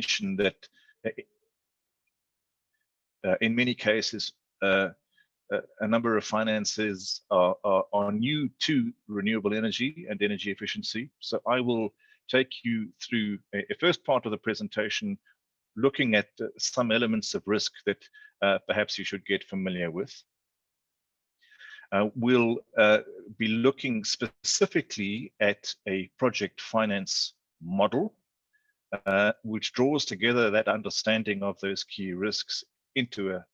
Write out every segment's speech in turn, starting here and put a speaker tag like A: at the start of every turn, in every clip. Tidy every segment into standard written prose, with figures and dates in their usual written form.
A: mention that in many cases, a number of finances are new to renewable energy and energy efficiency. So I will take you through a first part of the presentation, looking at some elements of risk that perhaps you should get familiar with. We'll be looking specifically at a project finance model, which draws together that understanding of those key risks into a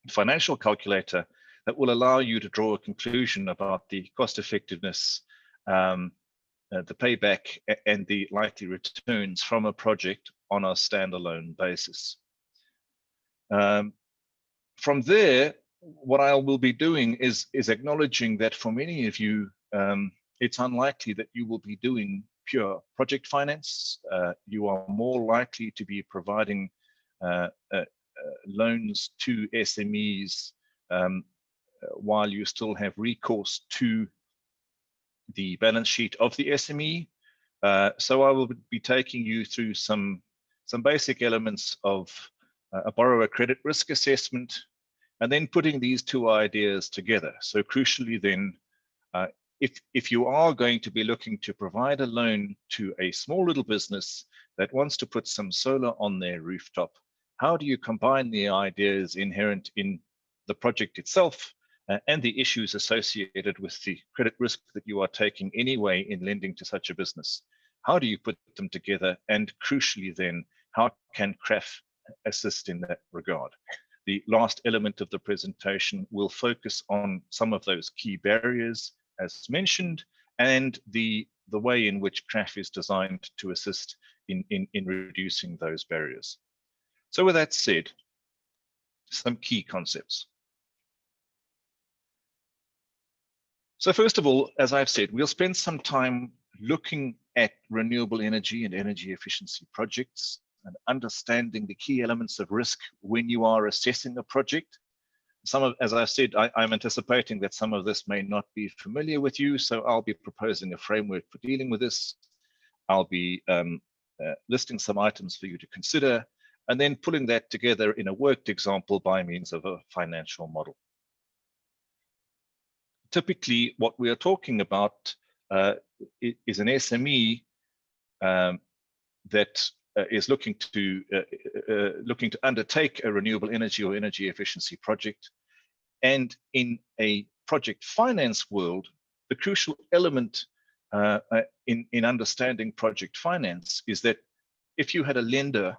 A: financial calculator that will allow you to draw a conclusion about the cost effectiveness, the payback, and the likely returns from a project on a standalone basis. From there, what I will be doing is acknowledging that for many of you, it's unlikely that you will be doing pure project finance. You are more likely to be providing loans to SMEs while you still have recourse to the balance sheet of the SME. So I will be taking you through some basic elements of a borrower credit risk assessment, and then putting these two ideas together. So crucially then, if you are going to be looking to provide a loan to a small little business that wants to put some solar on their rooftop, how do you combine the ideas inherent in the project itself and the issues associated with the credit risk that you are taking anyway in lending to such a business? How do you put them together? And crucially then, how can CREEE assist in that regard? The last element of the presentation will focus on some of those key barriers as mentioned, and the way in which CREEE is designed to assist in reducing those barriers. So with that said, some key concepts. So first of all, as I've said, we'll spend some time looking at renewable energy and energy efficiency projects and understanding the key elements of risk when you are assessing a project. As I've said, I'm anticipating that some of this may not be familiar with you, so I'll be proposing a framework for dealing with this. I'll be listing some items for you to consider, and then pulling that together in a worked example by means of a financial model. Typically, what we are talking about is an SME that is looking to undertake a renewable energy or energy efficiency project. And in a project finance world, the crucial element in understanding project finance is that if you had a lender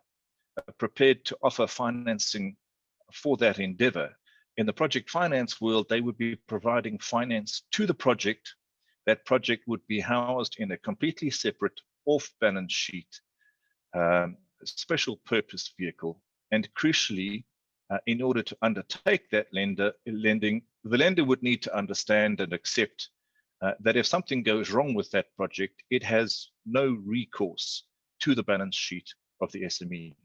A: prepared to offer financing for that endeavor, in the project finance world, they would be providing finance to the project. That project would be housed in a completely separate off-balance sheet special purpose vehicle. And crucially, in order to undertake that lending, the lender would need to understand and accept that if something goes wrong with that project, it has no recourse to the balance sheet of the SME.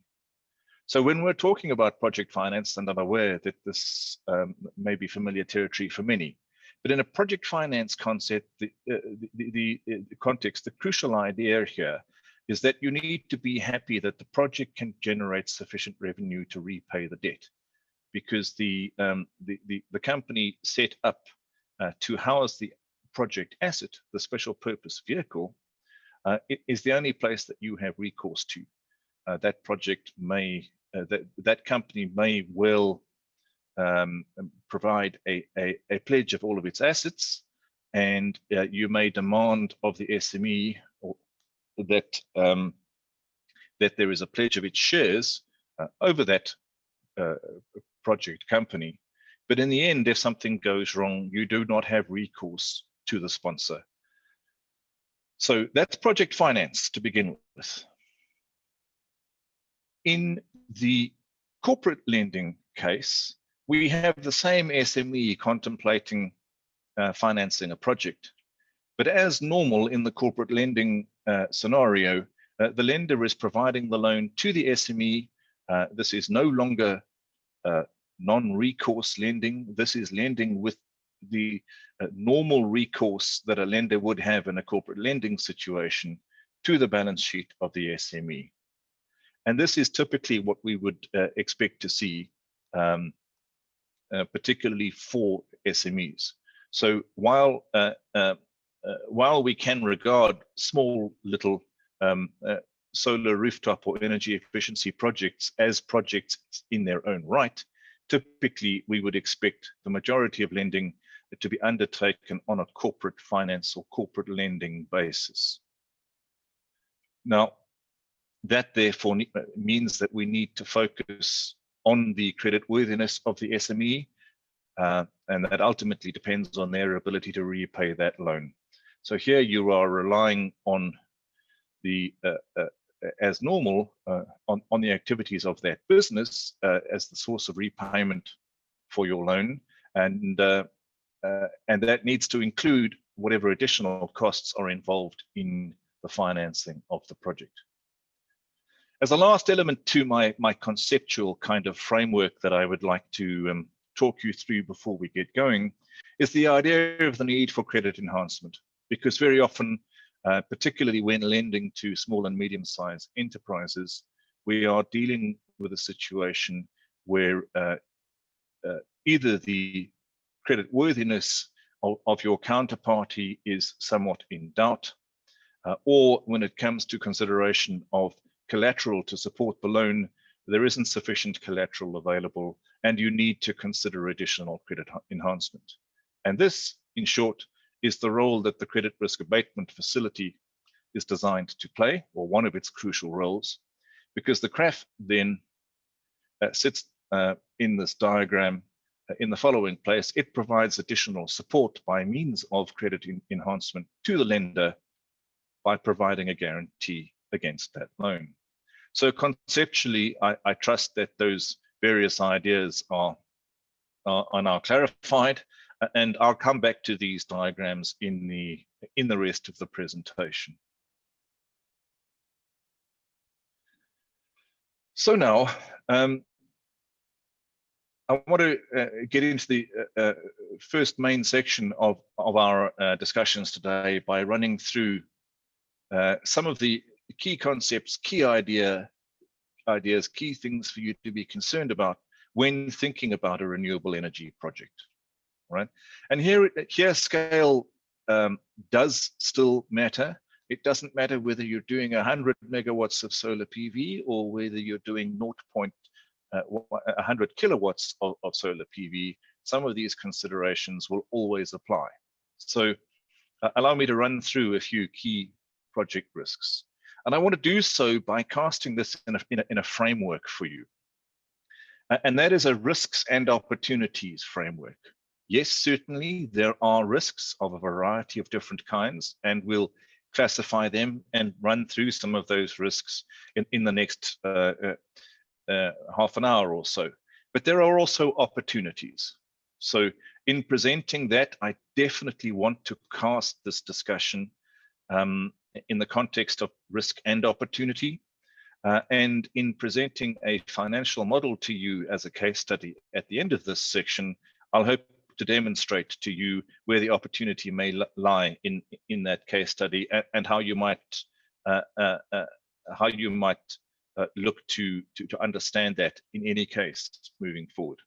A: So when we're talking about project finance, and I'm aware that this may be familiar territory for many, but in a project finance concept, the context, the crucial idea here is that you need to be happy that the project can generate sufficient revenue to repay the debt, because the company set up to house the project asset, the special purpose vehicle, it is the only place that you have recourse to. That project may, that company may well provide a pledge of all of its assets, and you may demand of the SME that there is a pledge of its shares over that project company. But in the end, if something goes wrong, you do not have recourse to the sponsor. So that's project finance to begin with. In the corporate lending case, we have the same SME contemplating financing a project. But as normal in the corporate lending scenario, the lender is providing the loan to the SME. This is no longer non-recourse lending. This is lending with the normal recourse that a lender would have in a corporate lending situation to the balance sheet of the SME. And this is typically what we would expect to see, particularly for SMEs. So while we can regard small little solar rooftop or energy efficiency projects as projects in their own right, typically we would expect the majority of lending to be undertaken on a corporate finance or corporate lending basis. Now, that therefore means that we need to focus on the creditworthiness of the SME, and that ultimately depends on their ability to repay that loan. So here you are relying on the as normal on the activities of that business as the source of repayment for your loan, and that needs to include whatever additional costs are involved in the financing of the project. As a last element to my conceptual kind of framework that I would like to talk you through before we get going is the idea of the need for credit enhancement, because very often, particularly when lending to small and medium-sized enterprises, we are dealing with a situation where either the creditworthiness of your counterparty is somewhat in doubt, or when it comes to consideration of collateral to support the loan, there isn't sufficient collateral available, and you need to consider additional credit enhancement. And this, in short, is the role that the credit risk abatement facility is designed to play, or one of its crucial roles, because the CRAF then sits in this diagram in the following place. It provides additional support by means of credit enhancement to the lender by providing a guarantee against that loan. So conceptually, I trust that those various ideas are now clarified, and I'll come back to these diagrams in the rest of the presentation. So now, I want to get into the first main section of our discussions today by running through some of the key concepts, key ideas, key things for you to be concerned about when thinking about a renewable energy project, right? And here scale does still matter. It doesn't matter whether you're doing 100 megawatts of solar PV or whether you're doing 100 kilowatts of solar PV. Some of these considerations will always apply. So allow me to run through a few key project risks. And I want to do so by casting this in a framework for you. And that is a risks and opportunities framework. Yes, certainly there are risks of a variety of different kinds, and we'll classify them and run through some of those risks in the next half an hour or so. But there are also opportunities. So in presenting that, I definitely want to cast this discussion in the context of risk and opportunity. And in presenting a financial model to you as a case study at the end of this section, I'll hope to demonstrate to you where the opportunity may lie in that case study, and how you might look to understand that in any case moving forward.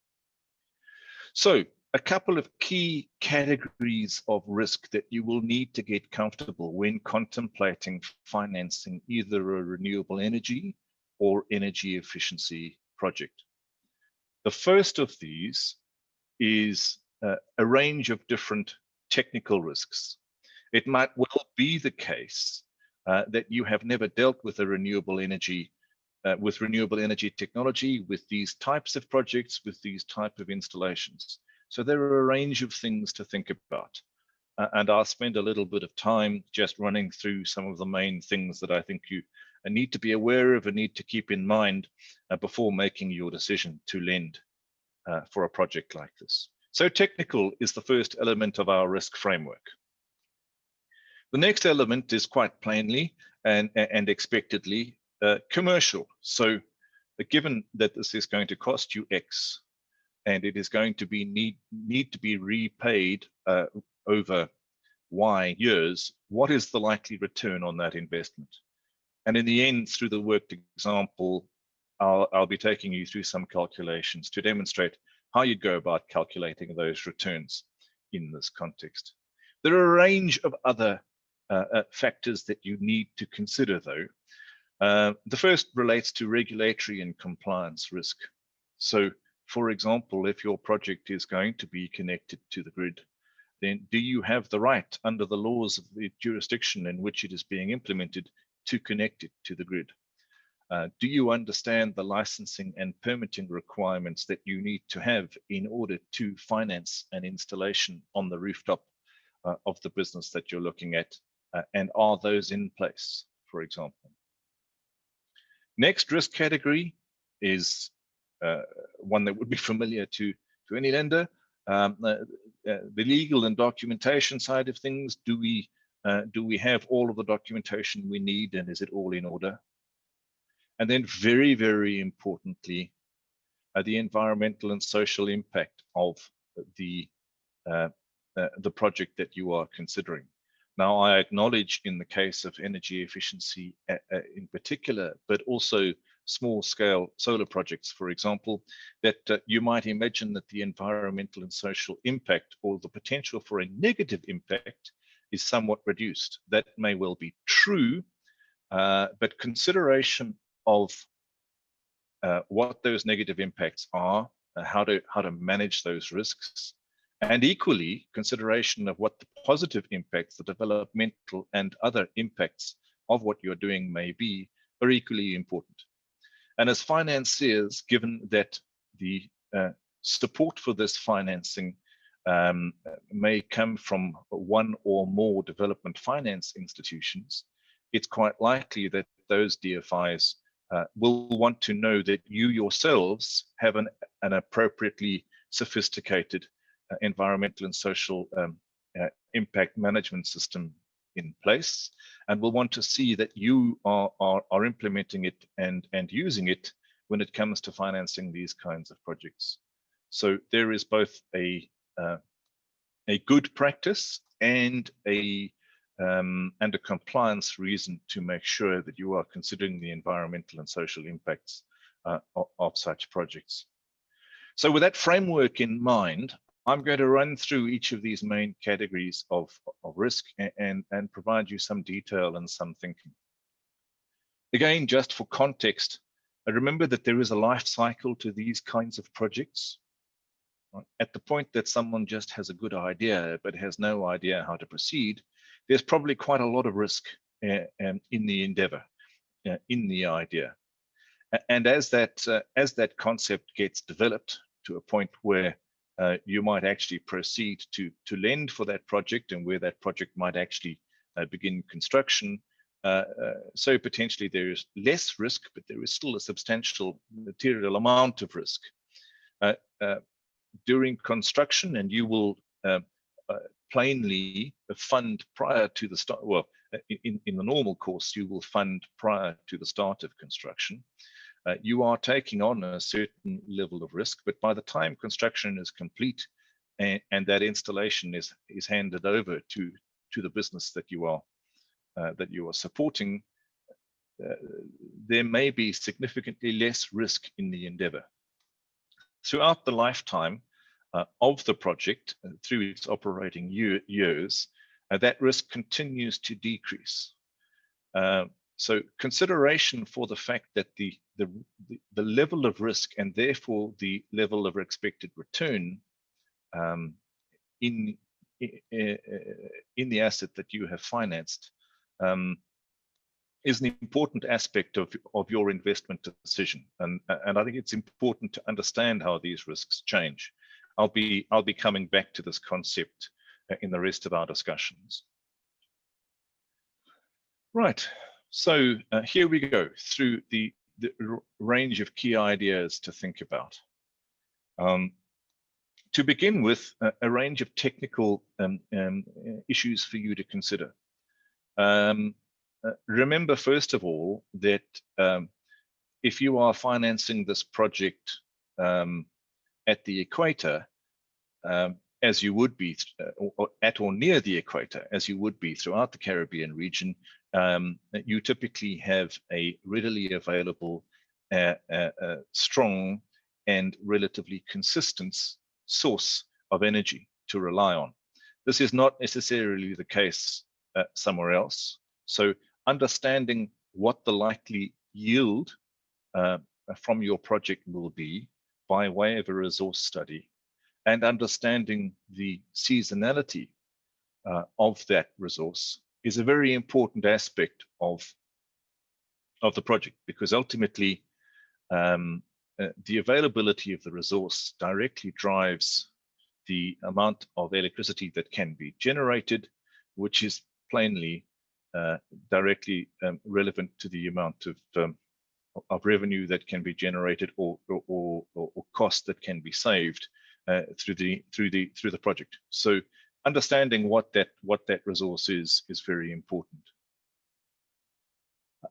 A: So a couple of key categories of risk that you will need to get comfortable when contemplating financing either a renewable energy or energy efficiency project. The first of these is a range of different technical risks. It might well be the case that you have never dealt with a renewable energy technology, with these types of projects, with these type of installations. So there are a range of things to think about. And I'll spend a little bit of time just running through some of the main things that I think you need to be aware of and need to keep in mind before making your decision to lend for a project like this. So technical is the first element of our risk framework. The next element is quite plainly and expectedly commercial. So given that this is going to cost you X, and it is going to be need to be repaid over Y years, what is the likely return on that investment? And in the end, through the worked example, I'll be taking you through some calculations to demonstrate how you'd go about calculating those returns in this context. There are a range of other factors that you need to consider, though. The first relates to regulatory and compliance risk. So, for example, if your project is going to be connected to the grid, then do you have the right under the laws of the jurisdiction in which it is being implemented to connect it to the grid? Do you understand the licensing and permitting requirements that you need to have in order to finance an installation on the rooftop of the business that you're looking at? And are those in place, for example? Next risk category is one that would be familiar to any lender. The legal and documentation side of things. Do we have all of the documentation we need, and is it all in order? And then very, very importantly, the environmental and social impact of the project that you are considering. Now, I acknowledge in the case of energy efficiency in particular, but also small scale solar projects, for example, that you might imagine that the environmental and social impact or the potential for a negative impact is somewhat reduced. That may well be true, but consideration of what those negative impacts are, how to manage those risks, and equally consideration of what the positive impacts, the developmental and other impacts of what you're doing may be, are equally important. And as financiers, given that the support for this financing may come from one or more development finance institutions, it's quite likely that those DFIs will want to know that you yourselves have an appropriately sophisticated environmental and social impact management system in place, and will want to see that you are implementing it and using it when it comes to financing these kinds of projects. So there is both a good practice and a compliance reason to make sure that you are considering the environmental and social impacts of such projects. So with that framework in mind, I'm going to run through each of these main categories of risk and provide you some detail and some thinking. Again, just for context, remember that there is a life cycle to these kinds of projects. Right? At the point that someone just has a good idea but has no idea how to proceed, there's probably quite a lot of risk in the endeavor, in the idea. And as that concept gets developed to a point where you might actually proceed to lend for that project, and where that project might actually begin construction, so potentially there is less risk, but there is still a substantial material amount of risk during construction, and you will plainly fund prior to the start. Well, in the normal course, you will fund prior to the start of construction. You are taking on a certain level of risk, but by the time construction is complete and that installation is handed over to the business that you are supporting, there may be significantly less risk in the endeavor. Throughout the lifetime of the project, through its operating years, that risk continues to decrease. So consideration for the fact that the level of risk, and therefore the level of expected return in the asset that you have financed is an important aspect of your investment decision. And I think it's important to understand how these risks change. I'll be coming back to this concept in the rest of our discussions. Right. So here we go through the range of key ideas to think about. To begin with, a range of technical issues for you to consider. Remember, first of all, that if you are financing this project at the equator, as you would be, at or near the equator, as you would be throughout the Caribbean region, you typically have a readily available, strong and relatively consistent source of energy to rely on. This is not necessarily the case somewhere else. So understanding what the likely yield from your project will be by way of a resource study, and understanding the seasonality of that resource is a very important aspect of the project, because ultimately the availability of the resource directly drives the amount of electricity that can be generated, which is plainly directly relevant to the amount of revenue that can be generated or cost that can be saved through the project. So understanding what that resource is very important.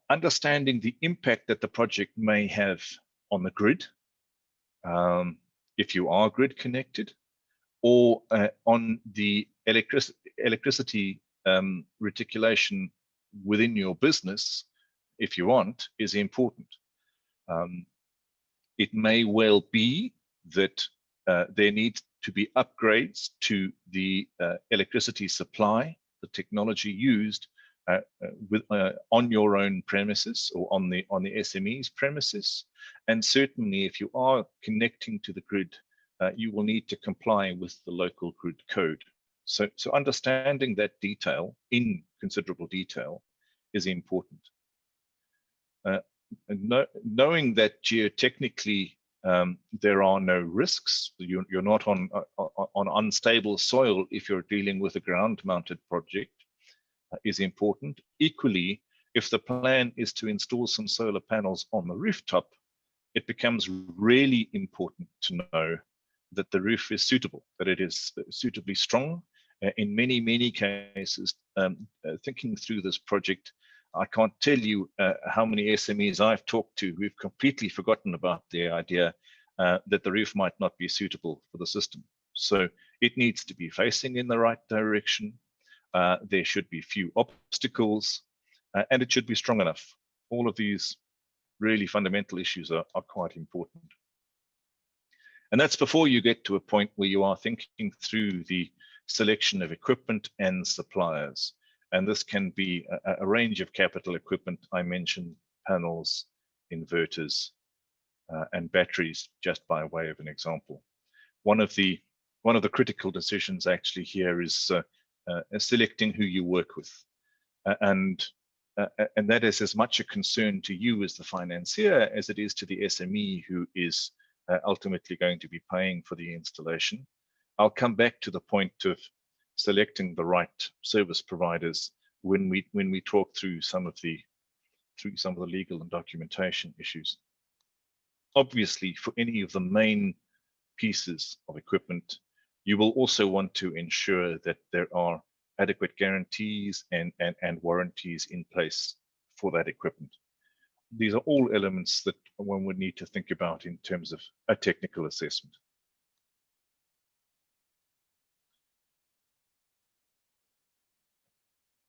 A: Understanding the impact that the project may have on the grid, if you are grid connected, or on the electricity reticulation within your business, if you want, is important. It may well be that there needs to be upgrades to the electricity supply, the technology used on your own premises or on the SME's premises. And certainly if you are connecting to the grid, you will need to comply with the local grid code. So understanding that detail in considerable detail is important. Knowing that geotechnically there are no risks, you're not on unstable soil if you're dealing with a ground-mounted project, is important. Equally, if the plan is to install some solar panels on the rooftop, it becomes really important to know that the roof is suitable, that it is suitably strong. In many cases, thinking through this project, I can't tell you how many SMEs I've talked to who've completely forgotten about the idea that the roof might not be suitable for the system. So it needs to be facing in the right direction. There should be few obstacles, and it should be strong enough. All of these really fundamental issues are quite important. And that's before you get to a point where you are thinking through the selection of equipment and suppliers. And this can be a range of capital equipment. I mentioned panels, inverters, and batteries, just by way of an example. One of the critical decisions actually here is selecting who you work with, and that is as much a concern to you as the financier as it is to the SME who is ultimately going to be paying for the installation. I'll come back to the point of selecting the right service providers when we talk through some of the legal and documentation issues. Obviously, for any of the main pieces of equipment, you will also want to ensure that there are adequate guarantees and warranties in place for that equipment. These are all elements that one would need to think about in terms of a technical assessment.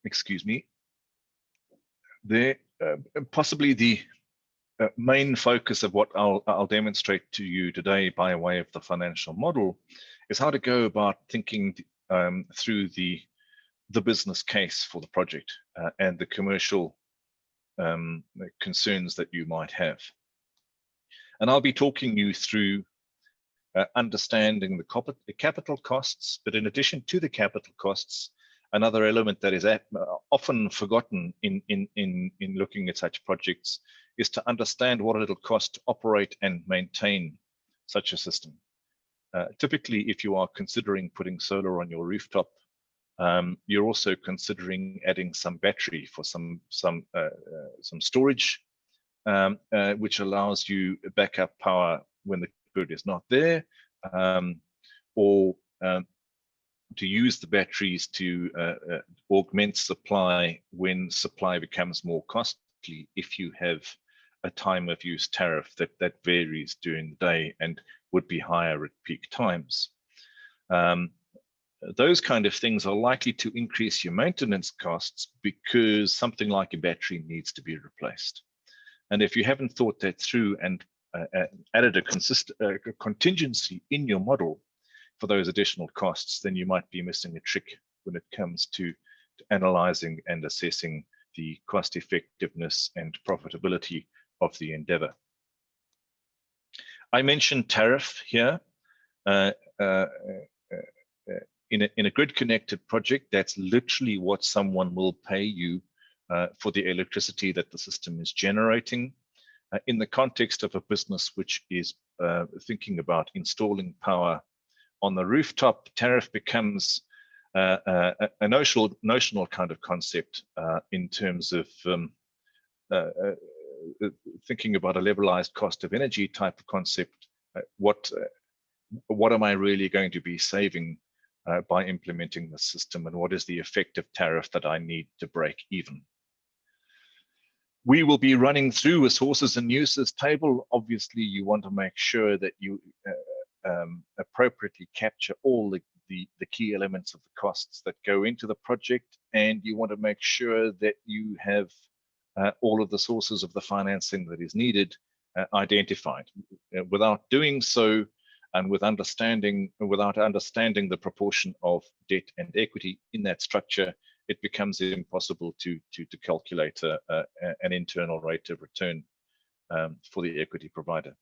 A: Excuse me. There, possibly the main focus of what I'll demonstrate to you today by way of the financial model is how to go about thinking through the business case for the project and the commercial concerns that you might have. And I'll be talking you through understanding the capital costs, but in addition to the capital costs, another element that is often forgotten in looking at such projects is to understand what it'll cost to operate and maintain such a system. Typically, if you are considering putting solar on your rooftop, you're also considering adding some battery for some storage, which allows you backup power when the grid is not there, or to use the batteries to augment supply when supply becomes more costly if you have a time of use tariff that varies during the day and would be higher at peak times. those kind of things are likely to increase your maintenance costs because something like a battery needs to be replaced. And if you haven't thought that through and added a contingency in your model for those additional costs, then you might be missing a trick when it comes to analyzing and assessing the cost effectiveness and profitability of the endeavor. I mentioned tariff here. In a grid-connected project, that's literally what someone will pay you for the electricity that the system is generating. In the context of a business which is thinking about installing power on the rooftop, tariff becomes a notional kind of concept in terms of thinking about a levelized cost of energy type of concept. What am I really going to be saving by implementing the system, and what is the effective tariff that I need to break even? We will be running through a sources and uses table. Obviously, you want to make sure that you appropriately capture all the key elements of the costs that go into the project, and you want to make sure that you have all of the sources of the financing that is needed identified. Without doing so, and without understanding the proportion of debt and equity in that structure, it becomes impossible to calculate an internal rate of return for the equity provider.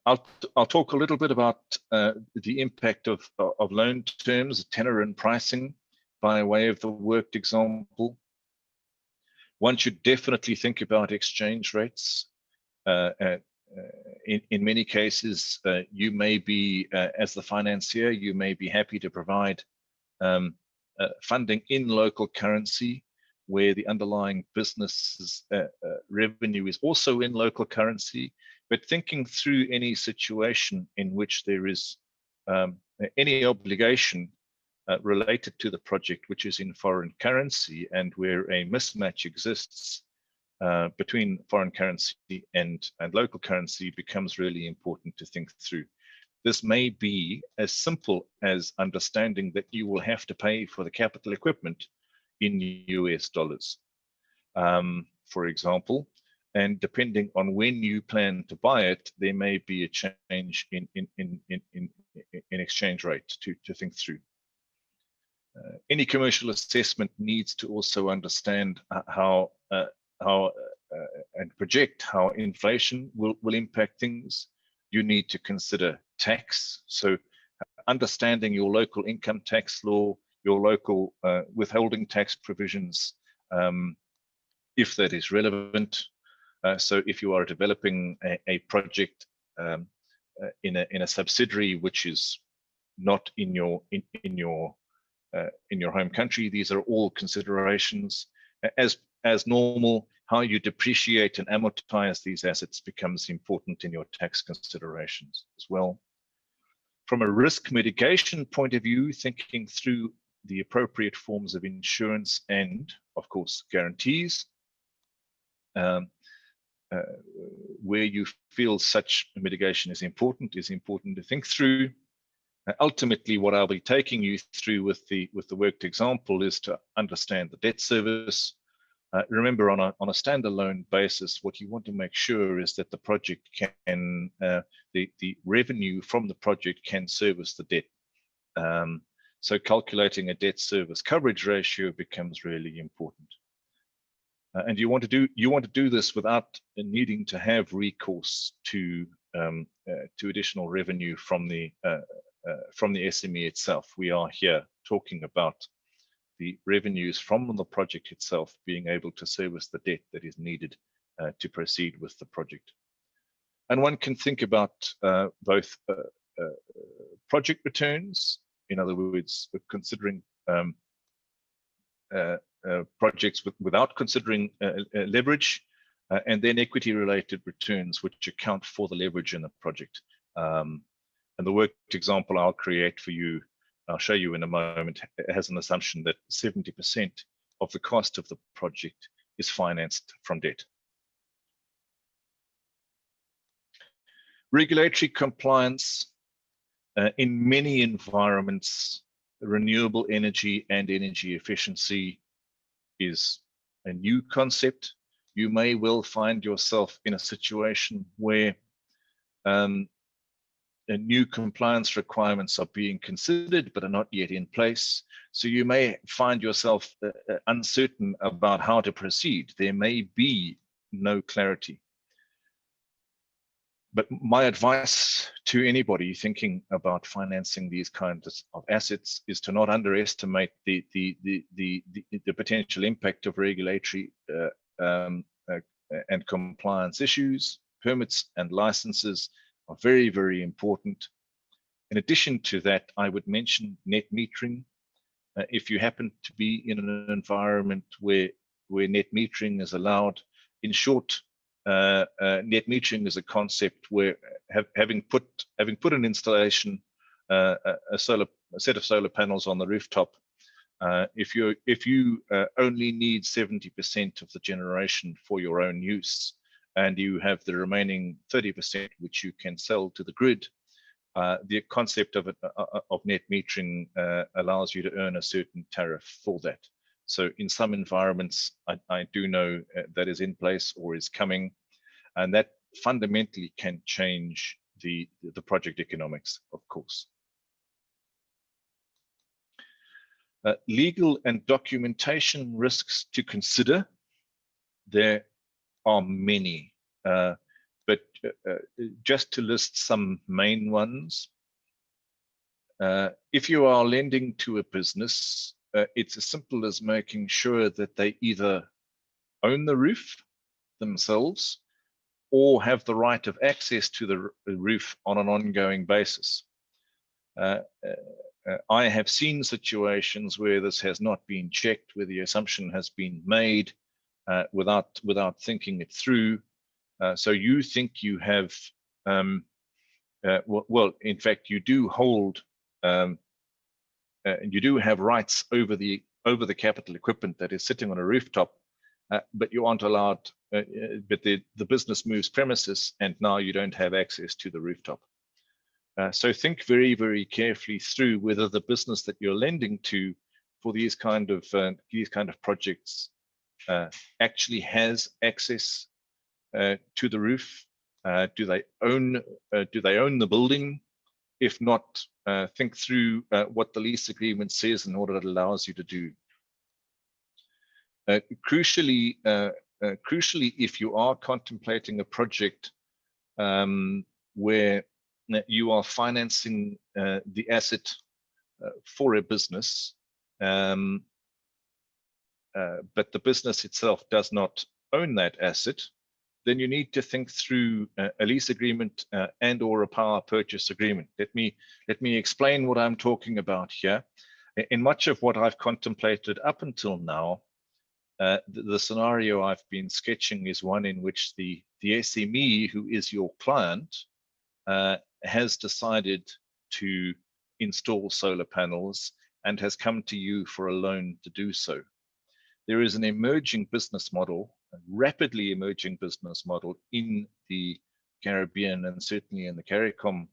A: I'll talk a little bit about the impact of loan terms, tenor and pricing by way of the worked example. One should definitely think about exchange rates. In many cases, you may be, as the financier, you may be happy to provide funding in local currency where the underlying business's revenue is also in local currency. But thinking through any situation in which there is any obligation related to the project which is in foreign currency and where a mismatch exists between foreign currency and local currency becomes really important to think through. This may be as simple as understanding that you will have to pay for the capital equipment in US dollars, for example, and depending on when you plan to buy it, there may be a change in exchange rate to think through. Any commercial assessment needs to also understand how and project how inflation will impact things. You need to consider tax. So understanding your local income tax law, your local withholding tax provisions, if that is relevant. So if you are developing a project in a subsidiary which is not in your home country, these are all considerations. As normal, how you depreciate and amortize these assets becomes important in your tax considerations as well. From a risk mitigation point of view, thinking through the appropriate forms of insurance and, of course, guarantees, where you feel such mitigation is important to think through. Ultimately, what I'll be taking you through with the worked example is to understand the debt service. Remember, on a standalone basis, what you want to make sure is that the project can, the revenue from the project can service the debt. So calculating a debt service coverage ratio becomes really important. And you want to do this without needing to have recourse to additional revenue from the SME itself. We are here talking about the revenues from the project itself being able to service the debt that is needed to proceed with the project. And one can think about both project returns, in other words, considering projects without considering leverage, and then equity-related returns, which account for the leverage in the project. And the worked example I'll create for you, I'll show you in a moment, has an assumption that 70% of the cost of the project is financed from debt. Regulatory compliance. In many environments, renewable energy and energy efficiency is a new concept. You may well find yourself in a situation where new compliance requirements are being considered but are not yet in place. So you may find yourself uncertain about how to proceed. There may be no clarity. But my advice to anybody thinking about financing these kinds of assets is to not underestimate the potential impact of regulatory and compliance issues. Permits and licenses are very, very important. In addition to that, I would mention net metering. If you happen to be in an environment where net metering is allowed, in short, net metering is a concept where having put an installation, a set of solar panels on the rooftop, if you only need 70% of the generation for your own use, and you have the remaining 30% which you can sell to the grid, the concept of net metering allows you to earn a certain tariff for that. So in some environments, I do know that is in place or is coming, and that fundamentally can change the project economics, of course. Legal and documentation risks to consider. There are many, but just to list some main ones. If you are lending to a business, it's as simple as making sure that they either own the roof themselves or have the right of access to the roof on an ongoing basis. I have seen situations where this has not been checked, where the assumption has been made without thinking it through. So you think you have, well, in fact, you do hold, you do have rights over the capital equipment that is sitting on a rooftop, but you aren't allowed. But the business moves premises, and now you don't have access to the rooftop. So think very, very carefully through whether the business that you're lending to for these kind of projects actually has access to the roof. Do they own the building? If not, think through what the lease agreement says and what it allows you to do. Crucially, if you are contemplating a project where you are financing the asset for a business, but the business itself does not own that asset, then you need to think through a lease agreement and or a power purchase agreement. Let me explain what I'm talking about here. In much of what I've contemplated up until now, the scenario I've been sketching is one in which the SME, who is your client, has decided to install solar panels and has come to you for a loan to do so. There is an emerging business model, a rapidly emerging business model in the Caribbean and certainly in the CARICOM,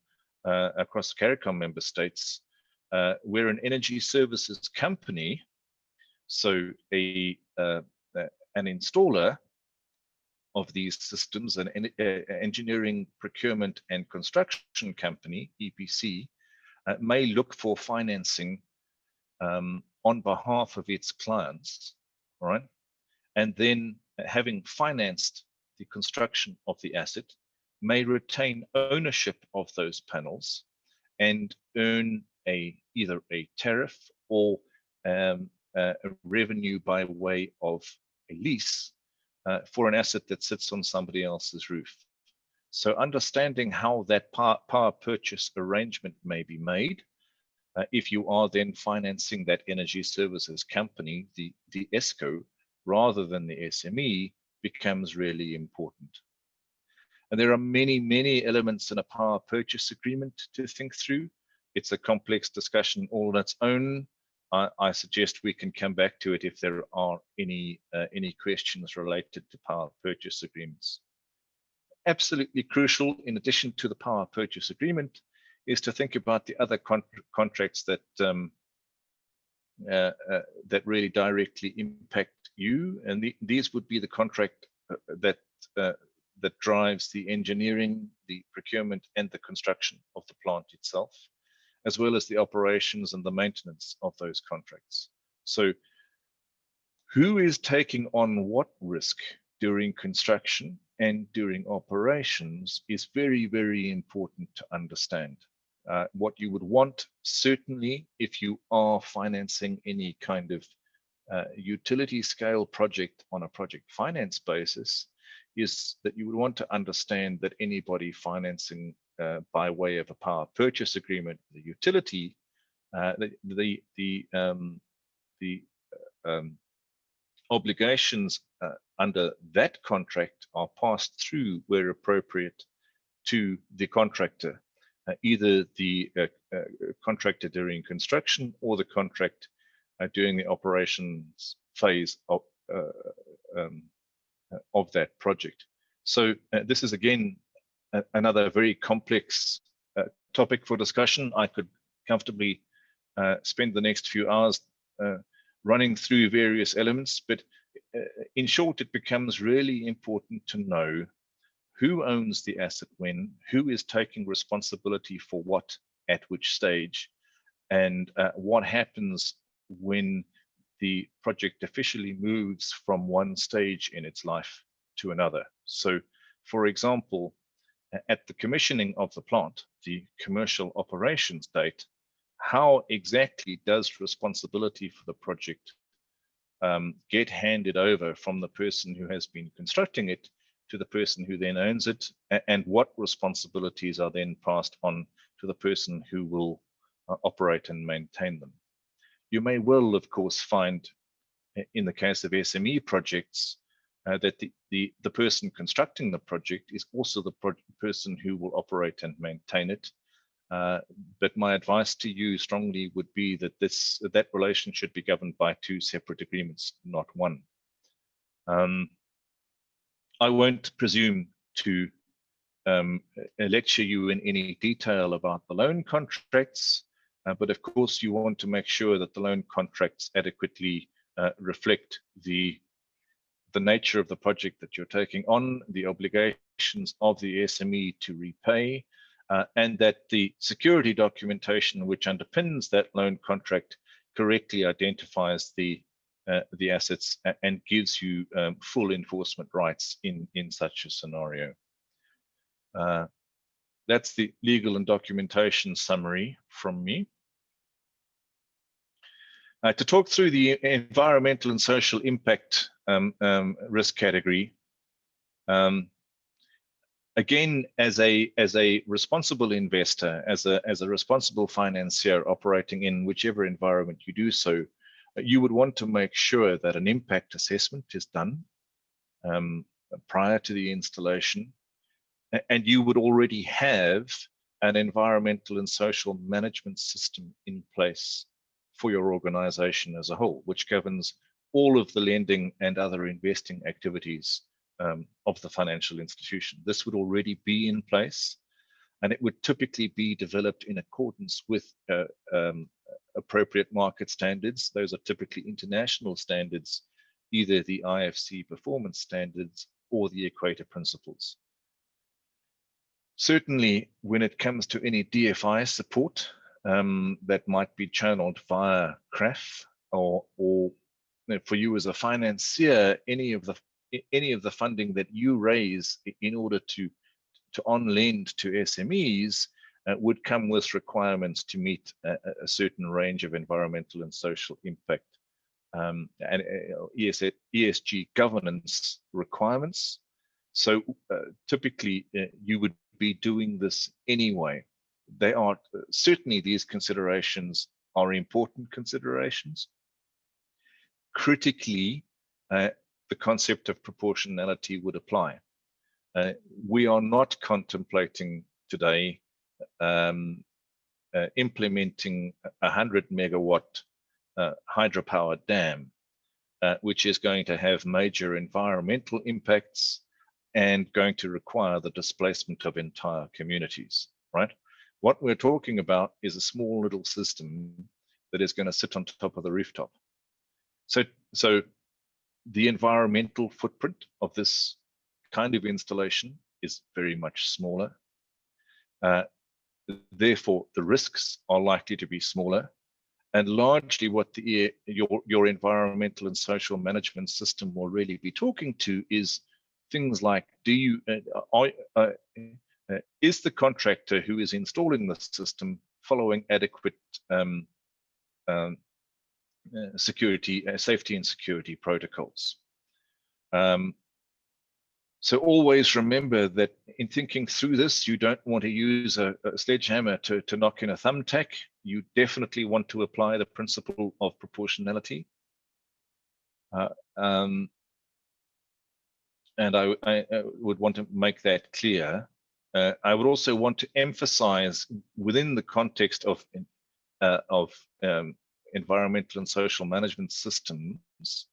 A: across the CARICOM member states, where an energy services company, so an installer of these systems, an engineering, procurement and construction company, EPC, may look for financing on behalf of its clients, all right? And then having financed the construction of the asset, may retain ownership of those panels and earn either a tariff or a revenue by way of a lease for an asset that sits on somebody else's roof. So understanding how that power purchase arrangement may be made, if you are then financing that energy services company, the ESCO, rather than the SME, becomes really important. And there are many, many elements in a power purchase agreement to think through. It's a complex discussion all on its own. I suggest we can come back to it if there are any questions related to power purchase agreements. Absolutely crucial, in addition to the power purchase agreement, is to think about the other contracts that that really directly impact you, and these would be the contract that that drives the engineering, the procurement, and the construction of the plant itself, as well as the operations and the maintenance of those contracts. So who is taking on what risk during construction and during operations is very, very important to understand. What you would want, certainly, if you are financing any kind of utility scale project on a project finance basis, is that you would want to understand that anybody financing by way of a power purchase agreement, the utility, the obligations under that contract are passed through where appropriate to the contractor, either the contractor during construction or the contract during the operations phase of that project. So this is again another very complex topic for discussion. I could comfortably spend the next few hours running through various elements, but in short, it becomes really important to know who owns the asset when, who is taking responsibility for what at which stage, and what happens when the project officially moves from one stage in its life to another. So, for example, at the commissioning of the plant, the commercial operations date, how exactly does responsibility for the project get handed over from the person who has been constructing it to the person who then owns it, and what responsibilities are then passed on to the person who will operate and maintain them? You may well, of course, find in the case of SME projects that the person constructing the project is also the person who will operate and maintain it. But my advice to you strongly would be that that relation should be governed by two separate agreements, not one. I won't presume to lecture you in any detail about the loan contracts, but of course you want to make sure that the loan contracts adequately reflect the nature of the project that you're taking on, the obligations of the SME to repay, and that the security documentation which underpins that loan contract correctly identifies the assets and gives you full enforcement rights in such a scenario. That's the legal and documentation summary from me. To talk through the environmental and social impact risk category, again, as a responsible investor, as a responsible financier operating in whichever environment you do so, you would want to make sure that an impact assessment is done prior to the installation, and you would already have an environmental and social management system in place for your organization as a whole, which governs all of the lending and other investing activities of the financial institution. This would already be in place, and it would typically be developed in accordance with appropriate market standards. Those are typically international standards, either the IFC performance standards or the Equator principles. Certainly, when it comes to any DFI support that might be channeled via CRAF, or for you as a financier, any of the funding that you raise in order to on-lend to SMEs would come with requirements to meet a certain range of environmental and social impact and ESG governance requirements. So typically you would be doing this anyway. They are certainly, these considerations are important considerations. Critically, the concept of proportionality would apply. We are not contemplating today implementing a 100 megawatt hydropower dam, which is going to have major environmental impacts and going to require the displacement of entire communities, right? What we're talking about is a small little system that is going to sit on top of the rooftop. So the environmental footprint of this kind of installation is very much smaller. Therefore, the risks are likely to be smaller. And largely what your environmental and social management system will really be talking to is things like, is the contractor who is installing the system following adequate safety and security protocols? So always remember that in thinking through this, you don't want to use a sledgehammer to knock in a thumbtack. You definitely want to apply the principle of proportionality. And I would want to make that clear. I would also want to emphasize within the context of environmental and social management systems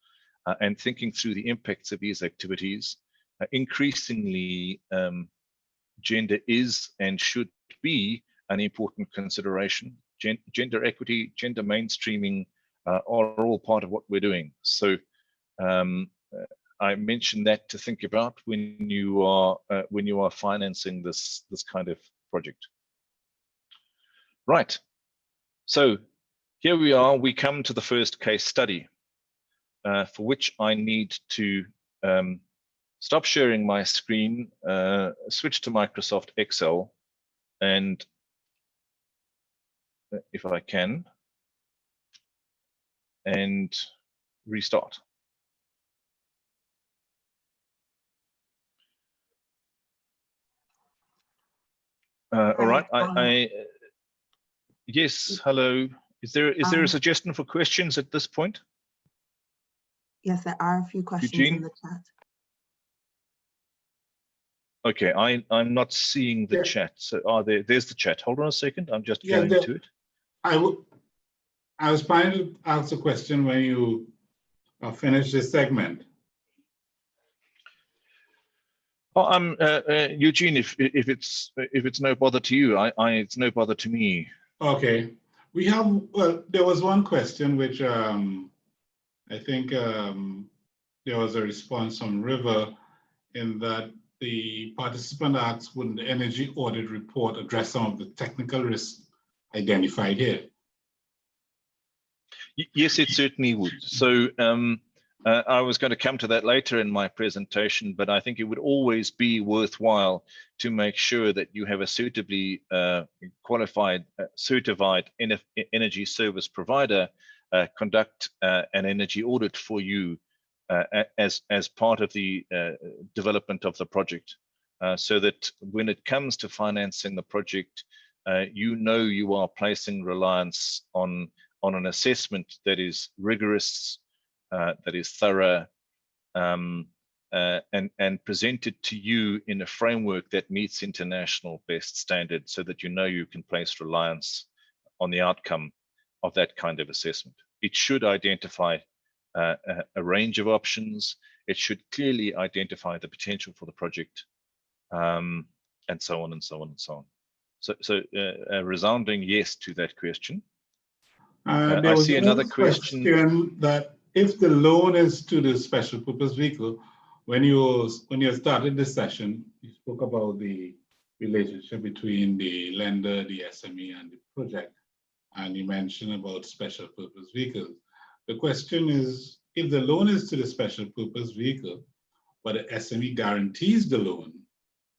A: and thinking through the impacts of these activities, increasingly gender is and should be an important consideration. Gender equity, gender mainstreaming are all part of what we're doing. So I mentioned that to think about when you are financing this kind of project. Right. So here we are. We come to the first case study, for which I need to stop sharing my screen, switch to Microsoft Excel, and if I can, and restart. All right. Yes. Hello. Is there a suggestion for questions at this point?
B: Yes, there are a few questions
A: Eugene?
B: in the chat.
A: Okay, I'm not seeing the chat. So there's the chat. Hold on a second. I'm just going to it.
C: I was planning to ask a question when you finish this segment.
A: Oh, Eugene. If it's no bother to you, it's no bother to me.
C: Okay, we have. Well, there was one question which I think there was a response from River in that the participant asked, would the energy audit report address some of the technical risks identified here?
A: Yes, it certainly would. So I was going to come to that later in my presentation, but I think it would always be worthwhile to make sure that you have a suitably qualified, certified energy service provider conduct an energy audit for you as part of the development of the project, so that when it comes to financing the project, you are placing reliance on an assessment that is rigorous, that is thorough, and presented to you in a framework that meets international best standards, so that you can place reliance on the outcome of that kind of assessment. It should identify a range of options. It should clearly identify the potential for the project, and so on and so on and so on. So a resounding yes to that question.
C: I see another question that if the loan is to the special purpose vehicle, when you started this session, you spoke about the relationship between the lender, the SME, and the project, and you mentioned about special purpose vehicles. The question is, if the loan is to the special purpose vehicle, but the SME guarantees the loan,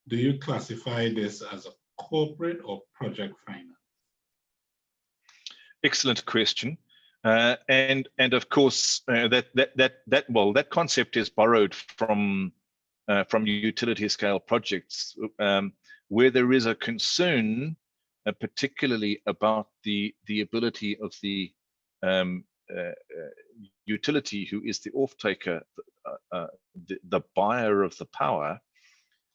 C: do you classify this as a corporate or project finance?
A: Excellent question, and of course that concept is borrowed from utility scale projects, where there is a concern, particularly about the ability of the utility, who is the off-taker, the buyer of the power,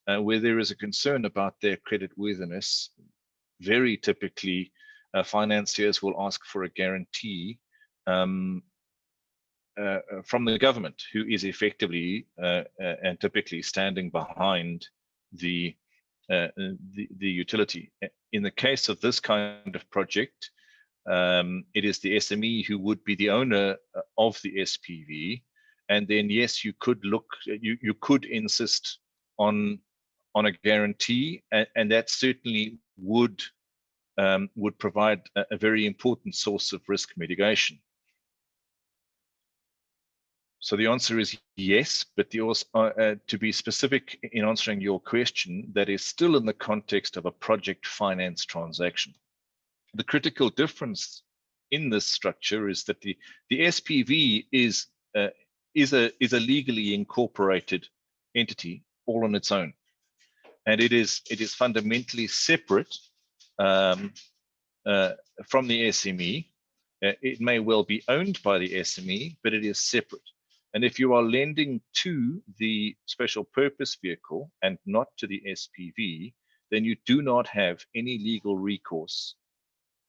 A: where there is a concern about their creditworthiness. Very typically, financiers will ask for a guarantee from the government, who is effectively and typically standing behind the utility. in the case of this kind of project, it is the SME who would be the owner of the SPV, and then yes, you could look, you could insist on a guarantee, and that certainly would provide a very important source of risk mitigation. So the answer is yes, but to be specific in answering your question, that is still in the context of a project finance transaction. The critical difference in this structure is that the SPV is a legally incorporated entity all on its own, and it is fundamentally separate from the SME. It may well be owned by the SME, but it is separate. And if you are lending to the special purpose vehicle and not to the SPV, then you do not have any legal recourse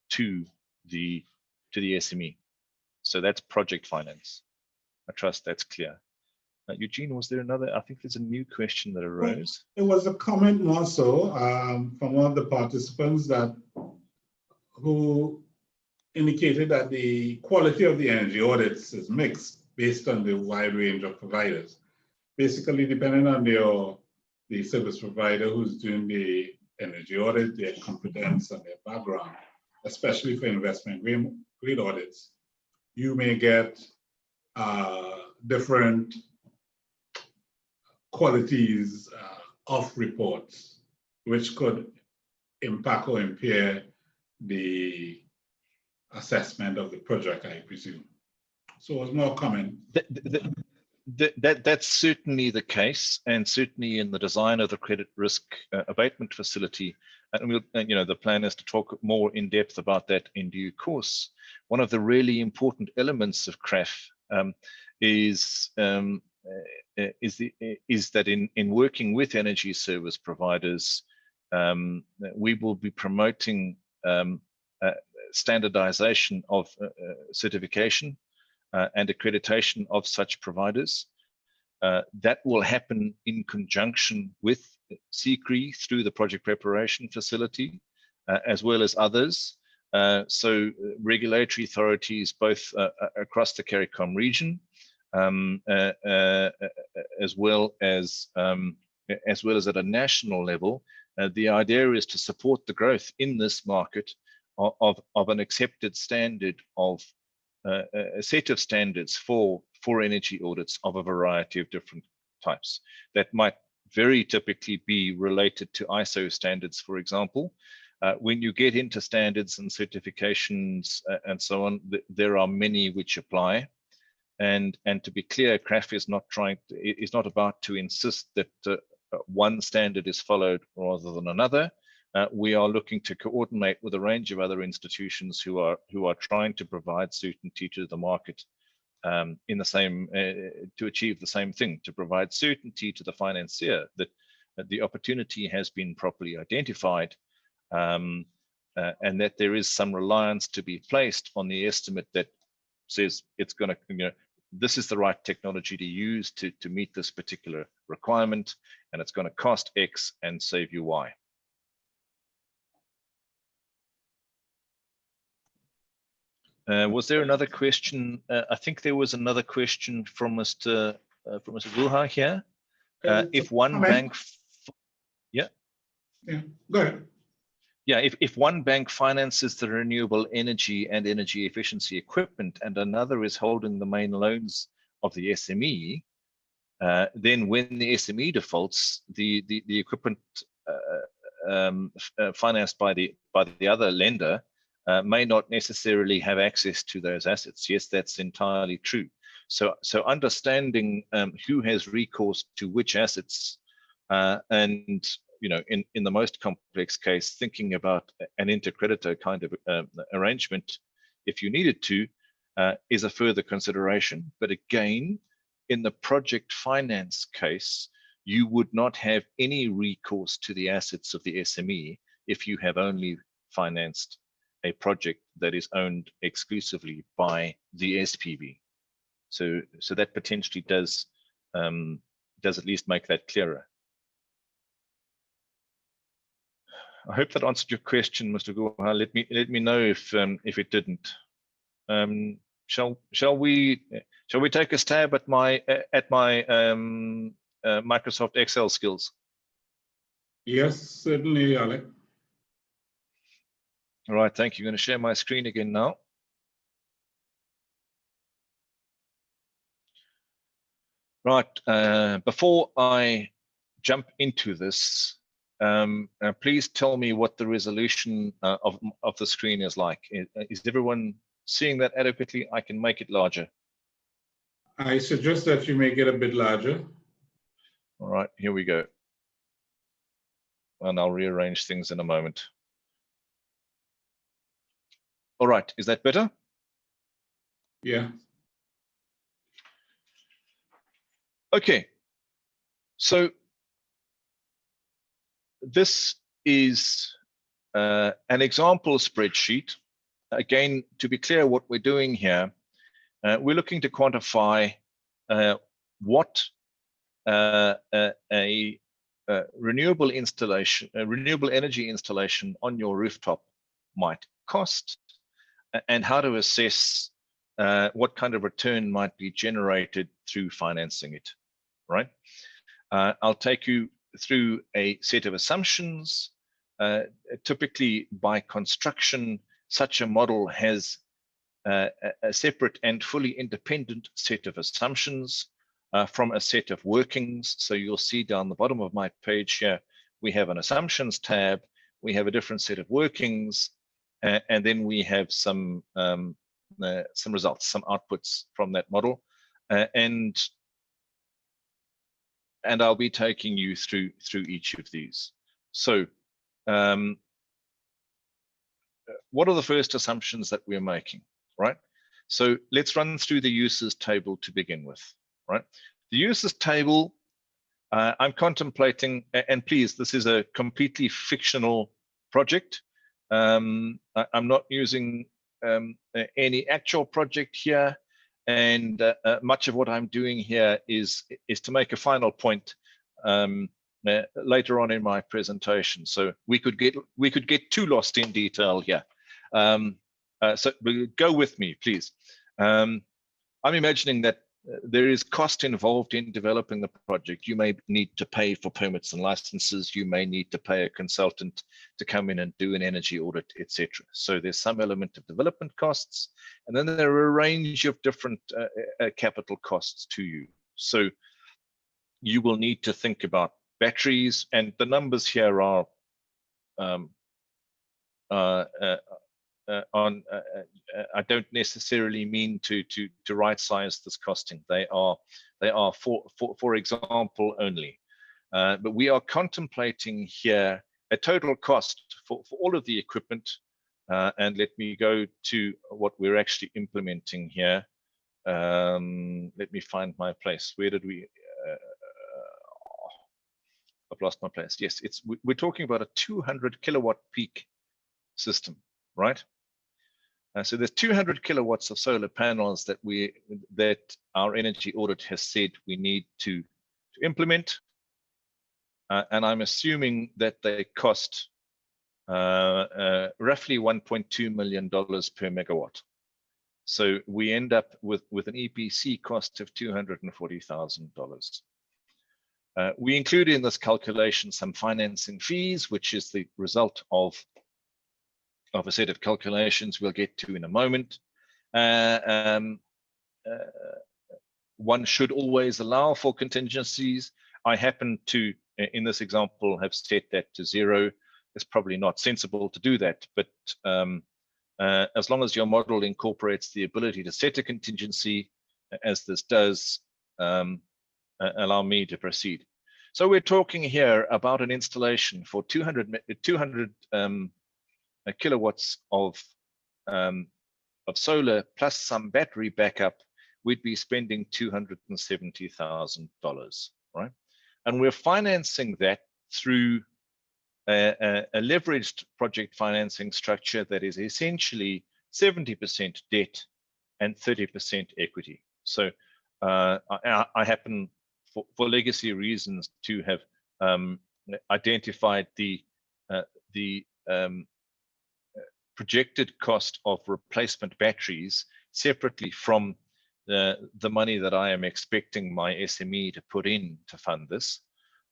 A: to the SME. So that's project finance. I trust that's clear. Eugene, was there another? I think there's a new question that arose.
C: It was a comment more so from one of the participants who indicated that the quality of the energy audits is mixed based on the wide range of providers. Basically, depending on the service provider who's doing the energy audit, their competence and their background, especially for investment grade audits, you may get different qualities of reports, which could impact or impair the assessment of the project, I presume. So it was more common.
A: That's certainly the case, and certainly in the design of the credit risk abatement facility. And we'll, the plan is to talk more in depth about that in due course. One of the really important elements of CRAF is that in working with energy service providers, we will be promoting standardization of certification and accreditation of such providers. That will happen in conjunction with CCREE through the project preparation facility, as well as others. So regulatory authorities, both across the CARICOM region, as well as at a national level. The idea is to support the growth in this market of an accepted standard of a set of standards for energy audits of a variety of different types. That might very typically be related to ISO standards, for example. When you get into standards and certifications and so on, there are many which apply. And to be clear, CRAF is not about to insist that one standard is followed rather than another. We are looking to coordinate with a range of other institutions who are trying to provide certainty to the market in the same to achieve the same thing, to provide certainty to the financier that the opportunity has been properly identified, and that there is some reliance to be placed on the estimate that says it's going to, this is the right technology to use to meet this particular requirement, and it's going to cost X and save you Y. Was there another question? I think there was another question from Mr. Guha here. If one bank, yeah,
C: go ahead.
A: Yeah, if one bank finances the renewable energy and energy efficiency equipment, and another is holding the main loans of the SME, then when the SME defaults, the equipment financed by the other lender may not necessarily have access to those assets. Yes, that's entirely true. So understanding who has recourse to which assets, and in the most complex case, thinking about an intercreditor kind of arrangement, if you needed to, is a further consideration. But again, in the project finance case, you would not have any recourse to the assets of the SME if you have only financed a project that is owned exclusively by the SPV. So that potentially does at least make that clearer. I hope that answered your question, Mr. Guha. Let me know if it didn't. Shall we take a stab at my Microsoft Excel skills?
C: Yes, certainly, Alec.
A: All right, thank you. I'm going to share my screen again now. Right, before I jump into this, please tell me what the resolution of the screen is like. Is everyone seeing that adequately? I can make it larger.
C: I suggest that you make it a bit larger.
A: All right, here we go. And I'll rearrange things in a moment. All right, is that better?
C: Yeah.
A: Okay, so this is an example spreadsheet. Again, to be clear what we're doing here, we're looking to quantify what a renewable installation, a renewable energy installation on your rooftop might cost, and how to assess what kind of return might be generated through financing it, right? I'll take you through a set of assumptions. Typically, by construction, such a model has a separate and fully independent set of assumptions from a set of workings. So you'll see down the bottom of my page here, we have an assumptions tab, we have a different set of workings, and then we have some results, some outputs from that model, and I'll be taking you through each of these. So, what are the first assumptions that we're making, right? So let's run through the uses table to begin with, right? The uses table, I'm contemplating, and please, this is a completely fictional project. I'm not using any actual project here, and much of what I'm doing here is to make a final point later on in my presentation. So we could get too lost in detail here. So go with me, please. I'm imagining that there is cost involved in developing the project. You may need to pay for permits and licenses. You may need to pay a consultant to come in and do an energy audit, etc. So there's some element of development costs, and then there are a range of different capital costs to you. So you will need to think about batteries, and the numbers here are I don't necessarily mean to right size this costing. They are for example only, but we are contemplating here a total cost for all of the equipment, and let me go to what we're actually implementing here. Let me find my place. Where did we? I've lost my place. Yes, we're talking about a 200 kilowatt peak system, right? So there's 200 kilowatts of solar panels that our energy audit has said we need to implement, and I'm assuming that they cost roughly $1.2 million per megawatt. So we end up with an EPC cost of $240,000. We include in this calculation some financing fees, which is the result of a set of calculations we'll get to in a moment. One should always allow for contingencies. I happen to, in this example, have set that to 0. It's probably not sensible to do that, but as long as your model incorporates the ability to set a contingency, as this does, allow me to proceed. So we're talking here about an installation for 200 kilowatts of solar plus some battery backup. We'd be spending $270,000, right? And we're financing that through a leveraged project financing structure that is essentially 70% debt and 30% equity. So I happen, for legacy reasons, to have identified the the projected cost of replacement batteries separately from the money that I am expecting my SME to put in to fund this.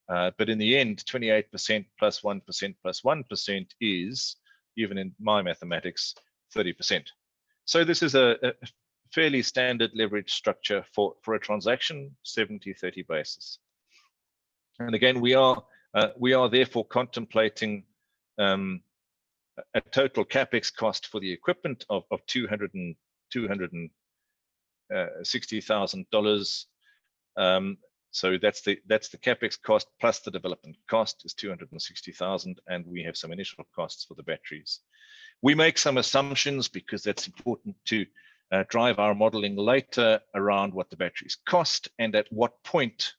A: But in the end, 28% plus 1% plus 1% is, even in my mathematics, 30%. So this is a fairly standard leverage structure for a transaction, 70-30 basis. And again, we are therefore contemplating a total capex cost for the equipment of $260,000. So that's the capex cost plus the development cost is $260,000, and we have some initial costs for the batteries. We make some assumptions because that's important to drive our modeling later around what the batteries cost and at what point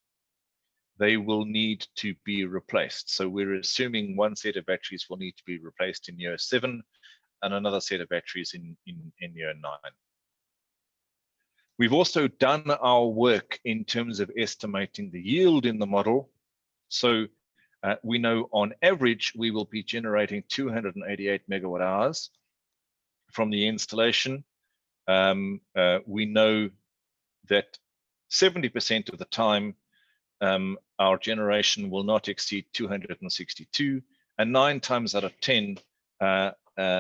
A: they will need to be replaced. So we're assuming one set of batteries will need to be replaced in year 7 and another set of batteries in year 9. We've also done our work in terms of estimating the yield in the model. So we know on average, we will be generating 288 megawatt hours from the installation. We know that 70% of the time, our generation will not exceed 262, and 9 times out of 10,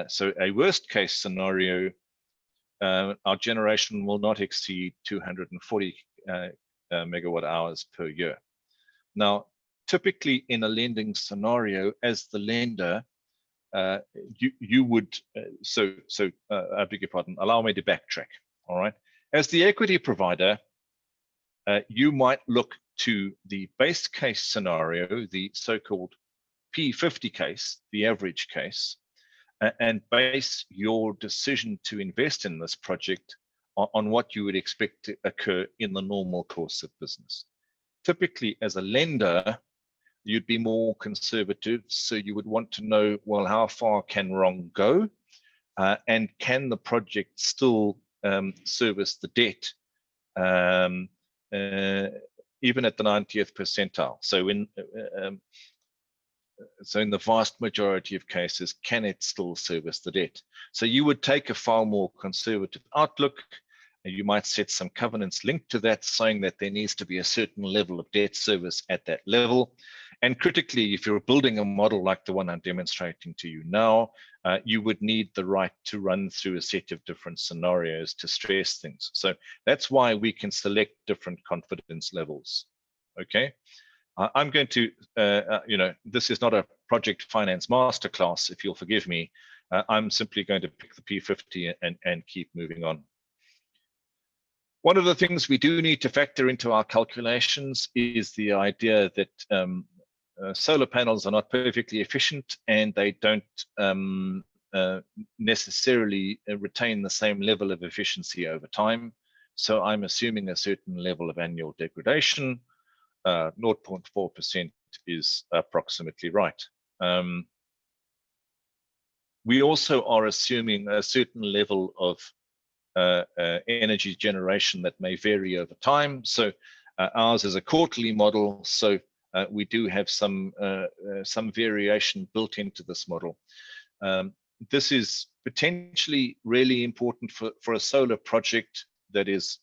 A: so a worst case scenario, our generation will not exceed 240 megawatt hours per year. Now, typically in a lending scenario, as the lender, you would, I beg your pardon, allow me to backtrack, all right? As the equity provider, you might look to the base case scenario, the so-called P50 case, the average case, and base your decision to invest in this project on what you would expect to occur in the normal course of business. Typically, as a lender, you'd be more conservative, so you would want to know, well, how far can wrong go, and can the project still service the debt, even at the 90th percentile. So in the vast majority of cases, can it still service the debt? So you would take a far more conservative outlook, and you might set some covenants linked to that, saying that there needs to be a certain level of debt service at that level. And critically, if you're building a model like the one I'm demonstrating to you now, you would need the right to run through a set of different scenarios to stress things. So that's why we can select different confidence levels. Okay, I'm going to, this is not a project finance masterclass, if you'll forgive me. I'm simply going to pick the P50 and keep moving on. One of the things we do need to factor into our calculations is the idea that solar panels are not perfectly efficient, and they don't necessarily retain the same level of efficiency over time. So I'm assuming a certain level of annual degradation. 0.4% is approximately right. We also are assuming a certain level of energy generation that may vary over time. So ours is a quarterly model, so we do have some variation built into this model. This is potentially really important for a solar project that is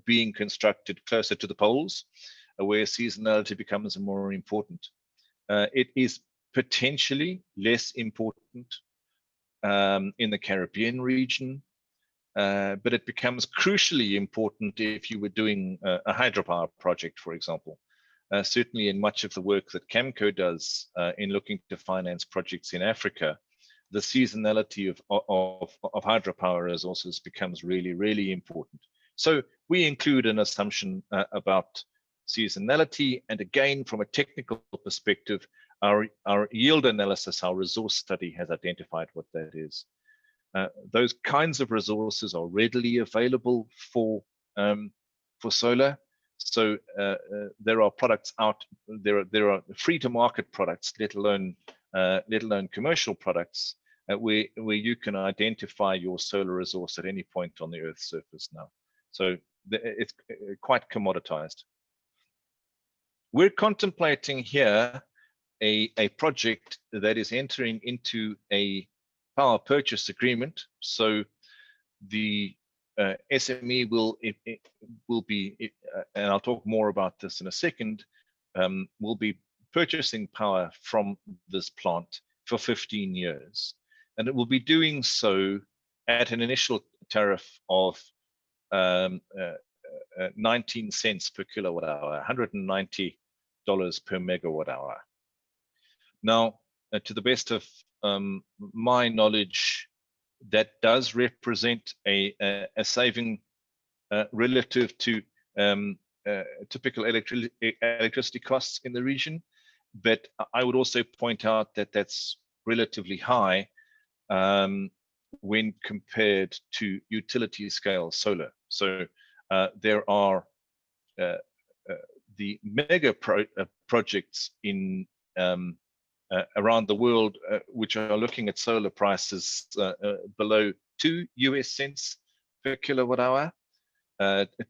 A: being constructed closer to the poles, where seasonality becomes more important. It is potentially less important in the Caribbean region, but it becomes crucially important if you were doing a hydropower project, for example. Certainly in much of the work that CAMCO does in looking to finance projects in Africa, the seasonality of hydropower resources becomes really, really important. So we include an assumption about seasonality, and again, from a technical perspective, our yield analysis, our resource study has identified what that is. Those kinds of resources are readily available for solar. So there are products out there. There are free-to-market products, let alone commercial products, where you can identify your solar resource at any point on the Earth's surface now. So it's quite commoditized. We're contemplating here a project that is entering into a power purchase agreement. So the SME will be, and I'll talk more about this in a second, will be purchasing power from this plant for 15 years. And it will be doing so at an initial tariff of 19 cents per kilowatt hour, $190 per megawatt hour. Now, to the best of my knowledge, that does represent a saving relative to typical electricity costs in the region. But I would also point out that that's relatively high when compared to utility scale solar. So there are the mega projects in around the world which are looking at solar prices below 2 US cents per kilowatt hour.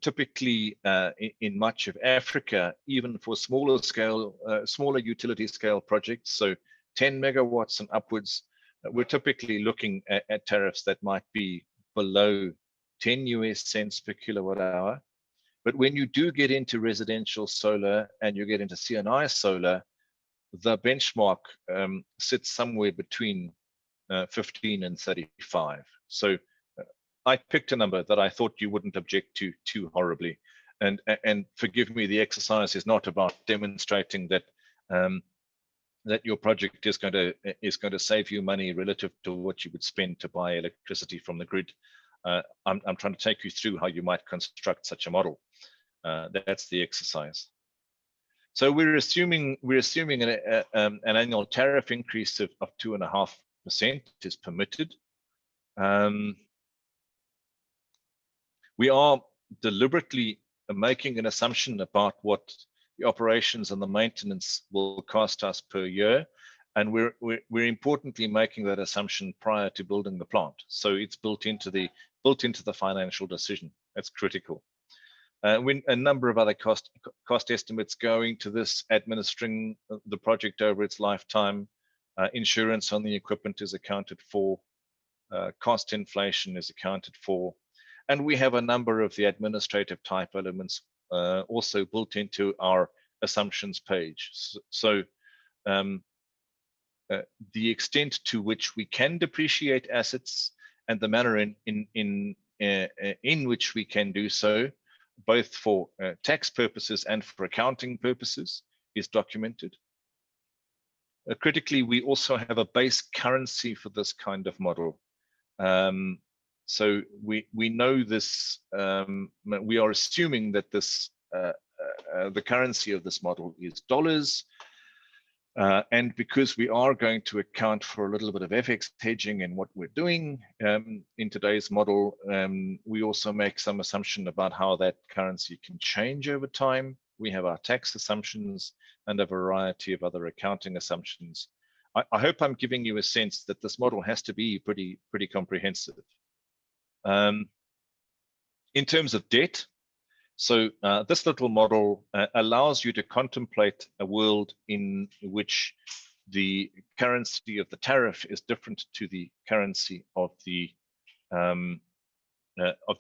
A: Typically in much of Africa, even for smaller scale, smaller utility scale projects, so 10 megawatts and upwards, we're typically looking at tariffs that might be below 10 US cents per kilowatt hour. But when you do get into residential solar and you get into CNI solar, the benchmark sits somewhere between 15 and 35. So I picked a number that I thought you wouldn't object to too horribly. And forgive me, the exercise is not about demonstrating that that your project is going to save you money relative to what you would spend to buy electricity from the grid. I'm trying to take you through how you might construct such a model. That's the exercise. So we're assuming an annual tariff increase of 2.5% is permitted. We are deliberately making an assumption about what the operations and the maintenance will cost us per year, and we're importantly making that assumption prior to building the plant. So it's built into the financial decision. That's critical. When a number of other cost estimates going to this, administering the project over its lifetime, insurance on the equipment is accounted for, cost inflation is accounted for, and we have a number of the administrative type elements also built into our assumptions page. So the extent to which we can depreciate assets and the manner in which we can do so, both for tax purposes and for accounting purposes, is documented. Critically, we also have a base currency for this kind of model. So we know this, we are assuming that this, the currency of this model is dollars. And because we are going to account for a little bit of FX hedging in what we're doing in today's model, we also make some assumption about how that currency can change over time. We have our tax assumptions and a variety of other accounting assumptions. I hope I'm giving you a sense that this model has to be pretty comprehensive. In terms of debt, so this little model allows you to contemplate a world in which the currency of the tariff is different to the currency of the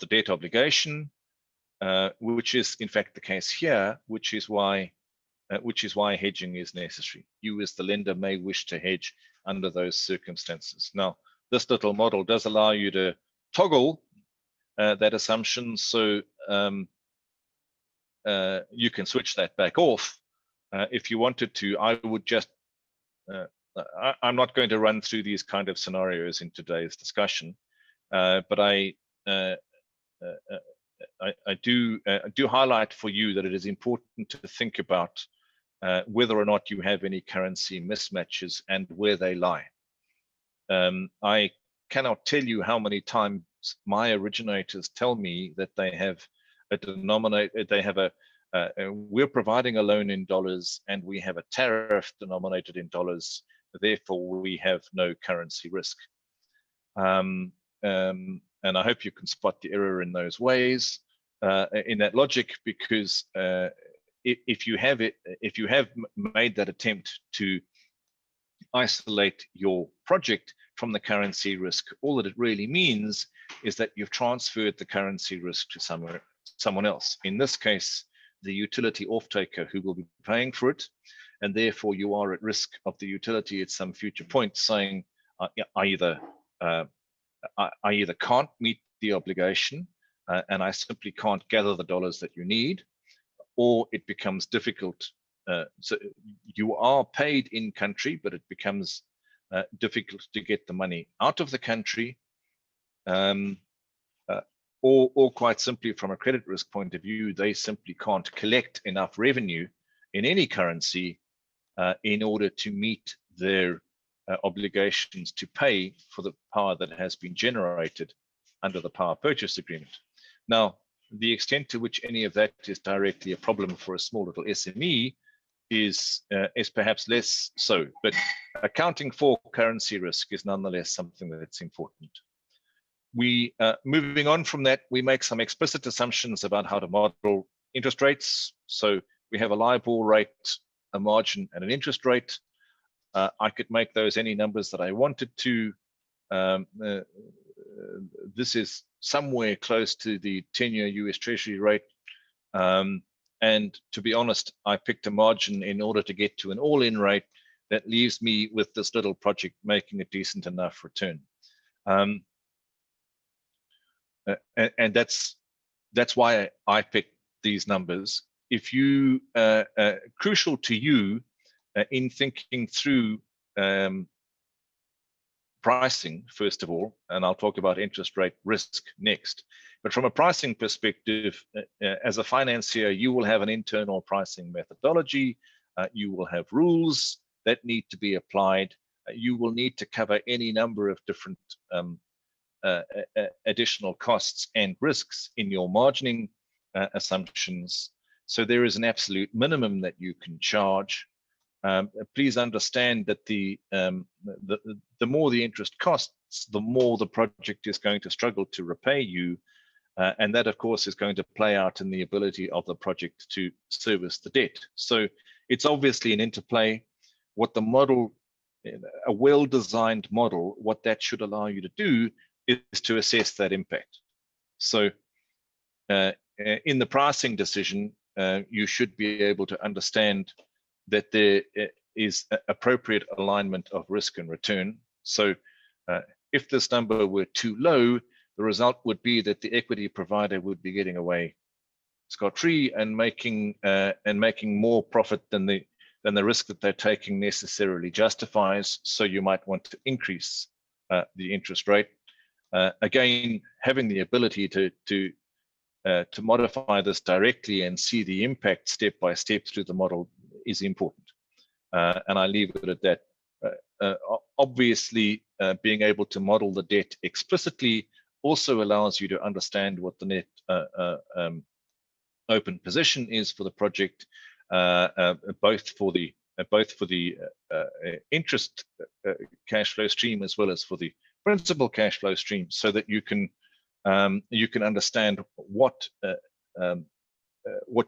A: debt obligation, which is in fact the case here, which is why hedging is necessary. You as the lender may wish to hedge under those circumstances. Now, this little model does allow you to toggle that assumption, so you can switch that back off if you wanted to. I would just, I'm not going to run through these kind of scenarios in today's discussion, but I do highlight for you that it is important to think about whether or not you have any currency mismatches and where they lie. I cannot tell you how many times my originators tell me that they have a denominator, we're providing a loan in dollars and we have a tariff denominated in dollars, therefore we have no currency risk. And I hope you can spot the error in those ways, in that logic, because if you have made that attempt to isolate your project from the currency risk. All that it really means is that you've transferred the currency risk to someone else. In this case, the utility off-taker who will be paying for it, and therefore you are at risk of the utility at some future point saying, I either can't meet the obligation and I simply can't gather the dollars that you need, or it becomes difficult. So you are paid in country, but it becomes difficult to get the money out of the country, or quite simply from a credit risk point of view, they simply can't collect enough revenue in any currency in order to meet their obligations to pay for the power that has been generated under the power purchase agreement. Now, the extent to which any of that is directly a problem for a small little SME is perhaps less so, but accounting for currency risk is nonetheless something that's important. We moving on from that, we make some explicit assumptions about how to model interest rates. So we have a LIBOR rate, a margin, and an interest rate. I could make those any numbers that I wanted to. This is somewhere close to the 10-year US Treasury rate. And to be honest, I picked a margin in order to get to an all-in rate that leaves me with this little project making a decent enough return. And that's why I picked these numbers. If you crucial to you in thinking through pricing, first of all, and I'll talk about interest rate risk next. But from a pricing perspective, as a financier, you will have an internal pricing methodology. You will have rules that need to be applied. You will need to cover any number of different additional costs and risks in your margining assumptions. So there is an absolute minimum that you can charge. Please understand that the more the interest costs, the more the project is going to struggle to repay you. And that, of course, is going to play out in the ability of the project to service the debt. So it's obviously an interplay. What the model, a well-designed model, what that should allow you to do is to assess that impact. So in the pricing decision, you should be able to understand that there is appropriate alignment of risk and return. So if this number were too low, the result would be that the equity provider would be getting away scot-free and making more profit than the risk that they're taking necessarily justifies. So you might want to increase the interest rate. Again, having the ability to modify this directly and see the impact step by step through the model is important. And I leave it at that. Obviously, being able to model the debt explicitly also allows you to understand what the net open position is for the project, both for the interest cash flow stream as well as for the principal cash flow stream, so that you can understand what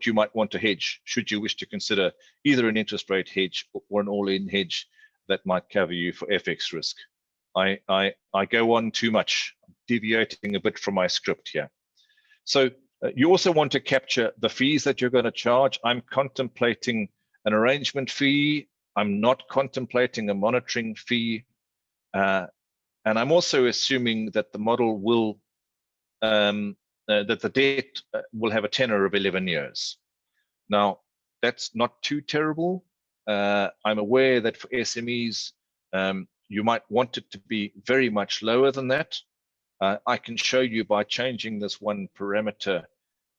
A: you might want to hedge should you wish to consider either an interest rate hedge or an all-in hedge that might cover you for FX risk. I go on too much, deviating a bit from my script here. So you also want to capture the fees that you're going to charge. I'm contemplating an arrangement fee. I'm not contemplating a monitoring fee. And I'm also assuming that the model will, that the debt will have a tenor of 11 years. Now, that's not too terrible. I'm aware that for SMEs, you might want it to be very much lower than that. I can show you by changing this one parameter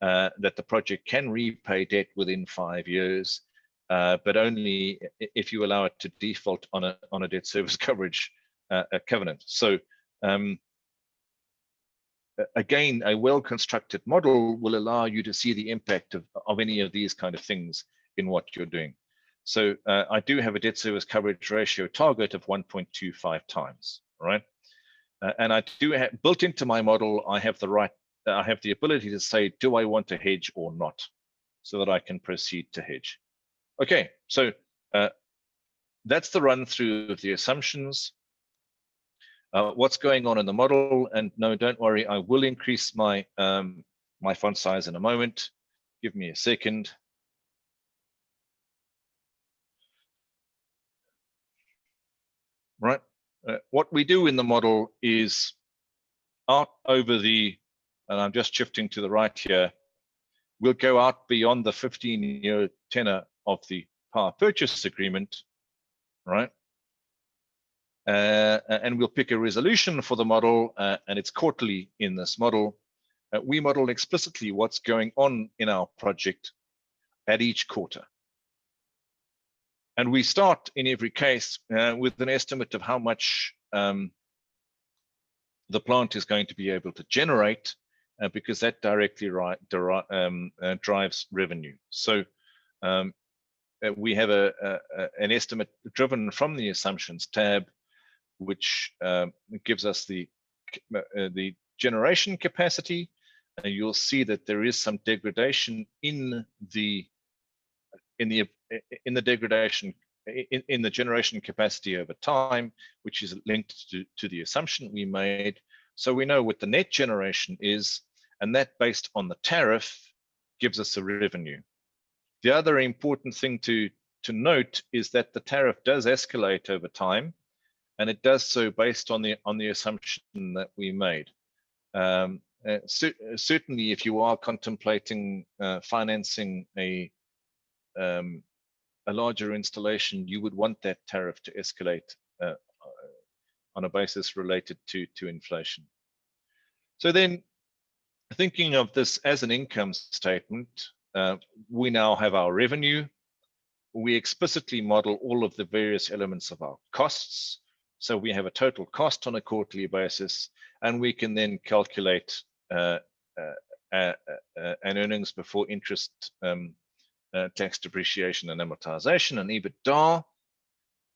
A: that the project can repay debt within 5 years, but only if you allow it to default on a debt service coverage covenant. So again, a well-constructed model will allow you to see the impact of any of these kind of things in what you're doing. So I do have a debt service coverage ratio target of 1.25 times, all right? And I do have, built into my model, I have the ability to say, do I want to hedge or not, so that I can proceed to hedge. Okay, so that's the run through of the assumptions. What's going on in the model, and no, don't worry, I will increase my my font size in a moment. Give me a second. Right, what we do in the model is out over the, and I'm just shifting to the right here, we'll go out beyond the 15-year tenor of the power purchase agreement, right? And we'll pick a resolution for the model, and it's quarterly in this model. We model explicitly what's going on in our project at each quarter. And we start in every case with an estimate of how much the plant is going to be able to generate, because that directly drives revenue. So we have an estimate driven from the assumptions tab, which gives us the generation capacity. And you'll see that there is some degradation in the generation capacity over time, which is linked to the assumption we made. So we know what the net generation is, and that based on the tariff gives us a revenue. The other important thing to note is that the tariff does escalate over time, and it does so based on the assumption that we made. Certainly, if you are contemplating financing a larger installation, you would want that tariff to escalate on a basis related to inflation. So then, thinking of this as an income statement, we now have our revenue. We explicitly model all of the various elements of our costs. So we have a total cost on a quarterly basis, and we can then calculate an earnings before interest, tax, depreciation, and amortization, and EBITDA.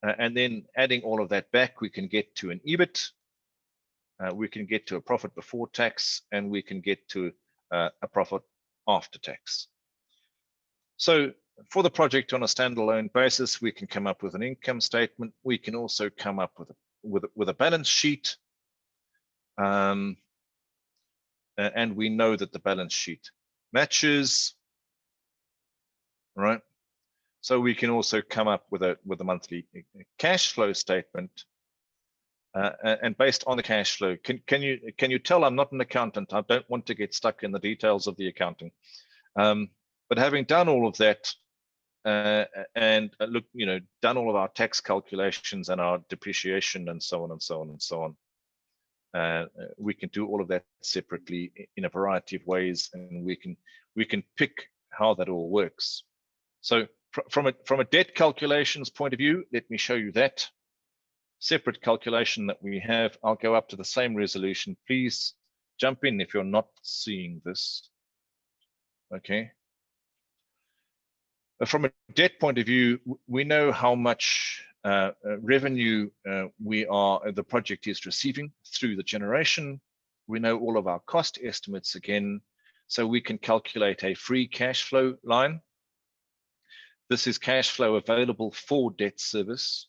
A: And then adding all of that back, we can get to an EBIT. We can get to a profit before tax, and we can get to a profit after tax. So for the project on a standalone basis, we can come up with an income statement. We can also come up with a balance sheet. And we know that the balance sheet matches, right? So we can also come up with a monthly cash flow statement. And based on the cash flow, can you tell I'm not an accountant? I don't want to get stuck in the details of the accounting. But having done all of that, and look, done all of our tax calculations and our depreciation and so on and so on and so on, we can do all of that separately in a variety of ways, and we can pick how that all works. So from a debt calculations point of view, let me show you that separate calculation that we have. I'll go up to the same resolution. Please jump in if you're not seeing this. Okay. From a debt point of view, we know how much revenue the project is receiving through the generation. We know all of our cost estimates again, so we can calculate a free cash flow line. This is cash flow available for debt service,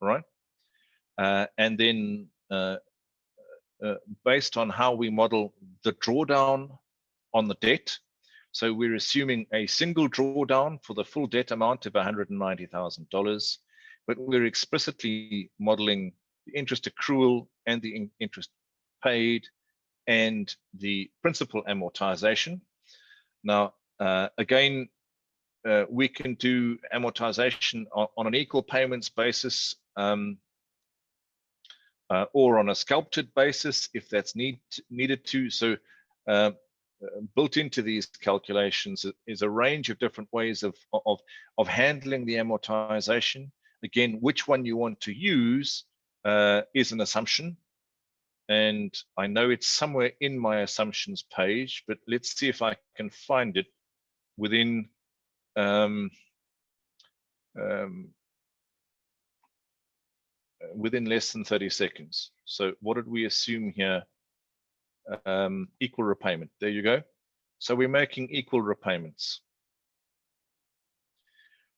A: right? And then based on how we model the drawdown on the debt, so we're assuming a single drawdown for the full debt amount of $190,000, but we're explicitly modeling the interest accrual and the interest paid and the principal amortization. Now, again, we can do amortization on an equal payments basis or on a sculpted basis if that's needed to. So built into these calculations is a range of different ways of handling the amortization. Again, which one you want to use is an assumption. And I know it's somewhere in my assumptions page, but let's see if I can find it within within less than 30 seconds. So what did we assume here? Equal repayment. There you go. So we're making equal repayments.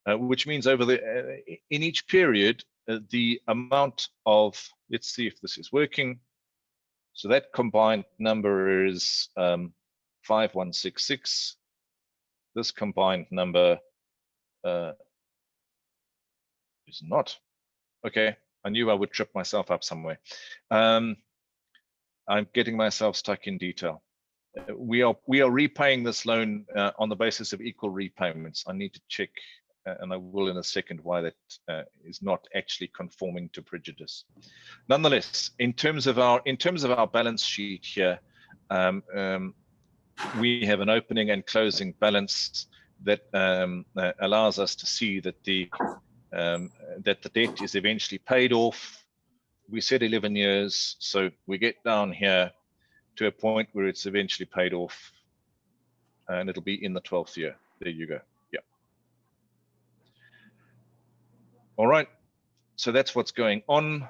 A: which means over in each period, the amount of, let's see if this is working. So that combined number is 5166. This combined number is not. Okay, I knew I would trip myself up somewhere. I'm getting myself stuck in detail. We are repaying this loan on the basis of equal repayments. I need to check, and I will in a second, why that is not actually conforming to prejudice. Nonetheless, in terms of our balance sheet here, we have an opening and closing balance that allows us to see that the debt is eventually paid off. We said 11 years, so we get down here to a point where it's eventually paid off, and it'll be in the 12th year. There you go. Yeah. All right. So that's what's going on.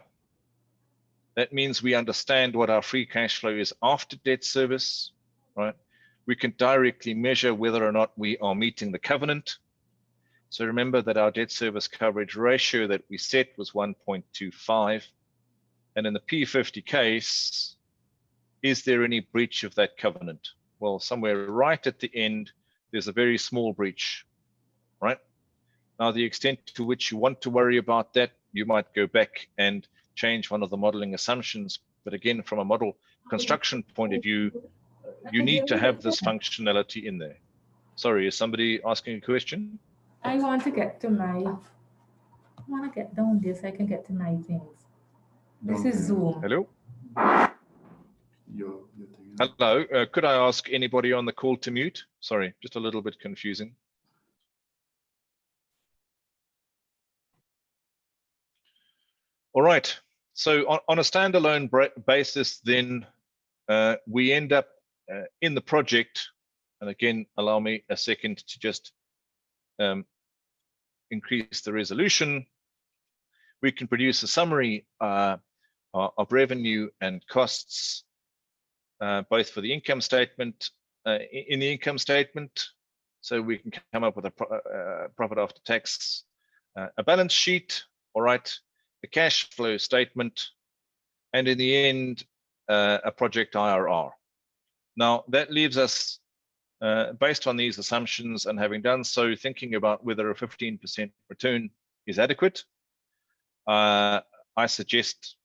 A: That means we understand what our free cash flow is after debt service, right? We can directly measure whether or not we are meeting the covenant. So remember that our debt service coverage ratio that we set was 1.25. And in the P50 case, is there any breach of that covenant? Well, somewhere right at the end, there's a very small breach, right? Now, the extent to which you want to worry about that, you might go back and change one of the modeling assumptions. But again, from a model construction point of view, you need to have this functionality in there. Sorry, is somebody asking a question?
D: I want to get to my, I want to get down there so I can get to my things. This is Zoom.
A: Hello? Hello, could I ask anybody on the call to mute? Sorry, just a little bit confusing. All right, so on a standalone basis, then we end up in the project, and again, allow me a second to just increase the resolution. We can produce a summary of revenue and costs, both for the income statement, in the income statement, so we can come up with a profit after tax, a balance sheet, all right, a cash flow statement, and in the end, a project IRR. Now, that leaves us, based on these assumptions and having done so, thinking about whether a 15% return is adequate. I suggest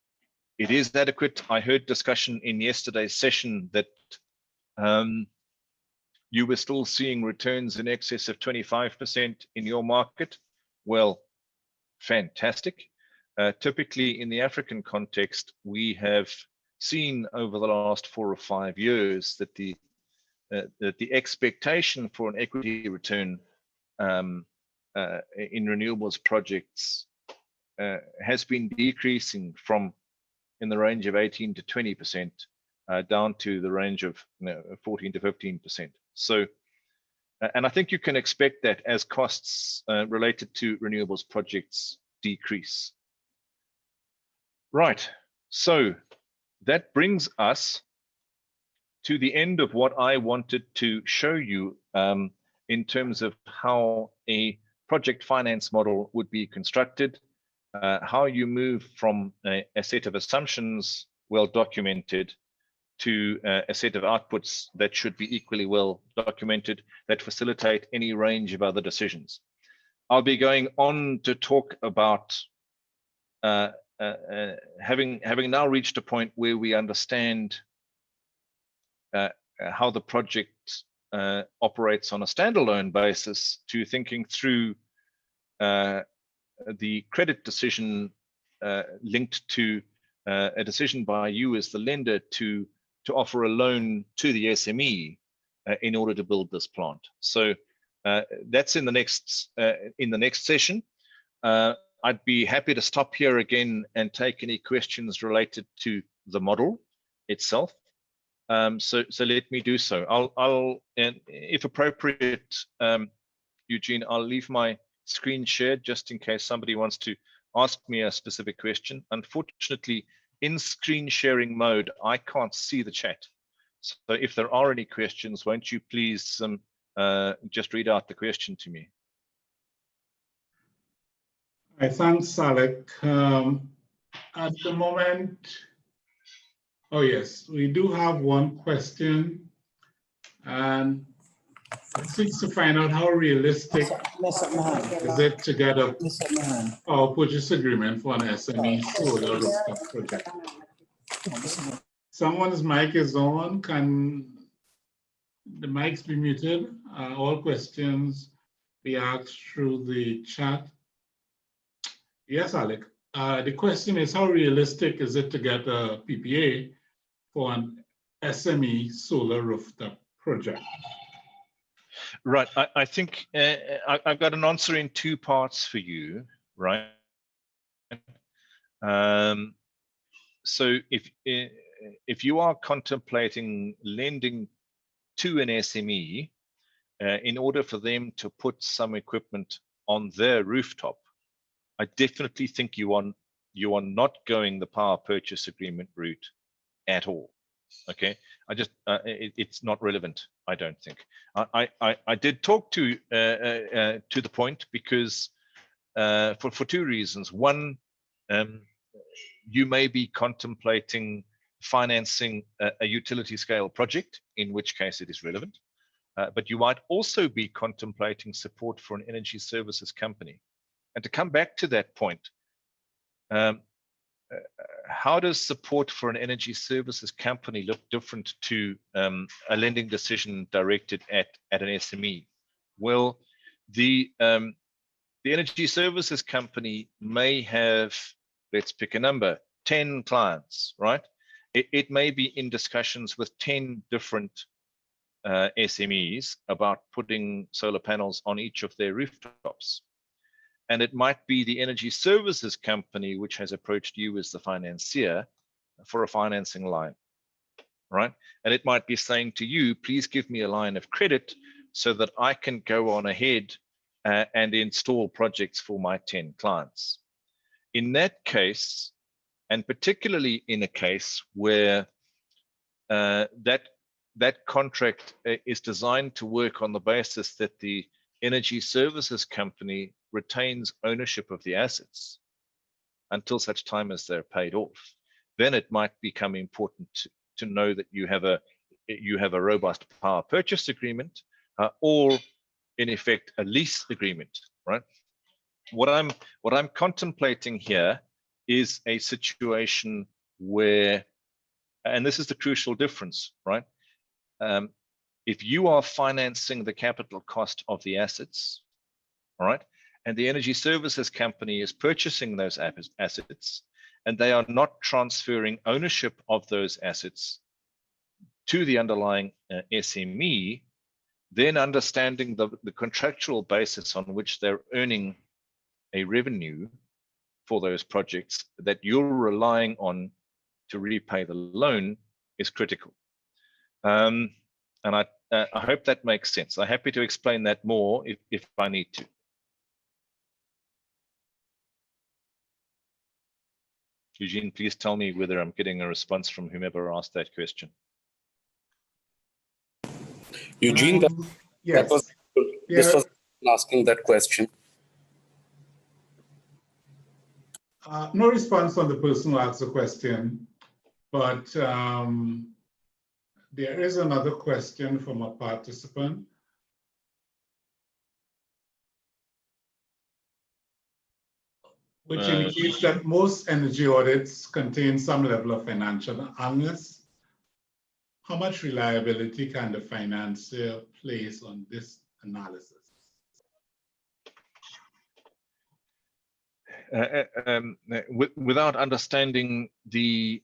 A: it is adequate. I heard discussion in yesterday's session that you were still seeing returns in excess of 25% in your market. Well, fantastic. Typically in the African context, we have seen over the last 4 or 5 years that the expectation for an equity return in renewables projects has been decreasing from in the range of 18 to 20% down to the range of 14 to 15%. So, and I think you can expect that as costs related to renewables projects decrease. Right, so that brings us to the end of what I wanted to show you in terms of how a project finance model would be constructed, how you move from a set of assumptions well documented to a set of outputs that should be equally well documented that facilitate any range of other decisions. I'll be going on to talk about having now reached a point where we understand how the project operates on a standalone basis, to thinking through the credit decision linked to a decision by you as the lender to offer a loan to the SME in order to build this plant. So that's in the next session. I'd be happy to stop here again and take any questions related to the model itself. So let me do so. I'll and if appropriate, Eugene, I'll leave my screen shared just in case somebody wants to ask me a specific question. Unfortunately, in screen sharing mode, I can't see the chat. So if there are any questions, won't you please just read out the question to me?
C: Thanks, Alec. At the moment, oh yes, we do have one question, and it seeks to find out how realistic is it to get a power purchase agreement for an SME solar rooftop project. Someone's mic is on. Can the mics be muted? All questions be asked through the chat. Yes, Alec. The question is, how realistic is it to get a PPA for an SME solar rooftop project?
A: Right. I think I've got an answer in two parts for you, right? So if you are contemplating lending to an SME in order for them to put some equipment on their rooftop, I definitely think you are not going the power purchase agreement route at all. Okay, it's not relevant. I don't think. I did talk to the point because for two reasons. One, you may be contemplating financing a utility scale project, in which case it is relevant. But you might also be contemplating support for an energy services company. And to come back to that point, how does support for an energy services company look different to a lending decision directed at an SME? Well, the energy services company may have, let's pick a number, 10 clients, right? It may be in discussions with 10 different SMEs about putting solar panels on each of their rooftops. And it might be the energy services company which has approached you as the financier for a financing line, right? And it might be saying to you, please give me a line of credit so that I can go on ahead and install projects for my 10 clients. In that case, and particularly in a case where that contract is designed to work on the basis that the energy services company retains ownership of the assets until such time as they're paid off, then it might become important to know that you have a robust power purchase agreement or in effect a lease agreement, right? What I'm contemplating here is a situation where, and this is the crucial difference, right? If you are financing the capital cost of the assets, all right, and the energy services company is purchasing those assets, and they are not transferring ownership of those assets to the underlying SME, then understanding the contractual basis on which they're earning a revenue for those projects that you're relying on to repay the loan is critical. And I hope that makes sense. I'm happy to explain that more if I need to. Eugene, please tell me whether I'm getting a response from whomever asked that question.
E: Eugene,
C: yes.
E: this was asking that question.
C: No response from the person who asked the question, but there is another question from a participant. Which indicates that most energy audits contain some level of financial analysis. How much reliability can the financier place on this analysis?
A: Without understanding the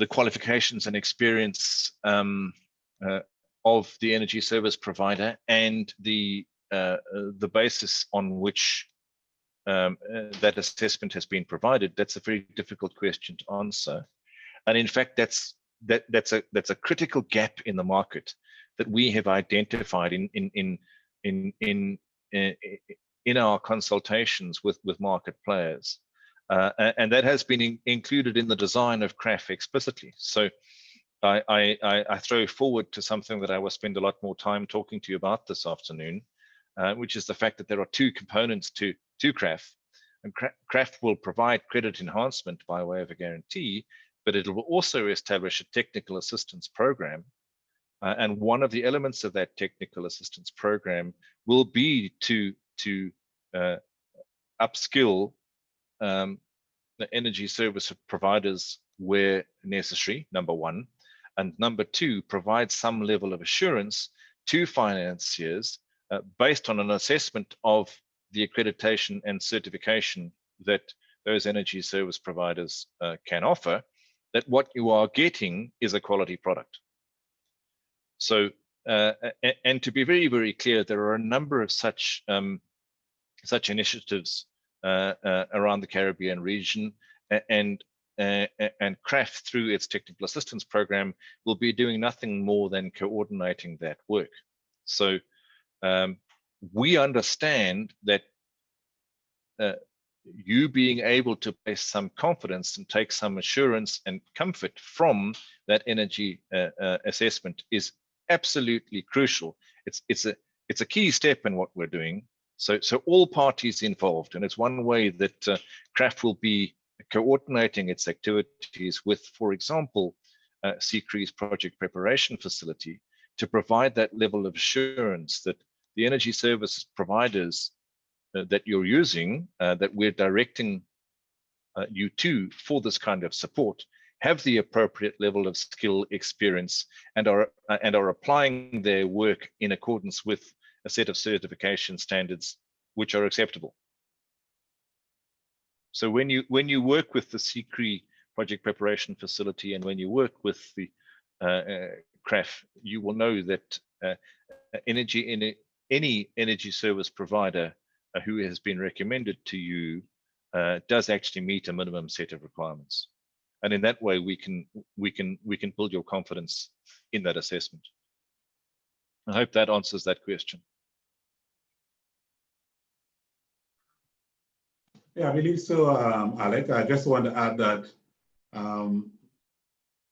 A: qualifications and experience of the energy service provider and the basis on which that assessment has been provided, that's a very difficult question to answer. And in fact, that's a critical gap in the market that we have identified in our consultations with market players, and that has been included in the design of CREEE explicitly. So I throw forward to something that I will spend a lot more time talking to you about this afternoon, which is the fact that there are two components to CREEE. And CRAF will provide credit enhancement by way of a guarantee, but it will also establish a technical assistance program. And one of the elements of that technical assistance program will be to upskill the energy service providers where necessary, number one. And number two, provide some level of assurance to financiers based on an assessment of the accreditation and certification that those energy service providers can offer, that what you are getting is a quality product. So, and to be very, very clear, there are a number of such initiatives around the Caribbean region, and CRAF, through its technical assistance program, will be doing nothing more than coordinating that work. So we understand that you being able to place some confidence and take some assurance and comfort from that energy assessment is absolutely crucial. It's a key step in what we're doing. So all parties involved, and it's one way that CRAF will be coordinating its activities with, for example, CCREE's project preparation facility, to provide that level of assurance that the energy service providers that you're using, that we're directing you to for this kind of support, have the appropriate level of skill, experience, and are applying their work in accordance with a set of certification standards which are acceptable. So when you work with the CCREE project preparation facility, and when you work with the CRAF, you will know that any energy service provider who has been recommended to you does actually meet a minimum set of requirements, and in that way we can build your confidence in that assessment. I hope that answers that question.
C: Yeah, I believe so, Alec. I just want to add that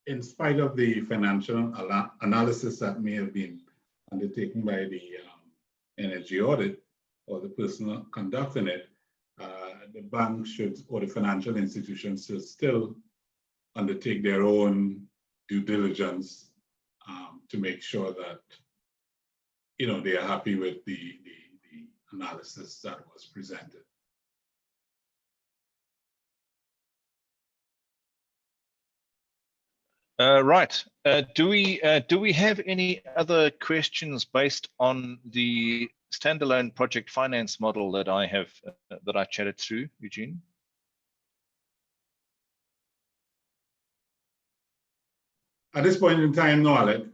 C: in spite of the financial analysis that may have been undertaken by the energy audit or the person conducting it, the bank should, or the financial institutions should still undertake their own due diligence to make sure that, you know, they are happy with the analysis that was presented.
A: Right. Do we have any other questions based on the standalone project finance model that I have that I chatted through, Eugene?
C: At this point in time, no, Alec.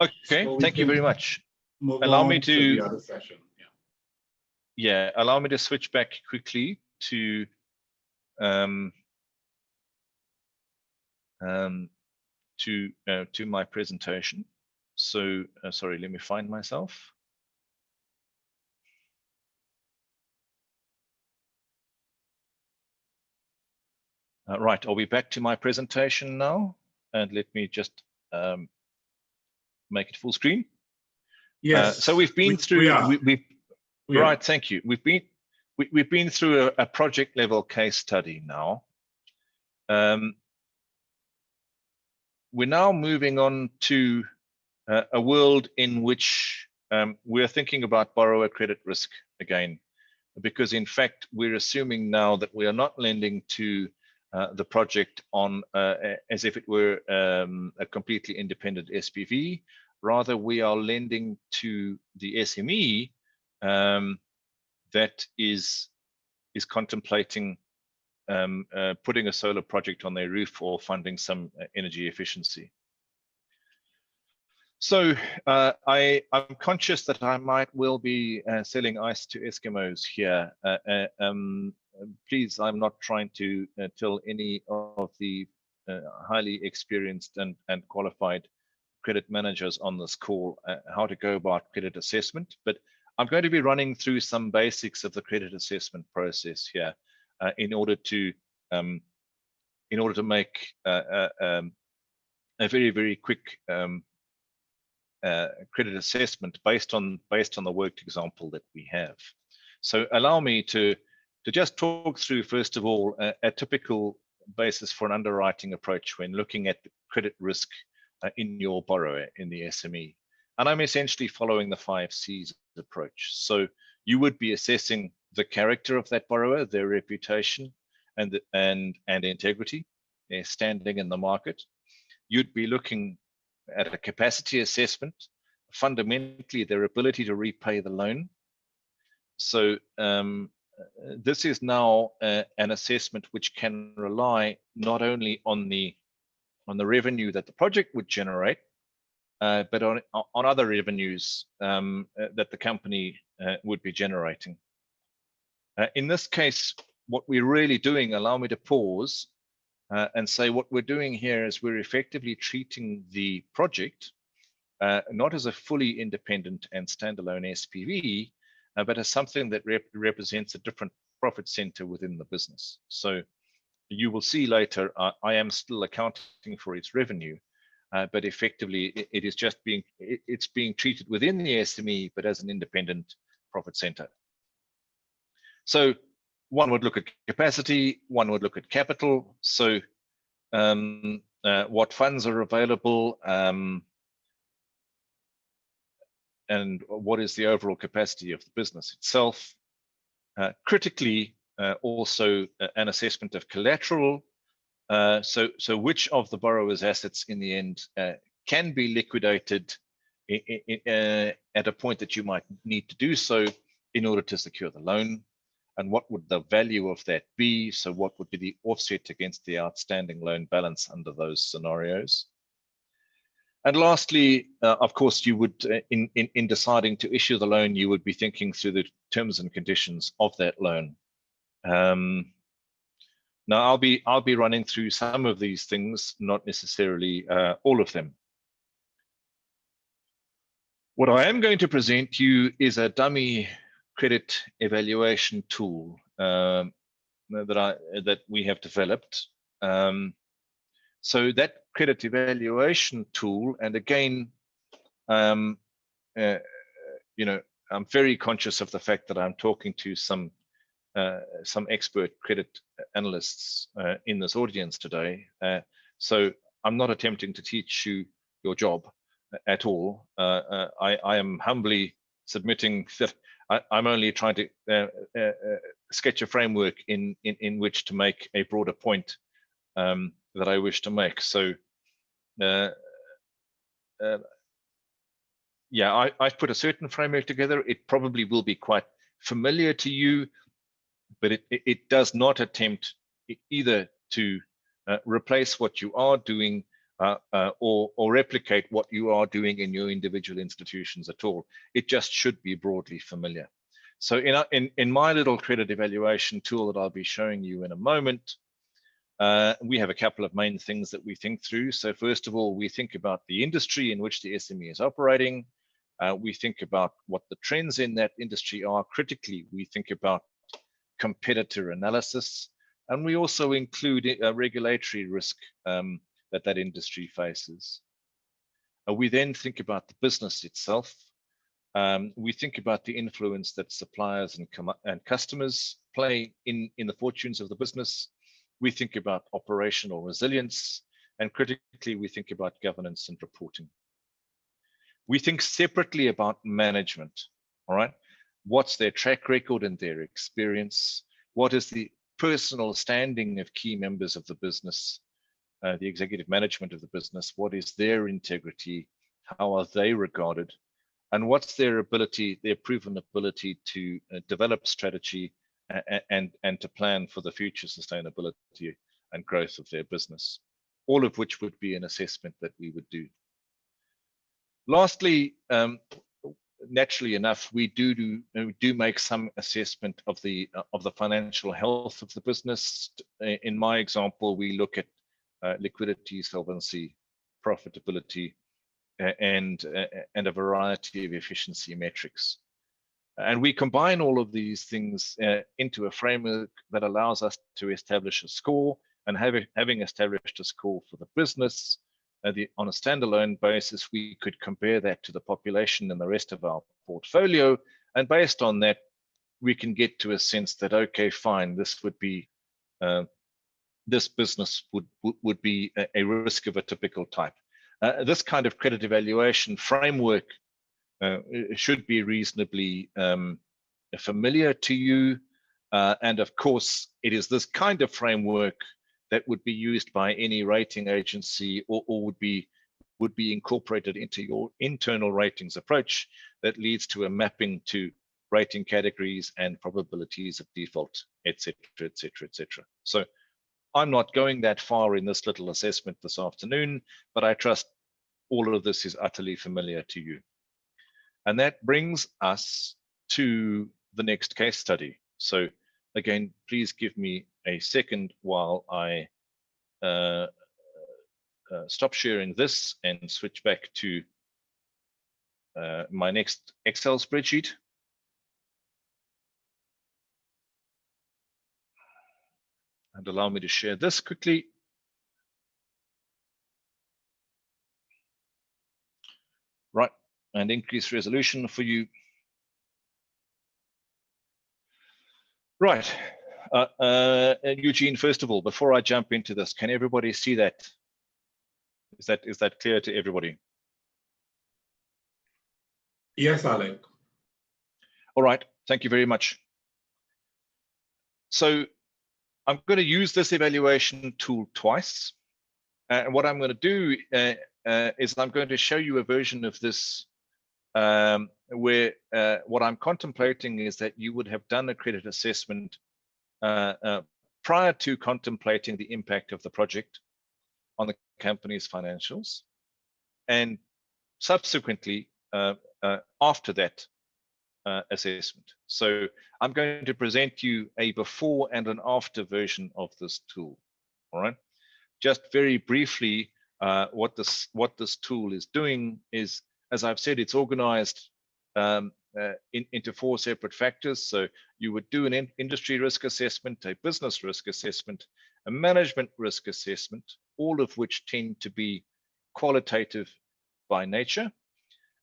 A: Okay, so thank you very much.
C: Allow me to the other session.
A: Yeah, allow me to switch back quickly to my presentation. So sorry, let me find myself. Right, are we back to my presentation now? And let me just make it full screen.
C: Yes.
A: So we've been through. Right, thank you. We've been through a project level case study now. We're now moving on to a world in which we're thinking about borrower credit risk again, because in fact we're assuming now that we are not lending to the project on as if it were a completely independent SPV. Rather, we are lending to the SME that is contemplating putting a solar project on their roof or funding some energy efficiency. So I'm conscious that I might well be selling ice to Eskimos here. Please, I'm not trying to tell any of the highly experienced and qualified credit managers on this call how to go about credit assessment, but I'm going to be running through some basics of the credit assessment process here in order to make a very, very quick credit assessment based on the worked example that we have. So allow me to just talk through, first of all, a typical basis for an underwriting approach when looking at the credit risk in your borrower in the SME. And I'm essentially following the 5 C's approach. So you would be assessing the character of that borrower, their reputation, and integrity, their standing in the market. You'd be looking at a capacity assessment, fundamentally their ability to repay the loan. So this is now an assessment which can rely not only on the revenue that the project would generate, but on other revenues that the company would be generating. In this case, what we're really doing, allow me to pause and say what we're doing here is we're effectively treating the project not as a fully independent and standalone SPV, but as something that represents a different profit center within the business. So you will see later, I am still accounting for its revenue, but effectively it is just being treated within the SME, but as an independent profit center. So one would look at capacity, one would look at capital. So what funds are available, and what is the overall capacity of the business itself. Critically, also an assessment of collateral. So which of the borrower's assets in the end can be liquidated at a point that you might need to do so in order to secure the loan, and what would the value of that be? So what would be the offset against the outstanding loan balance under those scenarios? And lastly, of course, you would, in deciding to issue the loan, you would be thinking through the terms and conditions of that loan. Now, I'll be running through some of these things, not necessarily all of them. What I am going to present to you is a dummy credit evaluation tool that we have developed. So that credit evaluation tool, and again, you know, I'm very conscious of the fact that I'm talking to some expert credit analysts in this audience today. So I'm not attempting to teach you your job at all. I am humbly submitting that I'm only trying to sketch a framework in which to make a broader point that I wish to make. So yeah, I've put a certain framework together. It probably will be quite familiar to you, but it does not attempt either to replace what you are doing or replicate what you are doing in your individual institutions at all. It just should be broadly familiar. So in my little credit evaluation tool that I'll be showing you in a moment, we have a couple of main things that we think through. So first of all, we think about the industry in which the SME is operating. We think about what the trends in that industry are. Critically, we think about competitor analysis, and we also include a regulatory risk that industry faces. We then think about the business itself. We think about the influence that suppliers and customers play in the fortunes of the business. We think about operational resilience, and critically, we think about governance and reporting. We think separately about management, all right? What's their track record and their experience? What is the personal standing of key members of the business, the executive management of the business? What is their integrity? How are they regarded? And what's their ability, their proven ability to develop strategy and to plan for the future sustainability and growth of their business, all of which would be an assessment that we would do. Lastly, naturally enough, we do make some assessment of the financial health of the business. In my example, we look at liquidity, solvency, profitability, and a variety of efficiency metrics. And we combine all of these things into a framework that allows us to establish a score. And having established a score for the business, on a standalone basis, we could compare that to the population and the rest of our portfolio. And based on that, we can get to a sense that, okay, fine, this would be, this business would be a risk of a typical type. This kind of credit evaluation framework should be reasonably familiar to you. And of course, it is this kind of framework that would be used by any rating agency or would be incorporated into your internal ratings approach that leads to a mapping to rating categories and probabilities of default, etc., etc., etc. So I'm not going that far in this little assessment this afternoon, but I trust all of this is utterly familiar to you. And that brings us to the next case study. So again, please give me a second while I stop sharing this and switch back to my next Excel spreadsheet. And allow me to share this quickly. Right, and increase resolution for you. Right, Eugene, first of all, before I jump into this, can everybody see that? Is that clear to everybody?
C: Yes, Alec.
A: All right, thank you very much. So I'm going to use this evaluation tool twice. And what I'm going to do is I'm going to show you a version of this where what I'm contemplating is that you would have done a credit assessment prior to contemplating the impact of the project on the company's financials, and subsequently after that assessment. So I'm going to present you a before and an after version of this tool. All right. Just very briefly, what this tool is doing is, as I've said, it's organized into 4 separate factors. So you would do an industry risk assessment, a business risk assessment, a management risk assessment, all of which tend to be qualitative by nature,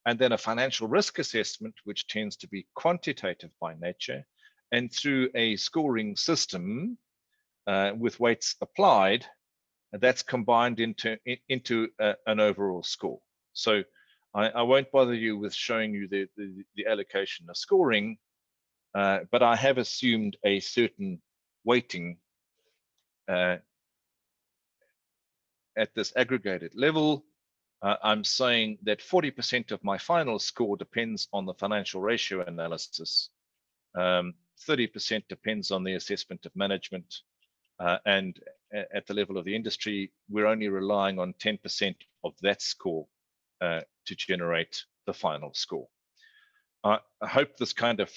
A: and then a financial risk assessment, which tends to be quantitative by nature, and through a scoring system with weights applied, that's combined into an overall score. So I won't bother you with showing you the allocation of scoring, but I have assumed a certain weighting at this aggregated level. I'm saying that 40% of my final score depends on the financial ratio analysis. 30% depends on the assessment of management. And at the level of the industry, we're only relying on 10% of that score to generate the final score. I hope this kind of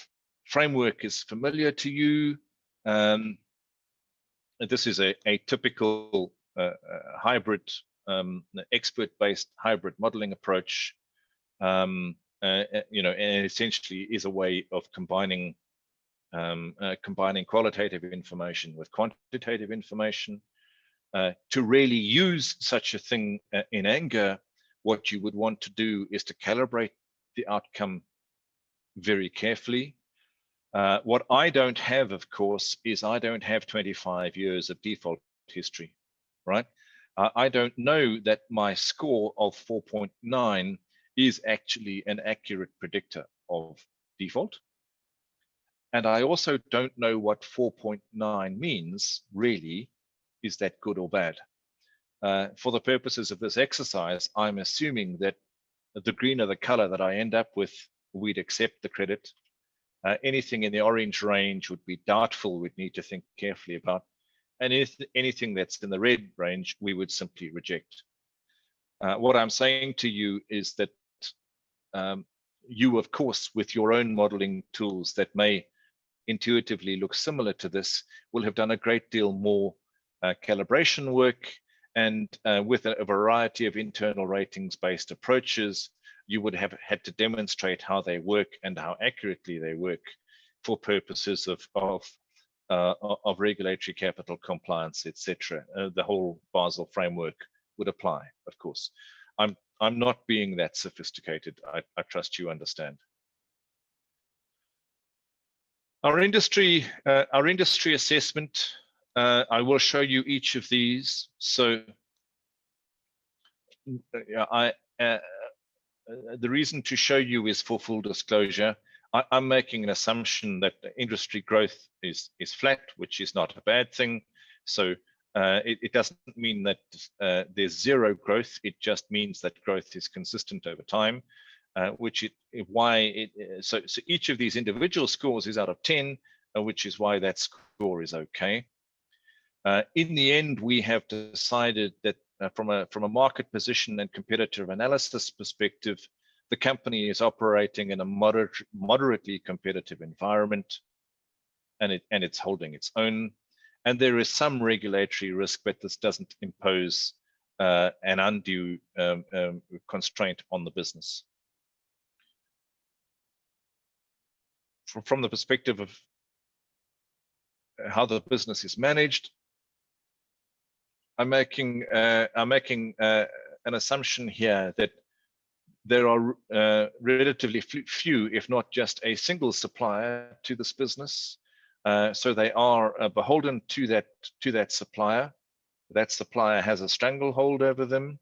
A: framework is familiar to you. This is a typical hybrid, expert-based hybrid modeling approach. And essentially is a way of combining qualitative information with quantitative information. To really use such a thing in anger, what you would want to do is to calibrate the outcome very carefully. What I don't have, of course, is I don't have 25 years of default history, right? I don't know that my score of 4.9 is actually an accurate predictor of default. And I also don't know what 4.9 means, really. Is that good or bad? For the purposes of this exercise, I'm assuming that the greener the color that I end up with, we'd accept the credit. Anything in the orange range would be doubtful, we'd need to think carefully about. And anything that's in the red range, we would simply reject. What I'm saying to you is that you, of course, with your own modeling tools that may intuitively look similar to this, will have done a great deal more calibration work, and with a variety of internal ratings-based approaches, you would have had to demonstrate how they work and how accurately they work for purposes of regulatory capital compliance, etc. The whole Basel framework would apply, of course. I'm not being that sophisticated. I trust you understand. Our industry assessment, I will show you each of these. So the reason to show you is for full disclosure. I'm making an assumption that the industry growth is flat, which is not a bad thing. So it doesn't mean that there's zero growth. It just means that growth is consistent over time, so each of these individual scores is out of 10, which is why that score is okay. In the end, we have decided that from a market position and competitive analysis perspective, the company is operating in a moderately competitive environment, and it's holding its own. And there is some regulatory risk, but this doesn't impose an undue constraint on the business. From the perspective of how the business is managed, I'm making an assumption here that there are relatively few, if not just a single supplier to this business. So they are beholden to that supplier. That supplier has a stranglehold over them,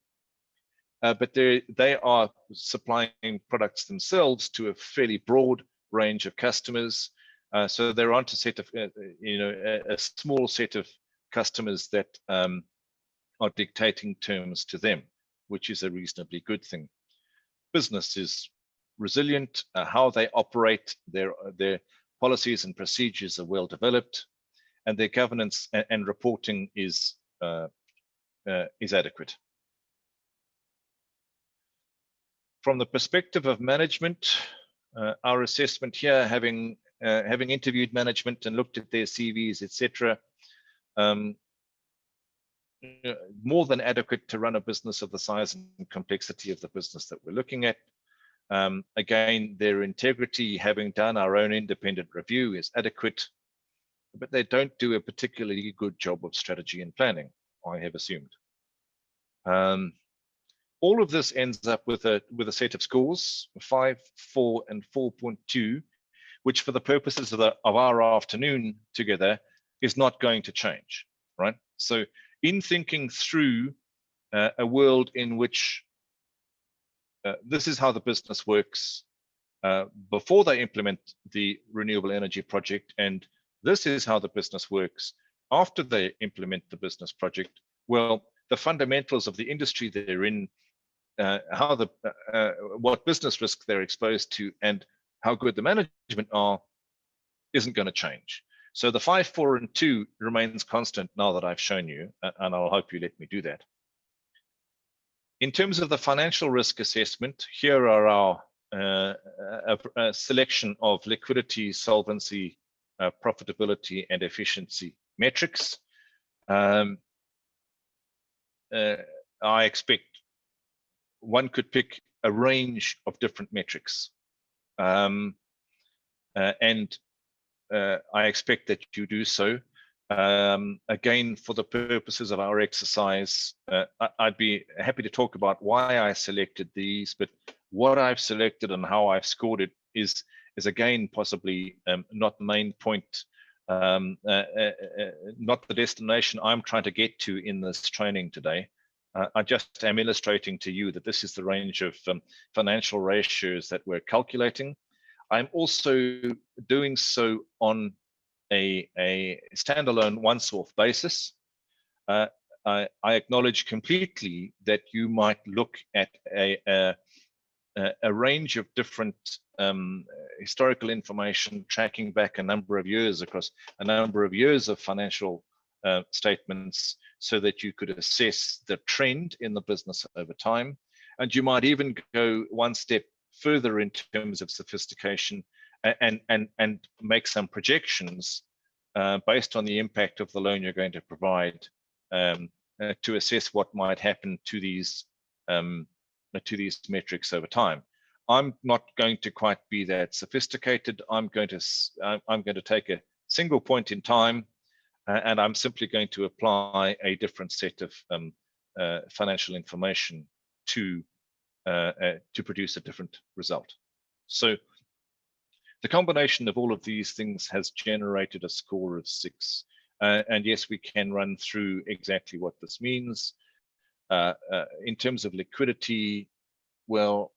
A: but they are supplying products themselves to a fairly broad range of customers. So there aren't a set of, a small set of customers that are dictating terms to them, which is a reasonably good thing. Business is resilient. How they operate, their policies and procedures are well developed, and their governance and reporting is adequate. From the perspective of management, our assessment here, having interviewed management and looked at their CVs, etc., more than adequate to run a business of the size and complexity of the business that we're looking at. Again, their integrity, having done our own independent review, is adequate, but they don't do a particularly good job of strategy and planning, I have assumed. All of this ends up with a set of scores, 5, 4, and 4.2, which for the purposes of our afternoon together is not going to change, right? So in thinking through a world in which this is how the business works before they implement the renewable energy project, and this is how the business works after they implement the business project, well, the fundamentals of the industry they're in, what business risk they're exposed to, and how good the management are, isn't going to change. So the 5, 4, and 2 remains constant now that I've shown you, and I'll hope you let me do that. In terms of the financial risk assessment, here are our a selection of liquidity, solvency, profitability, and efficiency metrics. I expect one could pick a range of different metrics. And I expect that you do so. Again, for the purposes of our exercise, I'd be happy to talk about why I selected these, but what I've selected and how I've scored it is again possibly not the main point, not the destination I'm trying to get to in this training today. I just am illustrating to you that this is the range of financial ratios that we're calculating. I'm also doing so on a standalone once-off basis. I acknowledge completely that you might look at a range of different historical information tracking back a number of years across a number of years of financial statements so that you could assess the trend in the business over time. And you might even go one step further in terms of sophistication and make some projections based on the impact of the loan you're going to provide to assess what might happen to these metrics over time. I'm not going to quite be that sophisticated. I'm going to take a single point in time, and I'm simply going to apply a different set of financial information to produce a different result. So The combination of all of these things has generated a score of 6. And yes, we can run through exactly what this means. In terms of liquidity, well,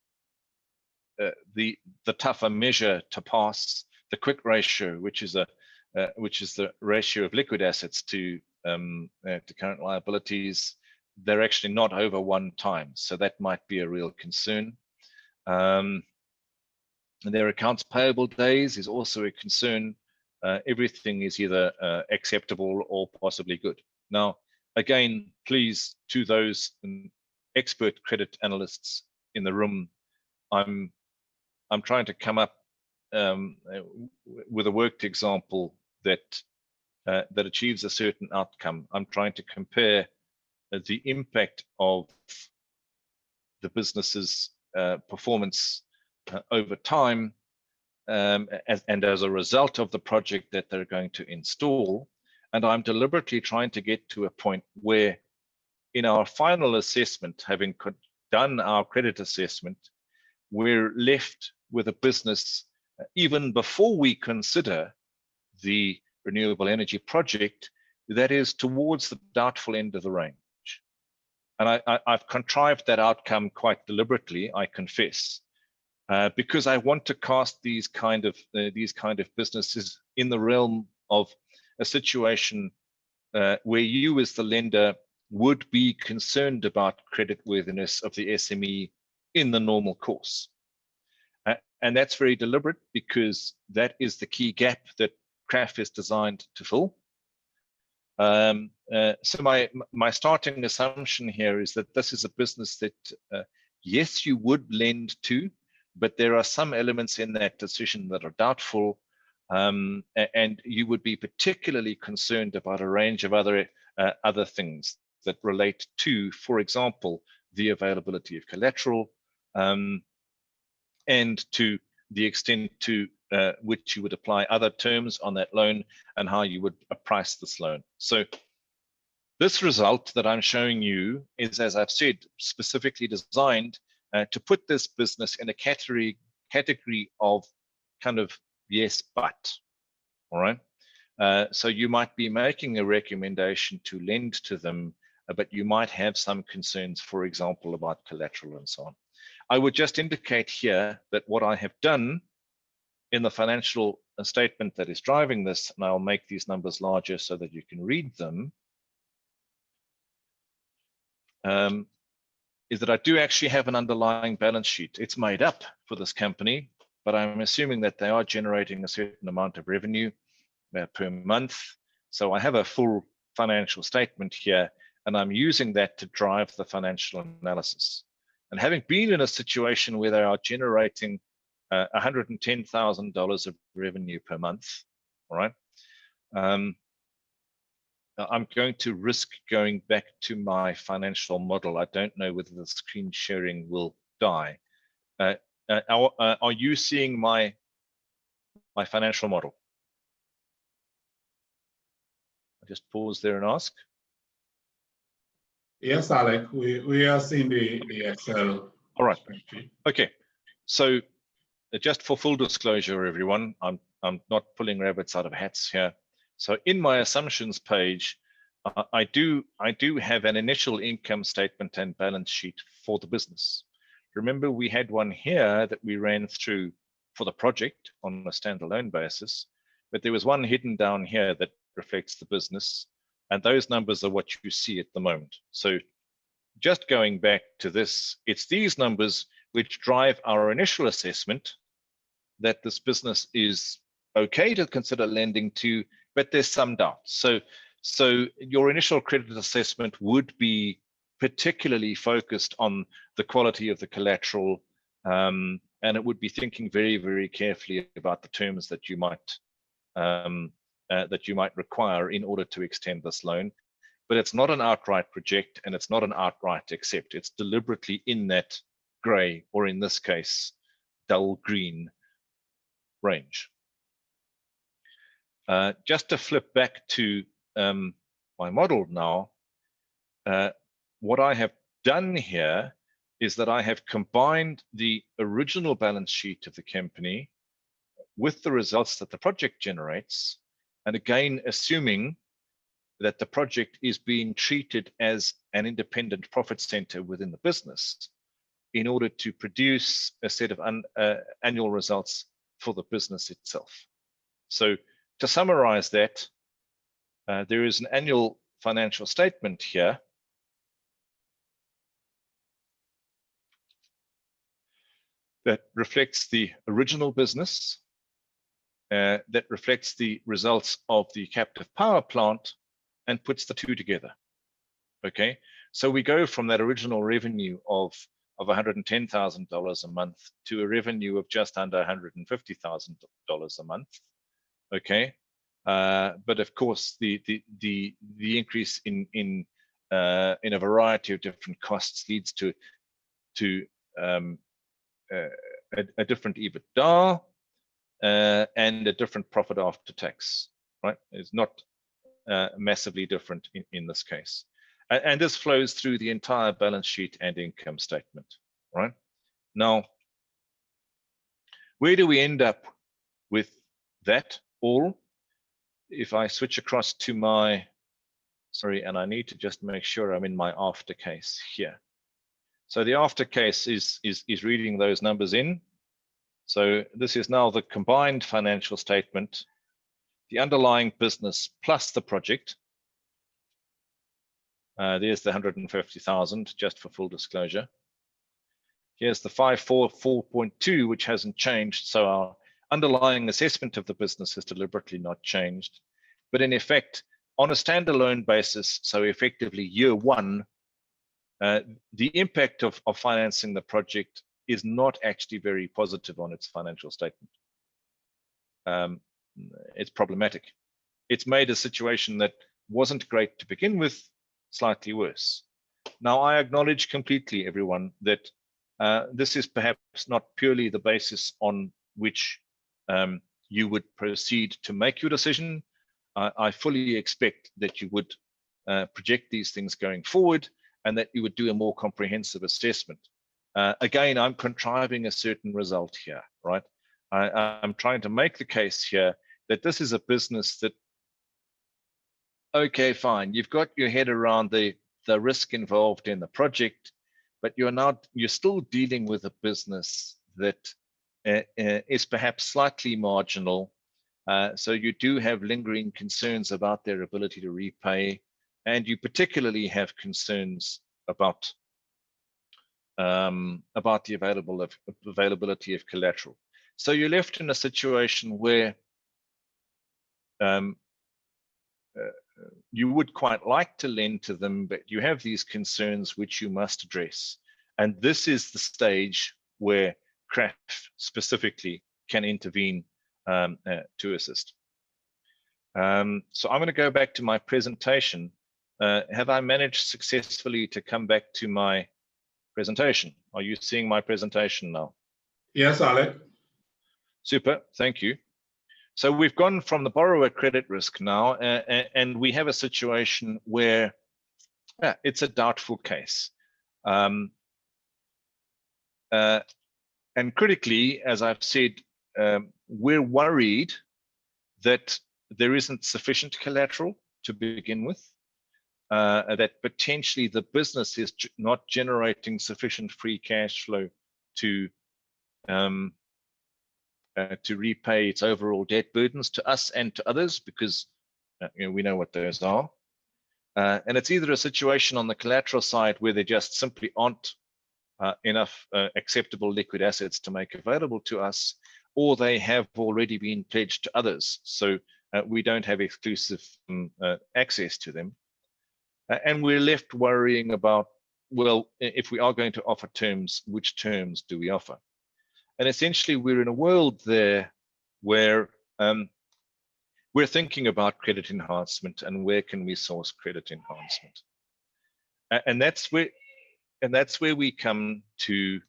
A: the tougher measure to pass, the quick ratio, which is the ratio of liquid assets to current liabilities, they're actually not over 1 time, so that might be a real concern. And their accounts payable days is also a concern. Everything is either acceptable or possibly good. Now, again, please, to those expert credit analysts in the room, I'm trying to come up with a worked example that achieves a certain outcome. I'm trying to compare the impact of the business's performance over time and as a result of the project that they're going to install. And I'm deliberately trying to get to a point where in our final assessment, having done our credit assessment, we're left with a business, even before we consider the renewable energy project, that is towards the doubtful end of the range. And I've contrived that outcome quite deliberately, I confess, because I want to cast these kind of businesses in the realm of a situation where you as the lender would be concerned about creditworthiness of the SME in the normal course. And that's very deliberate because that is the key gap that CRAF is designed to fill. So my starting assumption here is that this is a business that, yes, you would lend to, but there are some elements in that decision that are doubtful, and you would be particularly concerned about a range of other things that relate to, for example, the availability of collateral, and to the extent to which you would apply other terms on that loan and how you would price this loan. So this result that I'm showing you is, as I've said, specifically designed to put this business in a category of kind of yes, but, all right? So you might be making a recommendation to lend to them, but you might have some concerns, for example, about collateral and so on. I would just indicate here that what I have done in the financial statement that is driving this, and I'll make these numbers larger so that you can read them, is that I do actually have an underlying balance sheet. It's made up for this company, but I'm assuming that they are generating a certain amount of revenue per month. So I have a full financial statement here, and I'm using that to drive the financial analysis. And having been in a situation where they are generating $110,000 of revenue per month, all right, I'm going to risk going back to my financial model. I don't know whether the screen sharing will die. Are you seeing my financial model? I'll just pause there and ask.
C: Yes, Alec, we are seeing the Excel.
A: All right. Okay. So just for full disclosure, everyone, I'm not pulling rabbits out of hats here. So in my assumptions page, I do have an initial income statement and balance sheet for the business. Remember, we had one here that we ran through for the project on a standalone basis, but there was one hidden down here that reflects the business, and those numbers are what you see at the moment. So just going back to this, it's these numbers which drive our initial assessment that this business is okay to consider lending to, but there's some doubt. So your initial credit assessment would be particularly focused on the quality of the collateral, and it would be thinking very, very carefully about the terms that you might require in order to extend this loan. But it's not an outright reject, and it's not an outright accept. It's deliberately in that gray, or in this case, dull green range. Just to flip back to my model now, what I have done here is that I have combined the original balance sheet of the company with the results that the project generates, and again, assuming that the project is being treated as an independent profit center within the business in order to produce a set of annual results for the business itself. So to summarize that, there is an annual financial statement here that reflects the original business, that reflects the results of the captive power plant, and puts the two together. Okay, so we go from that original revenue of $110,000 a month to a revenue of just under $150,000 a month. Okay, but of course the increase in a variety of different costs leads to a different EBITDA and a different profit after tax. Right, it's not massively different in this case. And this flows through the entire balance sheet and income statement, right? Now, where do we end up with that all? If I switch across to my, sorry, and I need to just make sure I'm in my after case here. So the after case is reading those numbers in. So this is now the combined financial statement, the underlying business plus the project. There's the 150,000, just for full disclosure. Here's the 544.2, which hasn't changed. So our underlying assessment of the business has deliberately not changed. But in effect, on a standalone basis, so effectively year one, the impact of financing the project is not actually very positive on its financial statement. It's problematic. It's made a situation that wasn't great to begin with slightly worse. Now, I acknowledge completely, everyone, that this is perhaps not purely the basis on which you would proceed to make your decision. I fully expect that you would project these things going forward and that you would do a more comprehensive assessment. Again, I'm contriving a certain result here, right? I'm trying to make the case here that this is a business that, okay, fine, you've got your head around the risk involved in the project, but you're still dealing with a business that is perhaps slightly marginal. So you do have lingering concerns about their ability to repay, and you particularly have concerns about the availability of collateral. So you're left in a situation where you would quite like to lend to them, but you have these concerns which you must address. And this is the stage where CRAF specifically can intervene to assist. So I'm going to go back to my presentation. Have I managed successfully to come back to my presentation? Are you seeing my presentation now?
C: Yes, Alec.
A: Super, thank you. So we've gone from the borrower credit risk now, and we have a situation where it's a doubtful case. And critically, as I've said, we're worried that there isn't sufficient collateral to begin with, that potentially the business is not generating sufficient free cash flow to repay its overall debt burdens to us and to others, because we know what those are. And it's either a situation on the collateral side where there just simply aren't enough acceptable liquid assets to make available to us, or they have already been pledged to others. So we don't have exclusive access to them. And we're left worrying about, well, if we are going to offer terms, which terms do we offer? And essentially, we're in a world there where we're thinking about credit enhancement and where can we source credit enhancement. And that's where we come to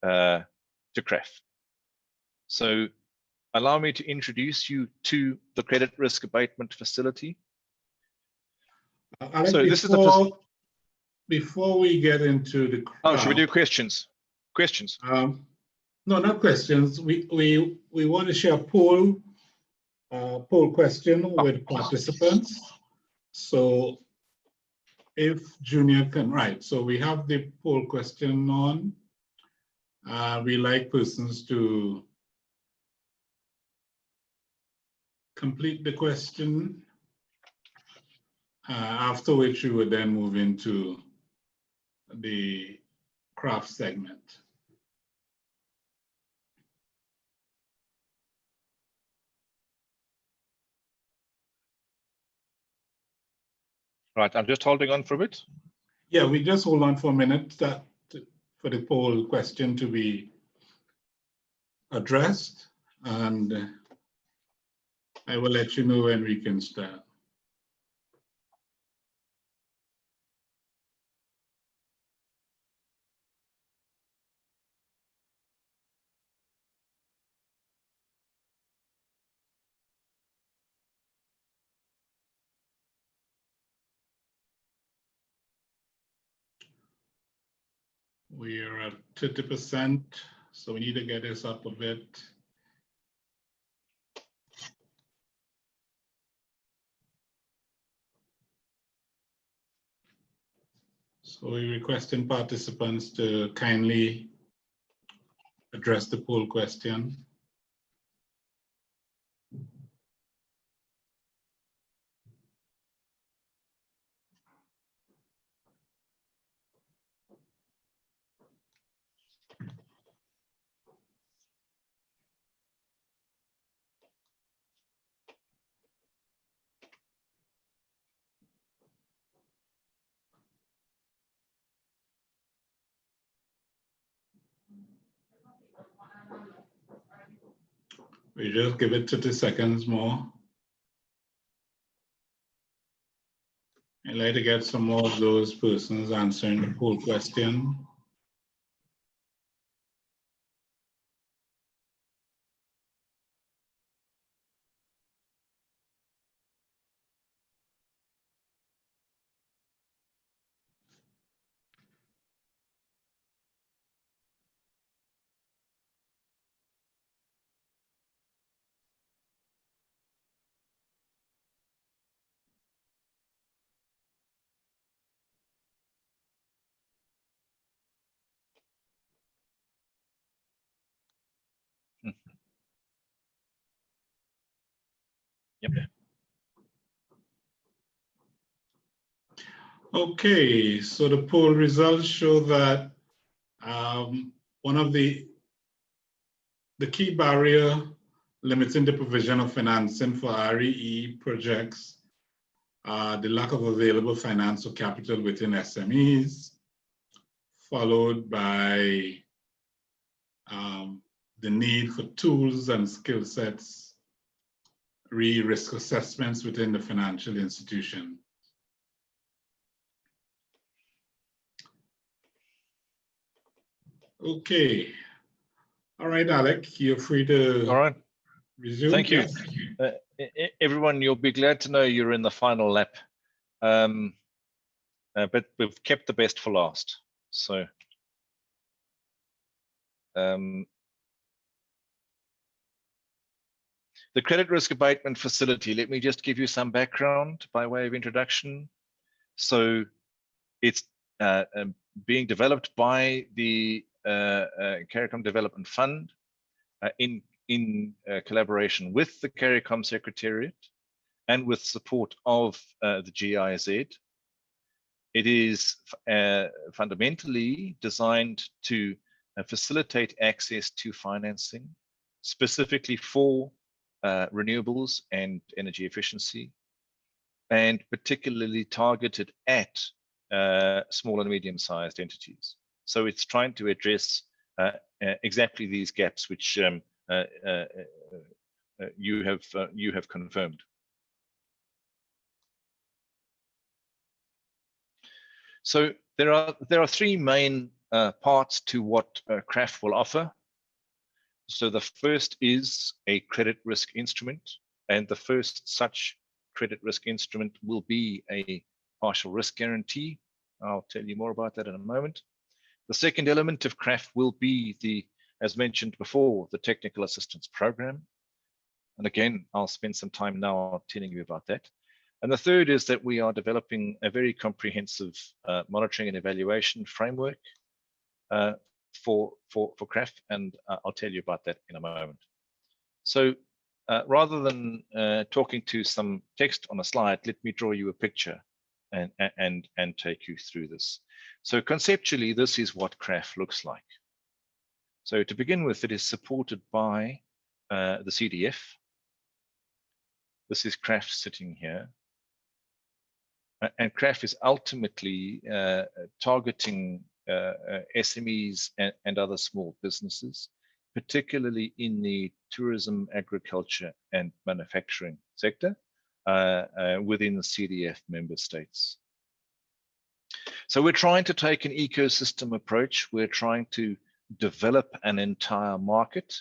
A: CRAF. So allow me to introduce you to the credit risk abatement facility.
C: Alex,
A: so this is the
C: before we get into the
A: should we do questions? Questions?
C: No, not questions. We want to share a poll question with participants. So if Junior can, right. So we have the poll question on. We like persons to complete the question, after which we would then move into the craft segment.
A: Right, I'm just holding on for a bit.
C: Yeah, we just hold on for a minute for the poll question to be addressed, and I will let you know when we can start. We're at 30%, so we need to get this up a bit. So we're requesting participants to kindly address the poll question. We just give it 30 seconds more. I'd like to get some more of those persons answering the poll question.
A: Yep.
C: Okay, so the poll results show that one of the key barrier limiting the provision of financing for REE projects, the lack of available financial capital within SMEs, followed by the need for tools and skill sets, risk assessments within the financial institution. Okay. All right, Alec, you're free to resume.
A: Thank you. Everyone, you'll be glad to know you're in the final lap. But we've kept the best for last. So the credit risk abatement facility, let me just give you some background by way of introduction. So it's being developed by the CARICOM Development Fund in collaboration with the CARICOM Secretariat and with support of the GIZ. It is fundamentally designed to facilitate access to financing, specifically for renewables and energy efficiency, and particularly targeted at small and medium-sized entities. So it's trying to address exactly these gaps which you have confirmed. So there are three main parts to what CRAF will offer. So the first is a credit risk instrument, and the first such credit risk instrument will be a partial risk guarantee. I'll tell you more about that in a moment. The second element of CRAF will be the as mentioned before, the Technical Assistance Program. And again, I'll spend some time now telling you about that. And the third is that we are developing a very comprehensive monitoring and evaluation framework for CREEE, and I'll tell you about that in a moment. So rather than talking to some text on a slide, let me draw you a picture and take you through this. So conceptually, this is what CREEE looks like. So to begin with, it is supported by the CDF. This is CREEE sitting here. And CREEE is ultimately targeting SMEs and other small businesses, particularly in the tourism, agriculture, and manufacturing sector within the CDF member states. So we're trying to take an ecosystem approach. We're trying to develop an entire market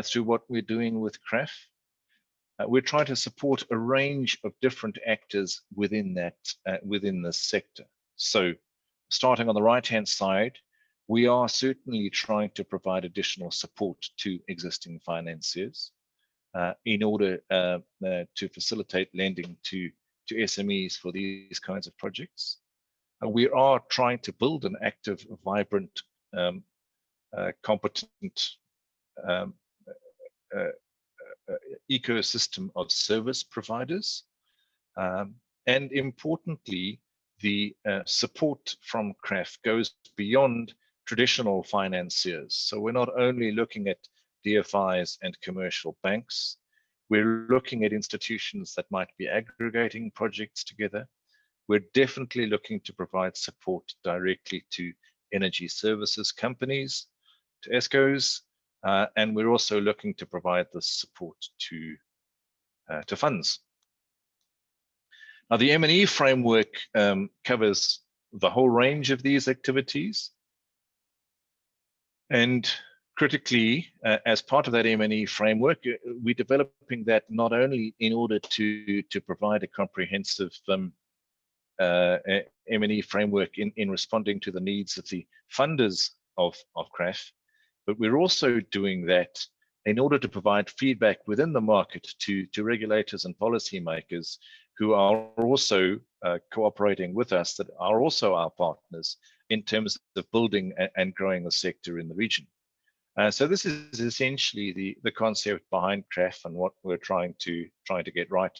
A: through what we're doing with CREEE. We're trying to support a range of different actors within that within this sector. So starting on the right-hand side, we are certainly trying to provide additional support to existing financiers in order to facilitate lending to SMEs for these kinds of projects. We are trying to build an active, vibrant, competent ecosystem of service providers. And importantly, the support from CREEE goes beyond traditional financiers. So we're not only looking at DFIs and commercial banks, we're looking at institutions that might be aggregating projects together. We're definitely looking to provide support directly to energy services companies, to ESCOs, and we're also looking to provide the support to funds. Now, the M&E framework covers the whole range of these activities. And critically, as part of that M&E framework, we're developing that not only in order to provide a comprehensive M&E framework in responding to the needs of the funders of CREEE, but we're also doing that in order to provide feedback within the market to regulators and policymakers who are also cooperating with us, that are also our partners in terms of building and growing the sector in the region. So this is essentially the concept behind CREEE and what we're trying to get right.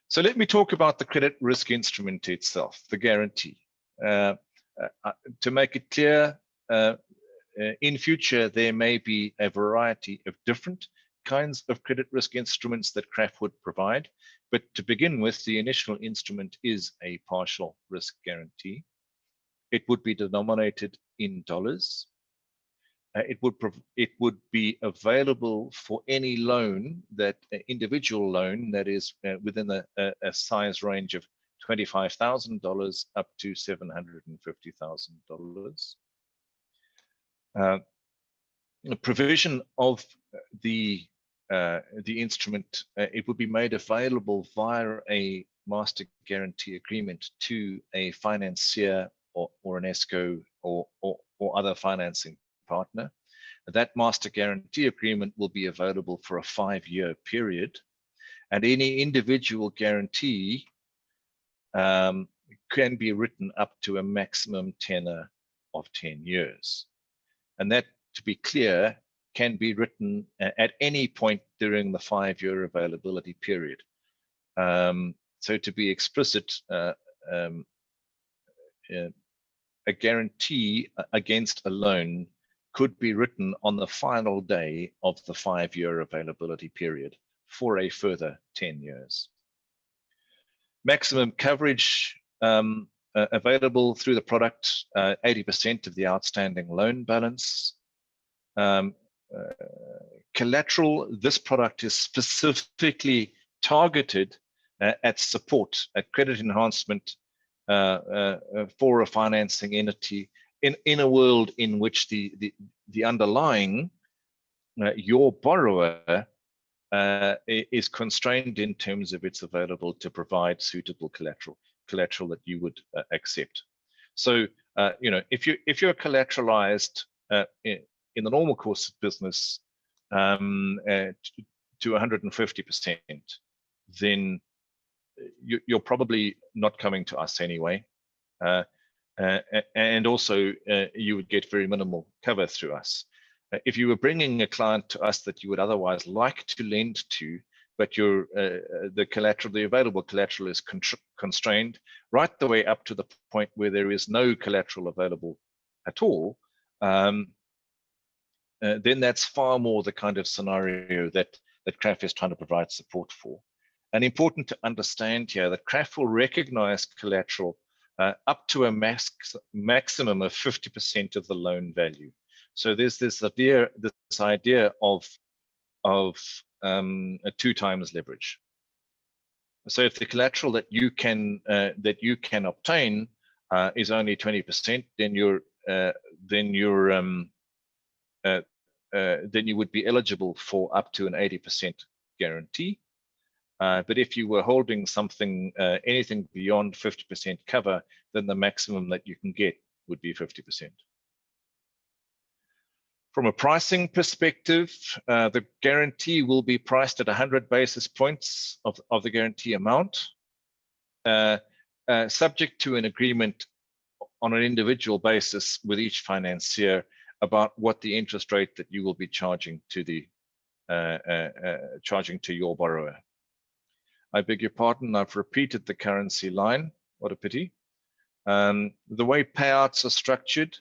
A: So let me talk about the credit risk instrument itself, the guarantee. To make it clear, in future, there may be a variety of different kinds of credit risk instruments that CREEE would provide. But to begin with, the initial instrument is a partial risk guarantee. It would be denominated in dollars. It would be available for any loan, that individual loan that is within a size range of $25,000 up to $750,000. The provision of the instrument, it would be made available via a master guarantee agreement to a financier or an ESCO or other financing partner. That master guarantee agreement will be available for a 5-year period, and any individual guarantee can be written up to a maximum tenor of 10 years. And that, to be clear, can be written at any point during the 5-year availability period. So to be explicit, a guarantee against a loan could be written on the final day of the 5-year availability period for a further 10 years. Maximum coverage available through the product, 80% of the outstanding loan balance. Collateral, this product is specifically targeted at support, at credit enhancement for a financing entity in a world in which the underlying, your borrower, is constrained in terms of its available to provide suitable collateral that you would accept. So, you know, if you're collateralized in the normal course of business to 150%, then you're probably not coming to us anyway. And also you would get very minimal cover through us. If you were bringing a client to us that you would otherwise like to lend to, but the available collateral is constrained right the way up to the point where there is no collateral available at all, then that's far more the kind of scenario that CRAF is trying to provide support for. And important to understand here that CRAF will recognize collateral up to a maximum of 50% of the loan value. So there's this idea of a 2 times leverage. So if the collateral that you can obtain is only 20%, then you would be eligible for up to an 80% guarantee. But if you were holding something, anything beyond 50% cover, then the maximum that you can get would be 50%. From a pricing perspective, the guarantee will be priced at 100 basis points of the guarantee amount, subject to an agreement on an individual basis with each financier about what the interest rate that you will be charging to your borrower. I beg your pardon, I've repeated the currency line. What a pity. The way payouts are structured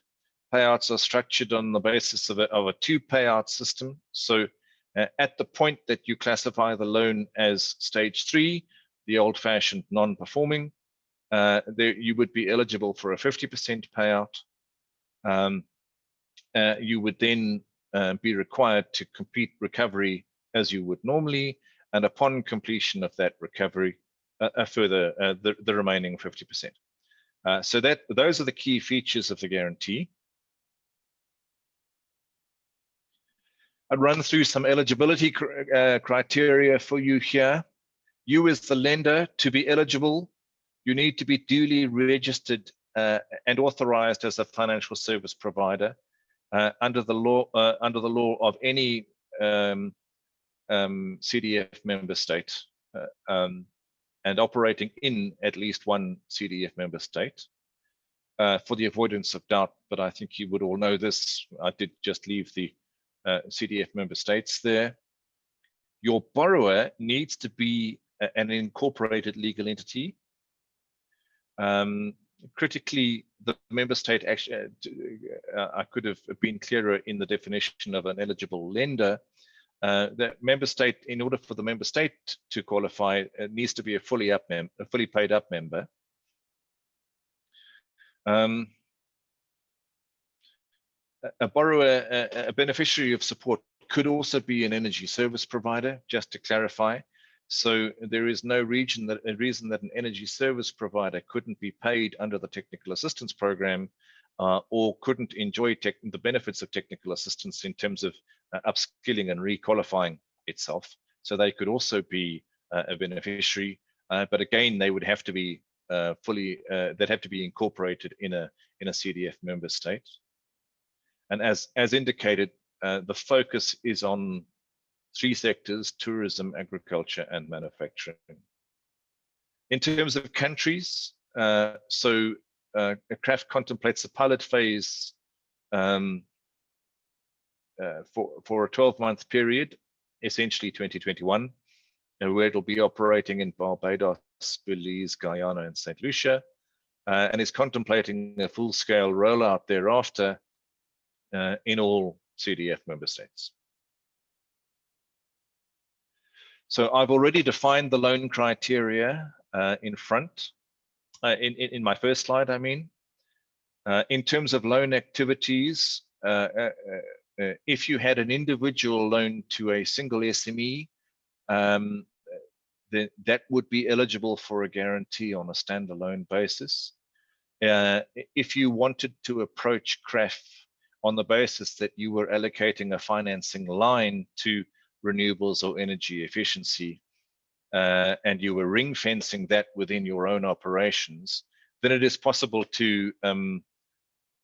A: on the basis of a 2 payout system. So at the point that you classify the loan as stage 3, the old-fashioned non-performing, you would be eligible for a 50% payout. You would then be required to complete recovery as you would normally, and upon completion of that recovery, a further the remaining 50%. So those are the key features of the guarantee. I'd run through some eligibility criteria for you here. You as the lender, to be eligible, you need to be duly registered and authorized as a financial service provider under the law of any CDF member state and operating in at least one CDF member state. For the avoidance of doubt, but I think you would all know this, I did just leave the CDF member states there. Your borrower needs to be an incorporated legal entity. Critically, the member state actually, I could have been clearer in the definition of an eligible lender. The member state, in order for the member state to qualify, it needs to be a fully paid up member. A borrower, a beneficiary of support could also be an energy service provider, just to clarify. So there is no reason that an energy service provider couldn't be paid under the technical assistance program or couldn't enjoy the benefits of technical assistance in terms of upskilling and requalifying itself. So they could also be a beneficiary, but again, they would have to be they'd have to be incorporated in a CDF member state. And as indicated, the focus is on 3 sectors: tourism, agriculture, and manufacturing. In terms of countries, CRAF contemplates a pilot phase for a 12-month period, essentially 2021, where it'll be operating in Barbados, Belize, Guyana, and St. Lucia, and is contemplating a full-scale rollout thereafter in all CDF member states. So I've already defined the loan criteria in front, in my first slide, I mean. In terms of loan activities, if you had an individual loan to a single SME, then that would be eligible for a guarantee on a standalone basis. If you wanted to approach CRAF on the basis that you were allocating a financing line to renewables or energy efficiency, and you were ring fencing that within your own operations, then it is possible to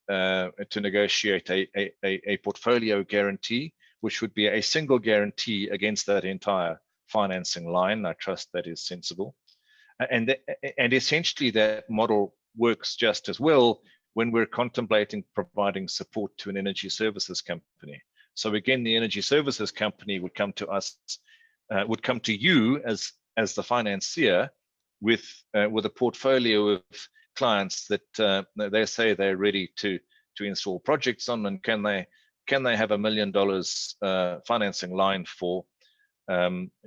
A: to negotiate a portfolio guarantee, which would be a single guarantee against that entire financing line. I trust that is sensible. And essentially that model works just as well when we're contemplating providing support to an energy services company. So again, the energy services company would come to us, would come to you as the financier with a portfolio of clients that they say they're ready to install projects on, and can they have $1 million financing line for.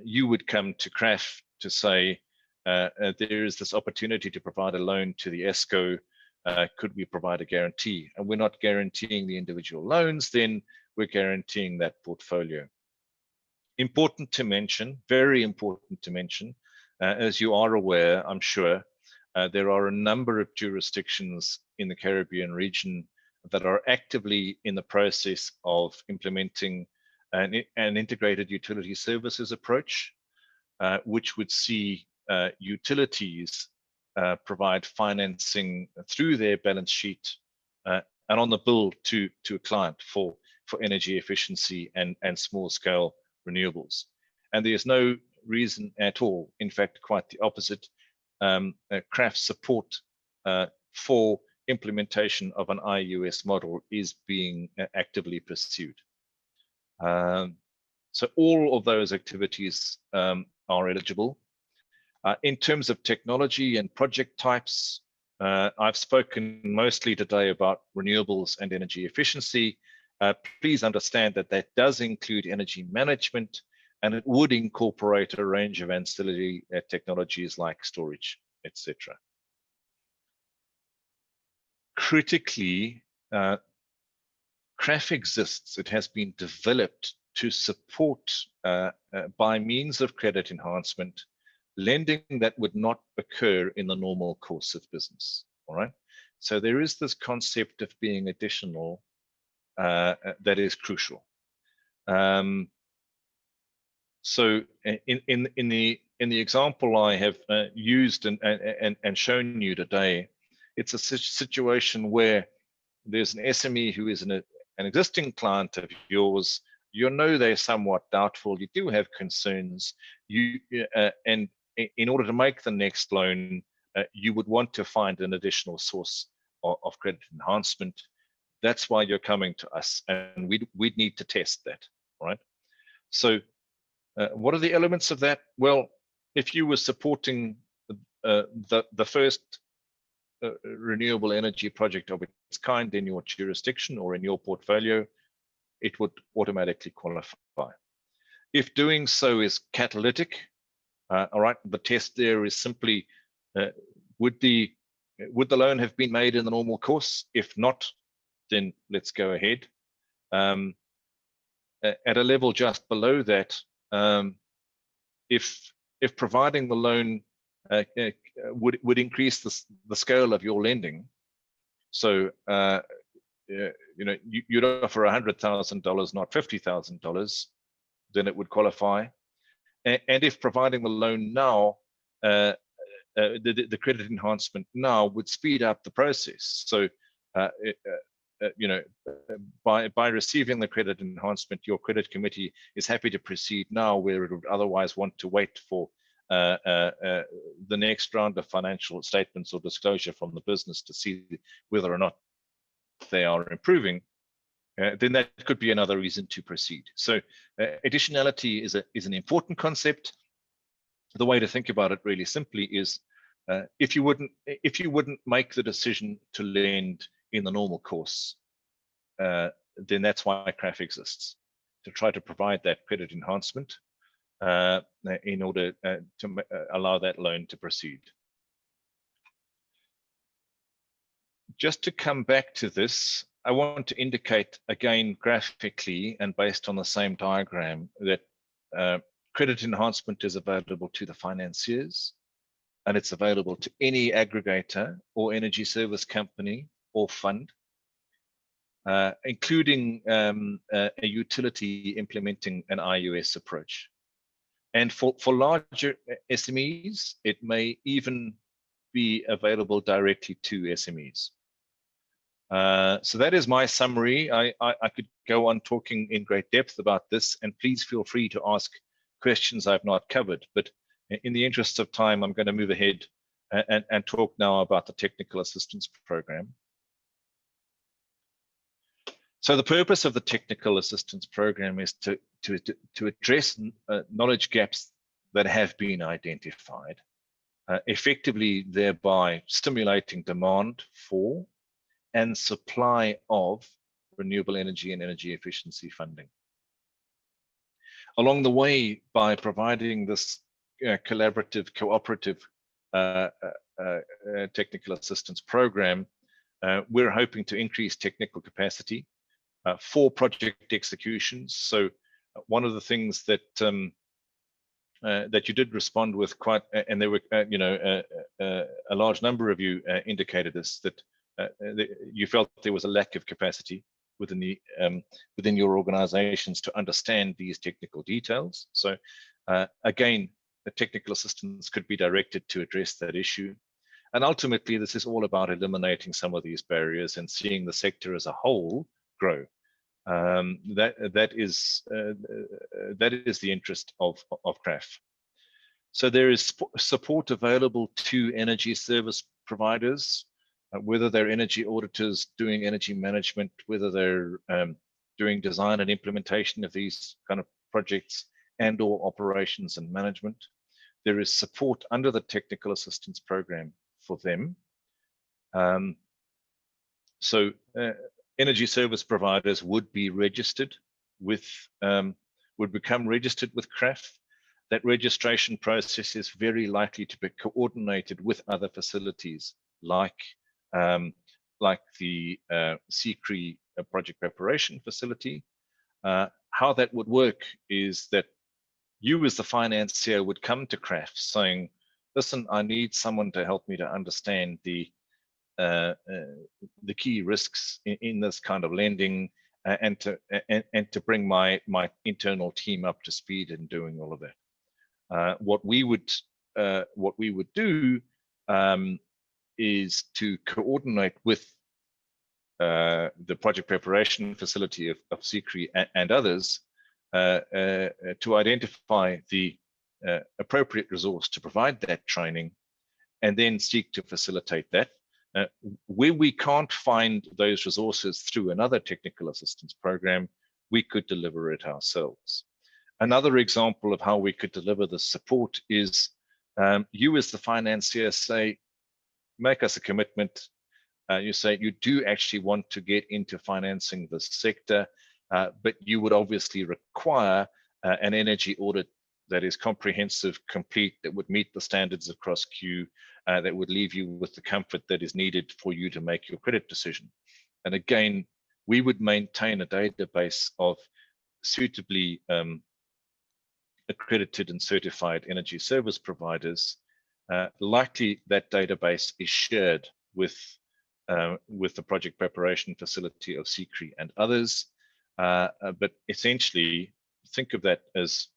A: You would come to CREEE to say there is this opportunity to provide a loan to the ESCO. Could we provide a guarantee? And we're not guaranteeing the individual loans, then we're guaranteeing that portfolio. Important to mention, very important to mention, as you are aware, I'm sure, there are a number of jurisdictions in the Caribbean region that are actively in the process of implementing an integrated utility services approach, which would see utilities provide financing through their balance sheet and on the bill to a client for energy efficiency and small scale renewables. And there's no reason at all, in fact, quite the opposite. CREEE support for implementation of an IUS model is being actively pursued. So all of those activities are eligible. In terms of technology and project types, I've spoken mostly today about renewables and energy efficiency. Please understand that that does include energy management, and it would incorporate a range of ancillary technologies like storage, etc. Critically, CREEE exists. It has been developed to support, by means of credit enhancement, lending that would not occur in the normal course of business. All right. So there is this concept of being additional that is crucial. So in the example I have used and shown you today, it's a situation where there's an SME who is an existing client of yours. You know they're somewhat doubtful. You do have concerns. And in order to make the next loan, you would want to find an additional source of credit enhancement. That's why you're coming to us, and we'd need to test that, right? So what are the elements of that? Well, if you were supporting the first renewable energy project of its kind in your jurisdiction or in your portfolio, it would automatically qualify. If doing so is catalytic, all right, the test there is simply, would the loan have been made in the normal course? If not, then let's go ahead. At a level just below that, if providing the loan would increase the scale of your lending, so you'd offer $100,000, not $50,000, then it would qualify. And if providing the loan now, the credit enhancement now would speed up the process. So by receiving the credit enhancement, your credit committee is happy to proceed now, where it would otherwise want to wait for the next round of financial statements or disclosure from the business to see whether or not they are improving. Then that could be another reason to proceed. So additionality is an important concept. The way to think about it really simply is, if you wouldn't make the decision to lend in the normal course, then that's why CREEE exists, to try to provide that credit enhancement in order to allow that loan to proceed. Just to come back to this, I want to indicate again graphically and based on the same diagram that credit enhancement is available to the financiers, and it's available to any aggregator or energy service company or fund, including a utility implementing an IUS approach. And for larger SMEs, it may even be available directly to SMEs. So that is my summary. I could go on talking in great depth about this, and please feel free to ask questions I've not covered. But in the interest of time, I'm going to move ahead and talk now about the Technical Assistance Program. So the purpose of the Technical Assistance Program is to address knowledge gaps that have been identified, effectively thereby stimulating demand for and supply of renewable energy and energy efficiency funding. Along the way, by providing this collaborative, cooperative technical assistance program, we're hoping to increase technical capacity for project executions. So one of the things that that you did respond with quite, and there were a large number of you indicated this, that you felt there was a lack of capacity within the within your organizations to understand these technical details. So again, the technical assistance could be directed to address that issue. And ultimately, this is all about eliminating some of these barriers and seeing the sector as a whole grow. That is the interest of CRAF. So there is support available to energy service providers, whether they're energy auditors doing energy management, whether they're doing design and implementation of these kind of projects and/or operations and management. There is support under the technical assistance program for them. So energy service providers would be registered with, would become registered with CRAF. That registration process is very likely to be coordinated with other facilities like the CCREE project preparation facility. How that would work is that you as the financier would come to CRAF saying, listen, I need someone to help me to understand the key risks in this kind of lending, and to bring my internal team up to speed in doing all of that. What we would do is to coordinate with the project preparation facility of CCREE and others to identify the appropriate resource to provide that training, and then seek to facilitate that. Where we can't find those resources through another technical assistance program, we could deliver it ourselves. Another example of how we could deliver the support is you as the financier say, make us a commitment. You say you do actually want to get into financing this sector, but you would obviously require an energy audit that is comprehensive, complete, that would meet the standards across Q, that would leave you with the comfort that is needed for you to make your credit decision. And again, we would maintain a database of suitably accredited and certified energy service providers. Likely that database is shared with the project preparation facility of CCREE and others. But essentially, think of that as,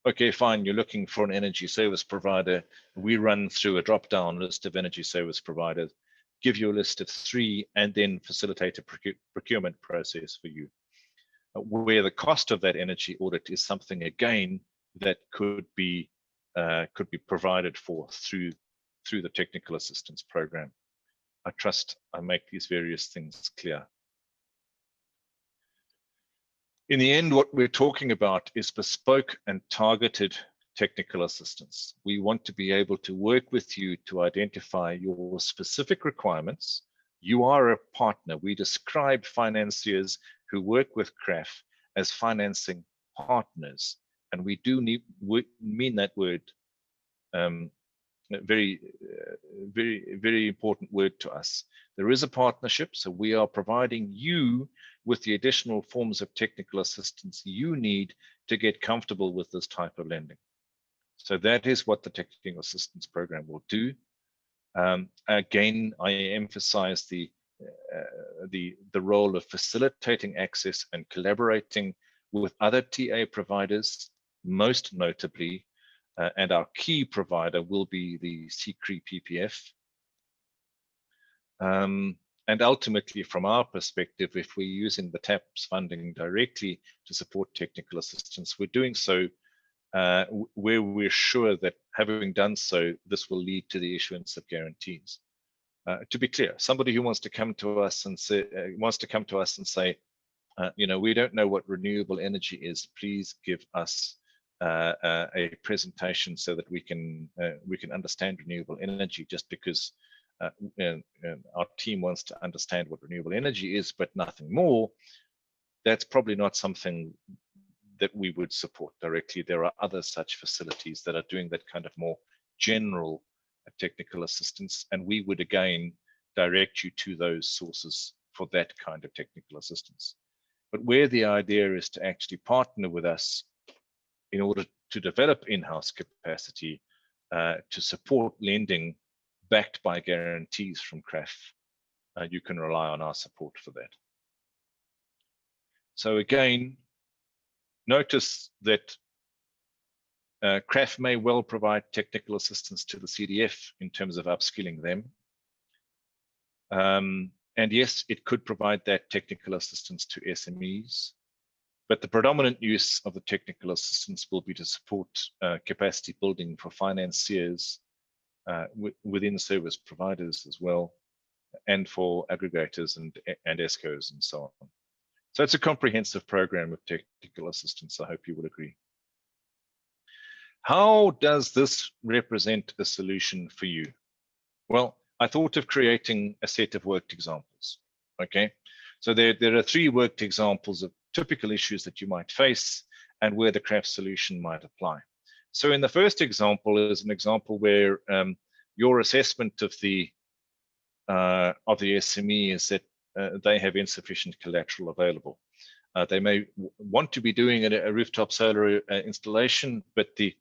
A: okay, fine, you're looking for an energy service provider. We run through a drop-down list of energy service providers, give you a list of 3, and then facilitate a procurement process for you. Where the cost of that energy audit is something, again, that could be provided for through the technical assistance program. I trust I make these various things clear. In the end, what we're talking about is bespoke and targeted technical assistance. We want to be able to work with you to identify your specific requirements. You are a partner. We describe financiers who work with CRAF as financing partners, and we do mean that word, very important word to us. There is a partnership, so we are providing you with the additional forms of technical assistance you need to get comfortable with this type of lending. So that is what the technical assistance program will do. Again, I emphasize the role of facilitating access and collaborating with other TA providers, most notably, and our key provider will be the CCREE PPF. And ultimately, from our perspective, if we're using the TAPS funding directly to support technical assistance, we're doing so where we're sure that having done so, this will lead to the issuance of guarantees. To be clear, somebody who wants to come to us and say, you know, we don't know what renewable energy is. Please give us a presentation so that we can understand renewable energy. Just because our team wants to understand what renewable energy is, but nothing more, that's probably not something that we would support directly. There are other such facilities that are doing that kind of more general technical assistance, and we would again direct you to those sources for that kind of technical assistance. But where the idea is to actually partner with us in order to develop in-house capacity to support lending backed by guarantees from CREEE, you can rely on our support for that. So again, notice that CREEE may well provide technical assistance to the CDF in terms of upskilling them. And yes, it could provide that technical assistance to SMEs, but the predominant use of the technical assistance will be to support capacity building for financiers within service providers as well, and for aggregators and ESCOs and so on. So it's a comprehensive program of technical assistance, I hope you would agree. How does this represent a solution for you? Well, I thought of creating a set of worked examples, okay? So there are 3 worked examples of typical issues that you might face and where the CREEE solution might apply. So in the first example is an example where your assessment of the SME is that they have insufficient collateral available. They may want to be doing a rooftop solar installation, but the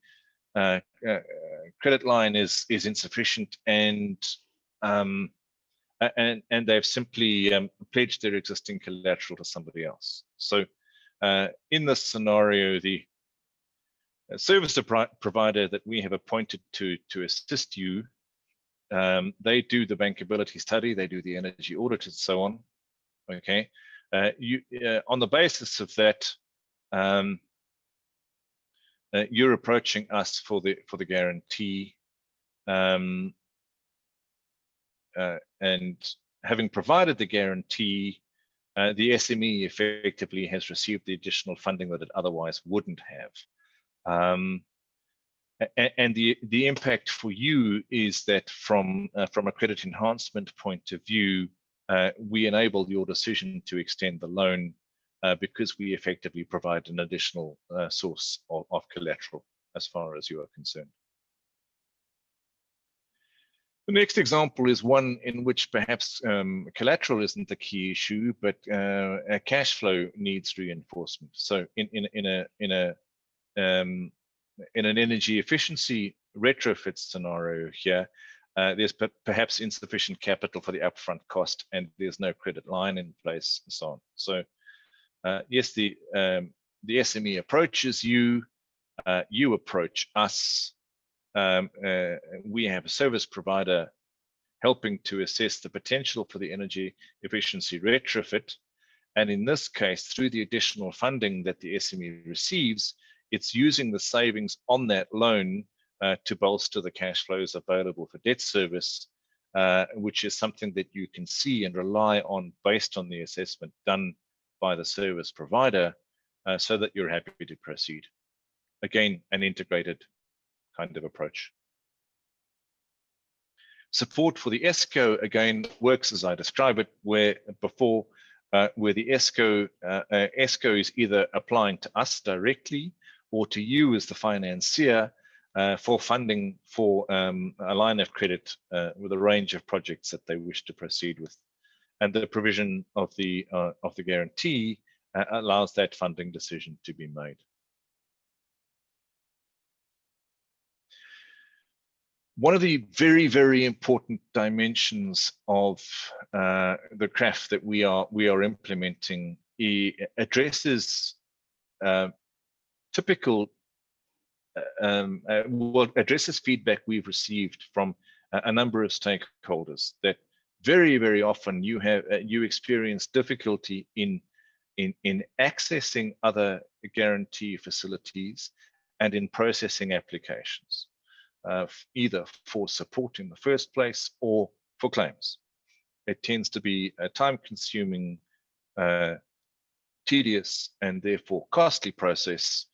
A: credit line is insufficient, and they've simply pledged their existing collateral to somebody else. So in this scenario, the service provider that we have appointed to assist you, they do the bankability study, they do the energy audit and so on. Okay, on the basis of that, you're approaching us for the guarantee, and having provided the guarantee, the SME effectively has received the additional funding that it otherwise wouldn't have. And the impact for you is that from a credit enhancement point of view, we enable your decision to extend the loan because we effectively provide an additional source of collateral as far as you are concerned. The next example is one in which perhaps collateral isn't the key issue, but cash flow needs reinforcement. So in an energy efficiency retrofit scenario here, there's perhaps insufficient capital for the upfront cost, and there's no credit line in place, and so on. So yes, the SME approaches you, you approach us. We have a service provider helping to assess the potential for the energy efficiency retrofit. And in this case, through the additional funding that the SME receives, it's using the savings on that loan to bolster the cash flows available for debt service, which is something that you can see and rely on based on the assessment done by the service provider, so that you're happy to proceed. Again, an integrated kind of approach. Support for the ESCO, again, works as I describe it, where before, where the ESCO is either applying to us directly or to you as the financier for funding for a line of credit with a range of projects that they wish to proceed with. And the provision of the guarantee allows that funding decision to be made. One of the very, very important dimensions of the CREEE that we are implementing addresses addresses feedback we've received from a number of stakeholders that very, very often you experience difficulty in accessing other guarantee facilities and in processing applications, either for support in the first place or for claims. It tends to be a time-consuming, tedious, and therefore costly process,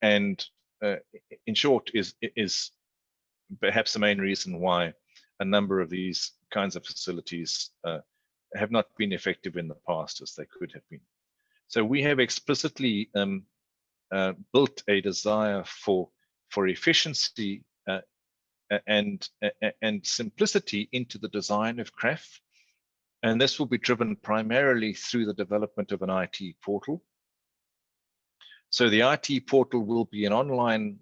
A: and in short is perhaps the main reason why a number of these kinds of facilities have not been effective in the past as they could have been. So we have explicitly built a desire for efficiency and simplicity into the design of CREF, and this will be driven primarily through the development of an IT portal. So the IT portal will be an online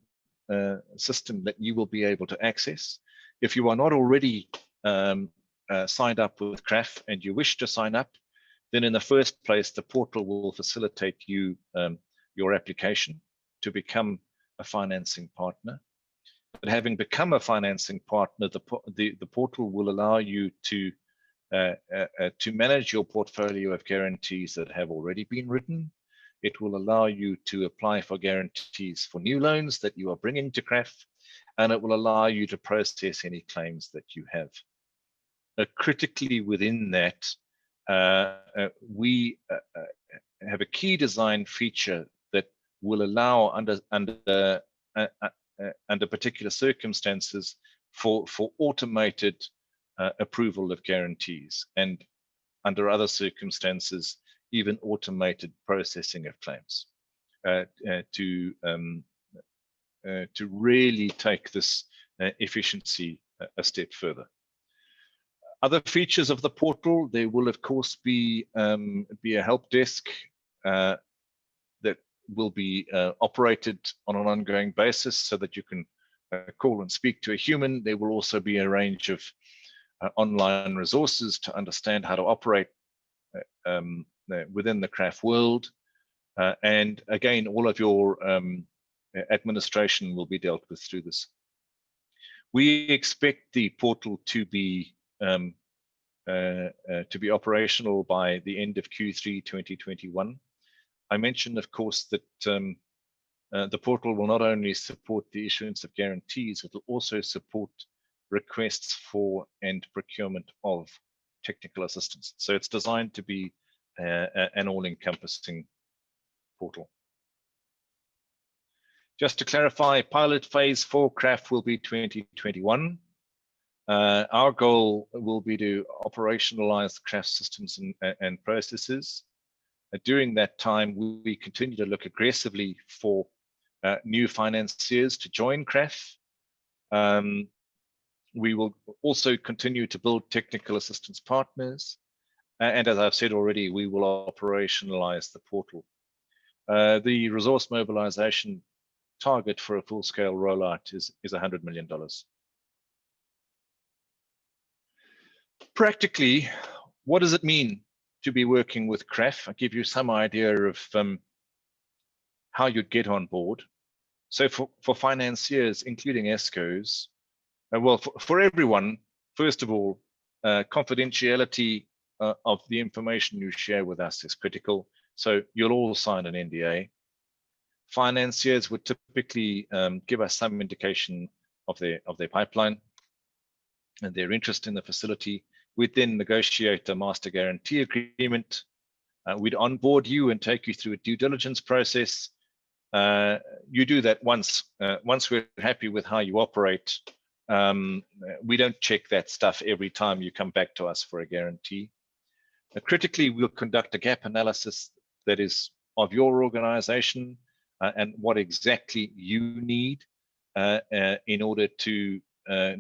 A: system that you will be able to access. If you are not already signed up with CREF and you wish to sign up, then in the first place, the portal will facilitate you your application to become a financing partner. But having become a financing partner, the portal will allow you to manage your portfolio of guarantees that have already been written. It will allow you to apply for guarantees for new loans that you are bringing to CREF, and it will allow you to process any claims that you have. Critically within that, we have a key design feature that will allow under particular circumstances for automated approval of guarantees, and under other circumstances even automated processing of claims, to really take this efficiency a step further. Other features of the portal, there will of course be a help desk that will be operated on an ongoing basis so that you can call and speak to a human. There will also be a range of online resources to understand how to operate within the CREF world. And again, all of your administration will be dealt with through this. We expect the portal to be operational by the end of Q3 2021. I mentioned, of course, that the portal will not only support the issuance of guarantees, it will also support requests for and procurement of technical assistance. So it's designed to be an all-encompassing portal. Just to clarify, pilot phase for CREF will be 2021. Our goal will be to operationalize the CREF systems and processes. During that time, we continue to look aggressively for new financiers to join CREF. We will also continue to build technical assistance partners. And as I've said already, we will operationalize the portal. The resource mobilization target for a full-scale rollout is $100 million. Practically, what does it mean to be working with CREF? I'll give you some idea of how you'd get on board. So for financiers, including ESCOs, well, for everyone, first of all, confidentiality of the information you share with us is critical. So you'll all sign an NDA. Financiers would typically give us some indication of their pipeline and their interest in the facility. We'd then negotiate a master guarantee agreement. We'd onboard you and take you through a due diligence process. You do that once. Once we're happy with how you operate, we don't check that stuff every time you come back to us for a guarantee. Critically, we'll conduct a gap analysis that is of your organization and what exactly you need in order to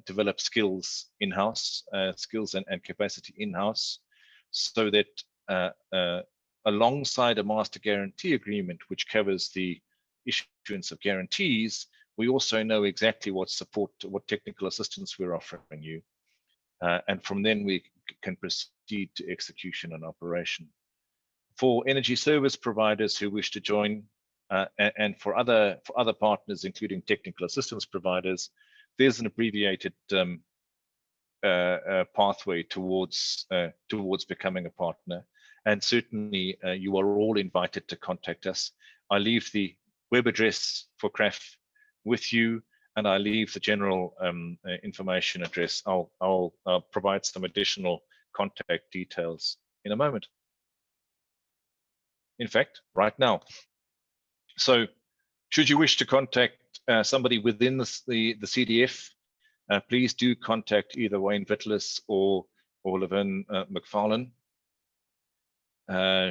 A: develop skills in-house, skills and capacity in-house, so that alongside a master guarantee agreement, which covers the issuance of guarantees, we also know exactly what support, what technical assistance we're offering you. And from then we can proceed to execution and operation. For energy service providers who wish to join, and for other partners, including technical assistance providers, there's an abbreviated pathway towards becoming a partner. And certainly you are all invited to contact us. I leave the web address for CREF with you, and I leave the general information address. I'll provide some additional contact details in a moment. In fact, right now. So should you wish to contact somebody within the CDF, please do contact either Wayne Vitlis or Levin McFarlane.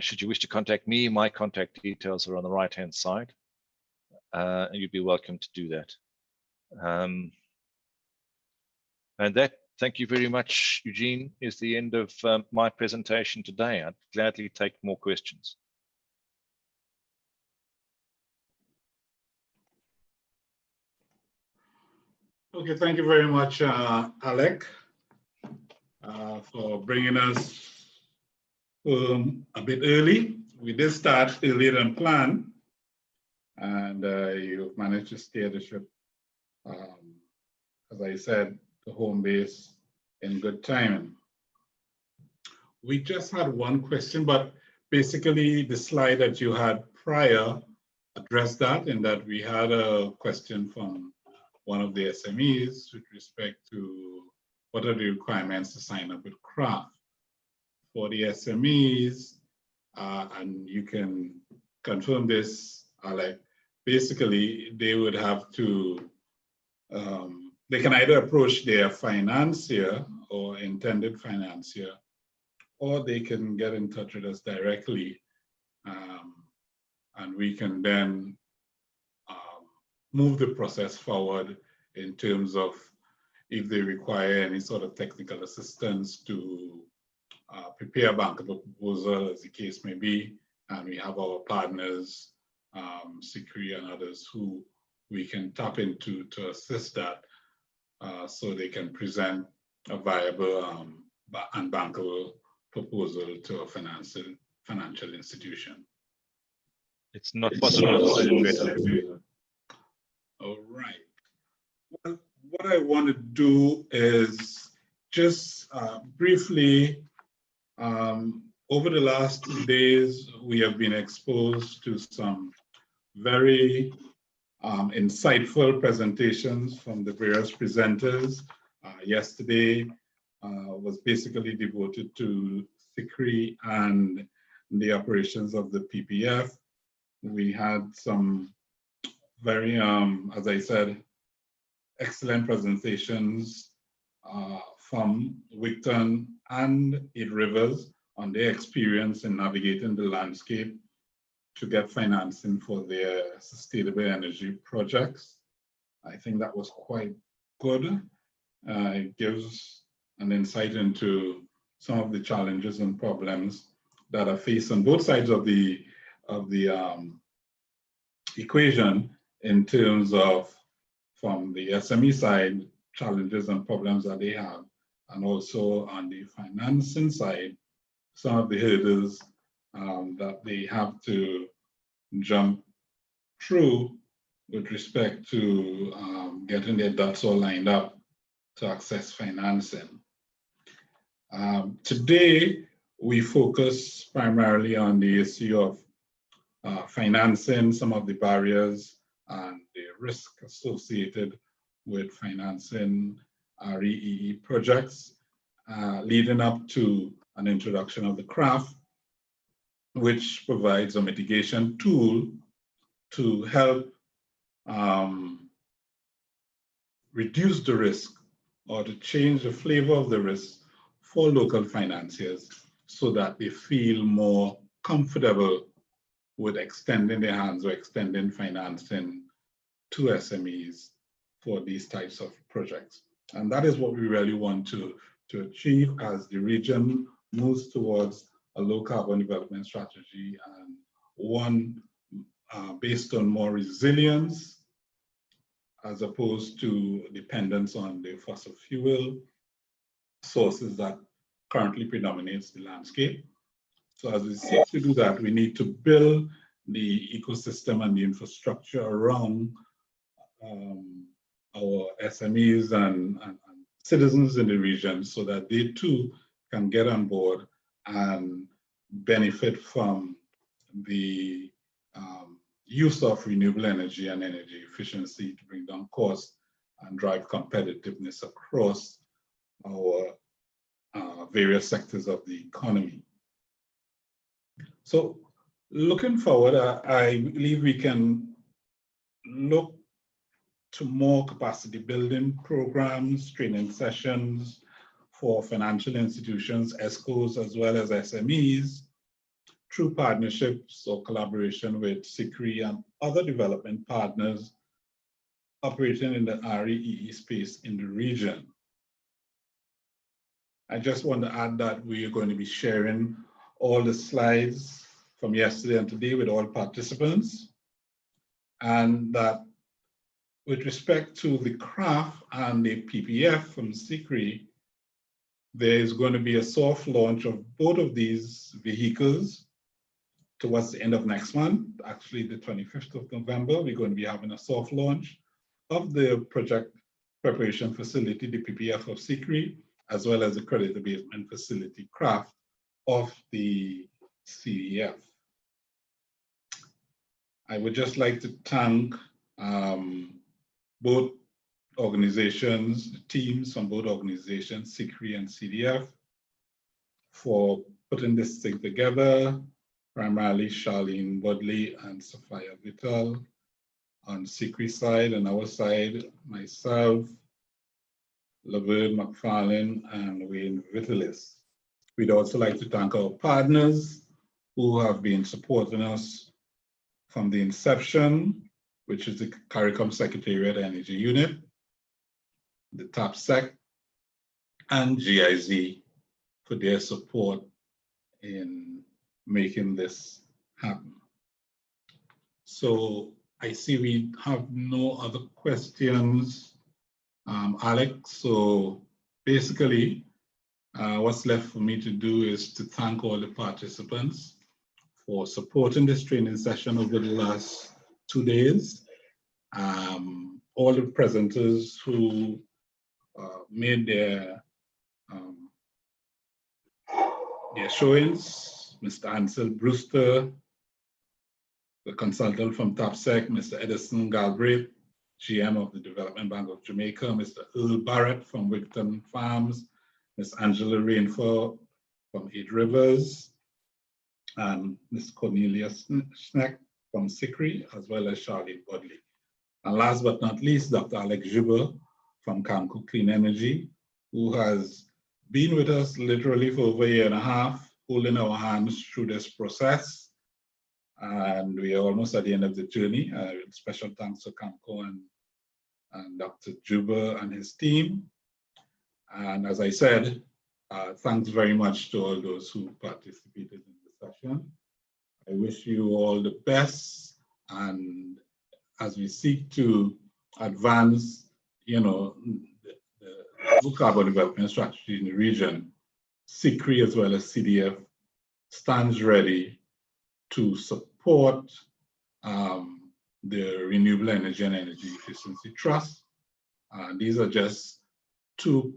A: Should you wish to contact me, my contact details are on the right-hand side. And you'd be welcome to do that. And that, thank you very much, Eugene, is the end of my presentation today. I'd gladly take more questions.
C: Okay, thank you very much, Alec, for bringing us a bit early. We did start earlier than planned, and you've managed to steer the ship, as I said, to home base in good time. We just had one question, but basically the slide that you had prior addressed that, in that we had a question from one of the SMEs with respect to what are the requirements to sign up with CRAF. For the SMEs, and you can confirm this, Alec, basically they would have to, they can either approach their financier or intended financier, or they can get in touch with us directly, and we can then move the process forward in terms of if they require any sort of technical assistance to prepare a bankable proposal, as the case may be. And we have our partners, CCREEE and others, who we can tap into to assist that, so they can present a viable and bankable proposal to a financial institution.
A: It's not possible to say it better.
C: All right. Well, what I want to do is just briefly, over the last 2 days, we have been exposed to some very insightful presentations from the various presenters. Yesterday was basically devoted to CCREEE and the operations of the PPF. We had some very, as I said, excellent presentations from Wigton and 8 Rivers on their experience in navigating the landscape to get financing for their sustainable energy projects. I think that was quite good. It gives an insight into some of the challenges and problems that are faced on both sides of the equation, in terms of, from the SME side, challenges and problems that they have, and also on the financing side, some of the hurdles that they have to jump through with respect to getting their ducks all lined up to access financing. Today, we focus primarily on the issue of financing, some of the barriers and the risk associated with financing REEE projects, leading up to an introduction of the CRAF, which provides a mitigation tool to help reduce the risk, or to change the flavor of the risk for local financiers, so that they feel more comfortable with extending their hands or extending financing to SMEs for these types of projects. And that is what we really want to achieve as the region moves towards a low carbon development strategy, and one based on more resilience as opposed to dependence on the fossil fuel sources that currently predominates the landscape. So as we seek to do that, we need to build the ecosystem and the infrastructure around our SMEs and citizens in the region so that they too can get on board and benefit from the use of renewable energy and energy efficiency to bring down costs and drive competitiveness across our various sectors of the economy. So looking forward, I believe we can look to more capacity building programs, training sessions for financial institutions, ESCOs, as well as SMEs, through partnerships or collaboration with CCREEE and other development partners operating in the REEE space in the region. I just want to add that we are going to be sharing all the slides from yesterday and today with all participants, and that with respect to the CRAF and the PPF from CCREEE, there is going to be a soft launch of both of these vehicles towards the end of next month. Actually, the 25th of November, we're going to be having a soft launch of the project preparation facility, the PPF of CCREEE, as well as the credit abatement facility, CRAF, of the CDF. I would just like to thank both organizations, the teams from both organizations, CCREEE and CDF, for putting this thing together, primarily Charlene Budley and Sophia Vittal on CCREEE side, and our side, myself, Laverne McFarlane, and Wayne Vitalis. We'd also like to thank our partners who have been supporting us from the inception, which is the CARICOM Secretariat Energy Unit, the TAPSEC, and GIZ for their support in making this happen. So I see we have no other questions, Alex. So basically, what's left for me to do is to thank all the participants for supporting this training session over the last 2 days. All the presenters who made their showings, Mr. Ansel Brewster, the consultant from TAPSEC, Mr. Edison Galbraith, GM of the Development Bank of Jamaica, Mr. Earl Barrett from Wigton Farms, Ms. Angela Rainford from 8 Rivers, and Ms. Cornelia Schneck from CCREEE, as well as Charlene Budley. And last but not least, Dr. Alex Juba from Camco Clean Energy, who has been with us literally for over a year and a half, holding our hands through this process. And we are almost at the end of the journey. Special thanks to Camco and Dr. Juba and his team. And as I said, thanks very much to all those who participated in the session. I wish you all the best. And as we seek to advance, the low carbon development strategy in the region, CCREEE as well as CDF stands ready to support the Renewable Energy and Energy Efficiency Trust. These are just 2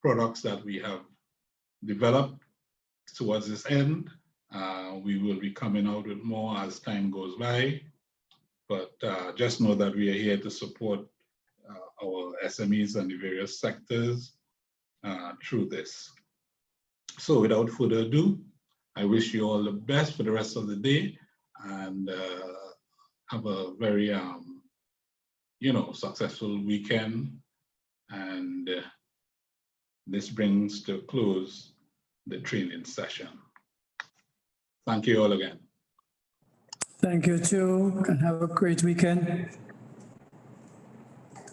C: products that we have developed towards this end. We will be coming out with more as time goes by, but just know that we are here to support our SMEs and the various sectors through this. So without further ado, I wish you all the best for the rest of the day, and have a very successful weekend. And this brings to a close the training session. Thank you all again.
F: Thank you too, and have a great weekend.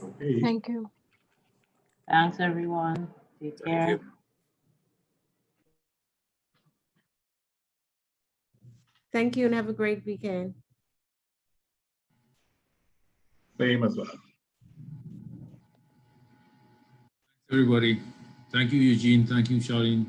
C: Okay.
G: Thank you.
H: Thanks, everyone. Take care.
E: Thank you.
G: Thank you and have a great weekend.
C: Same as well.
I: Everybody. Thank you, Eugene. Thank you, Charlene.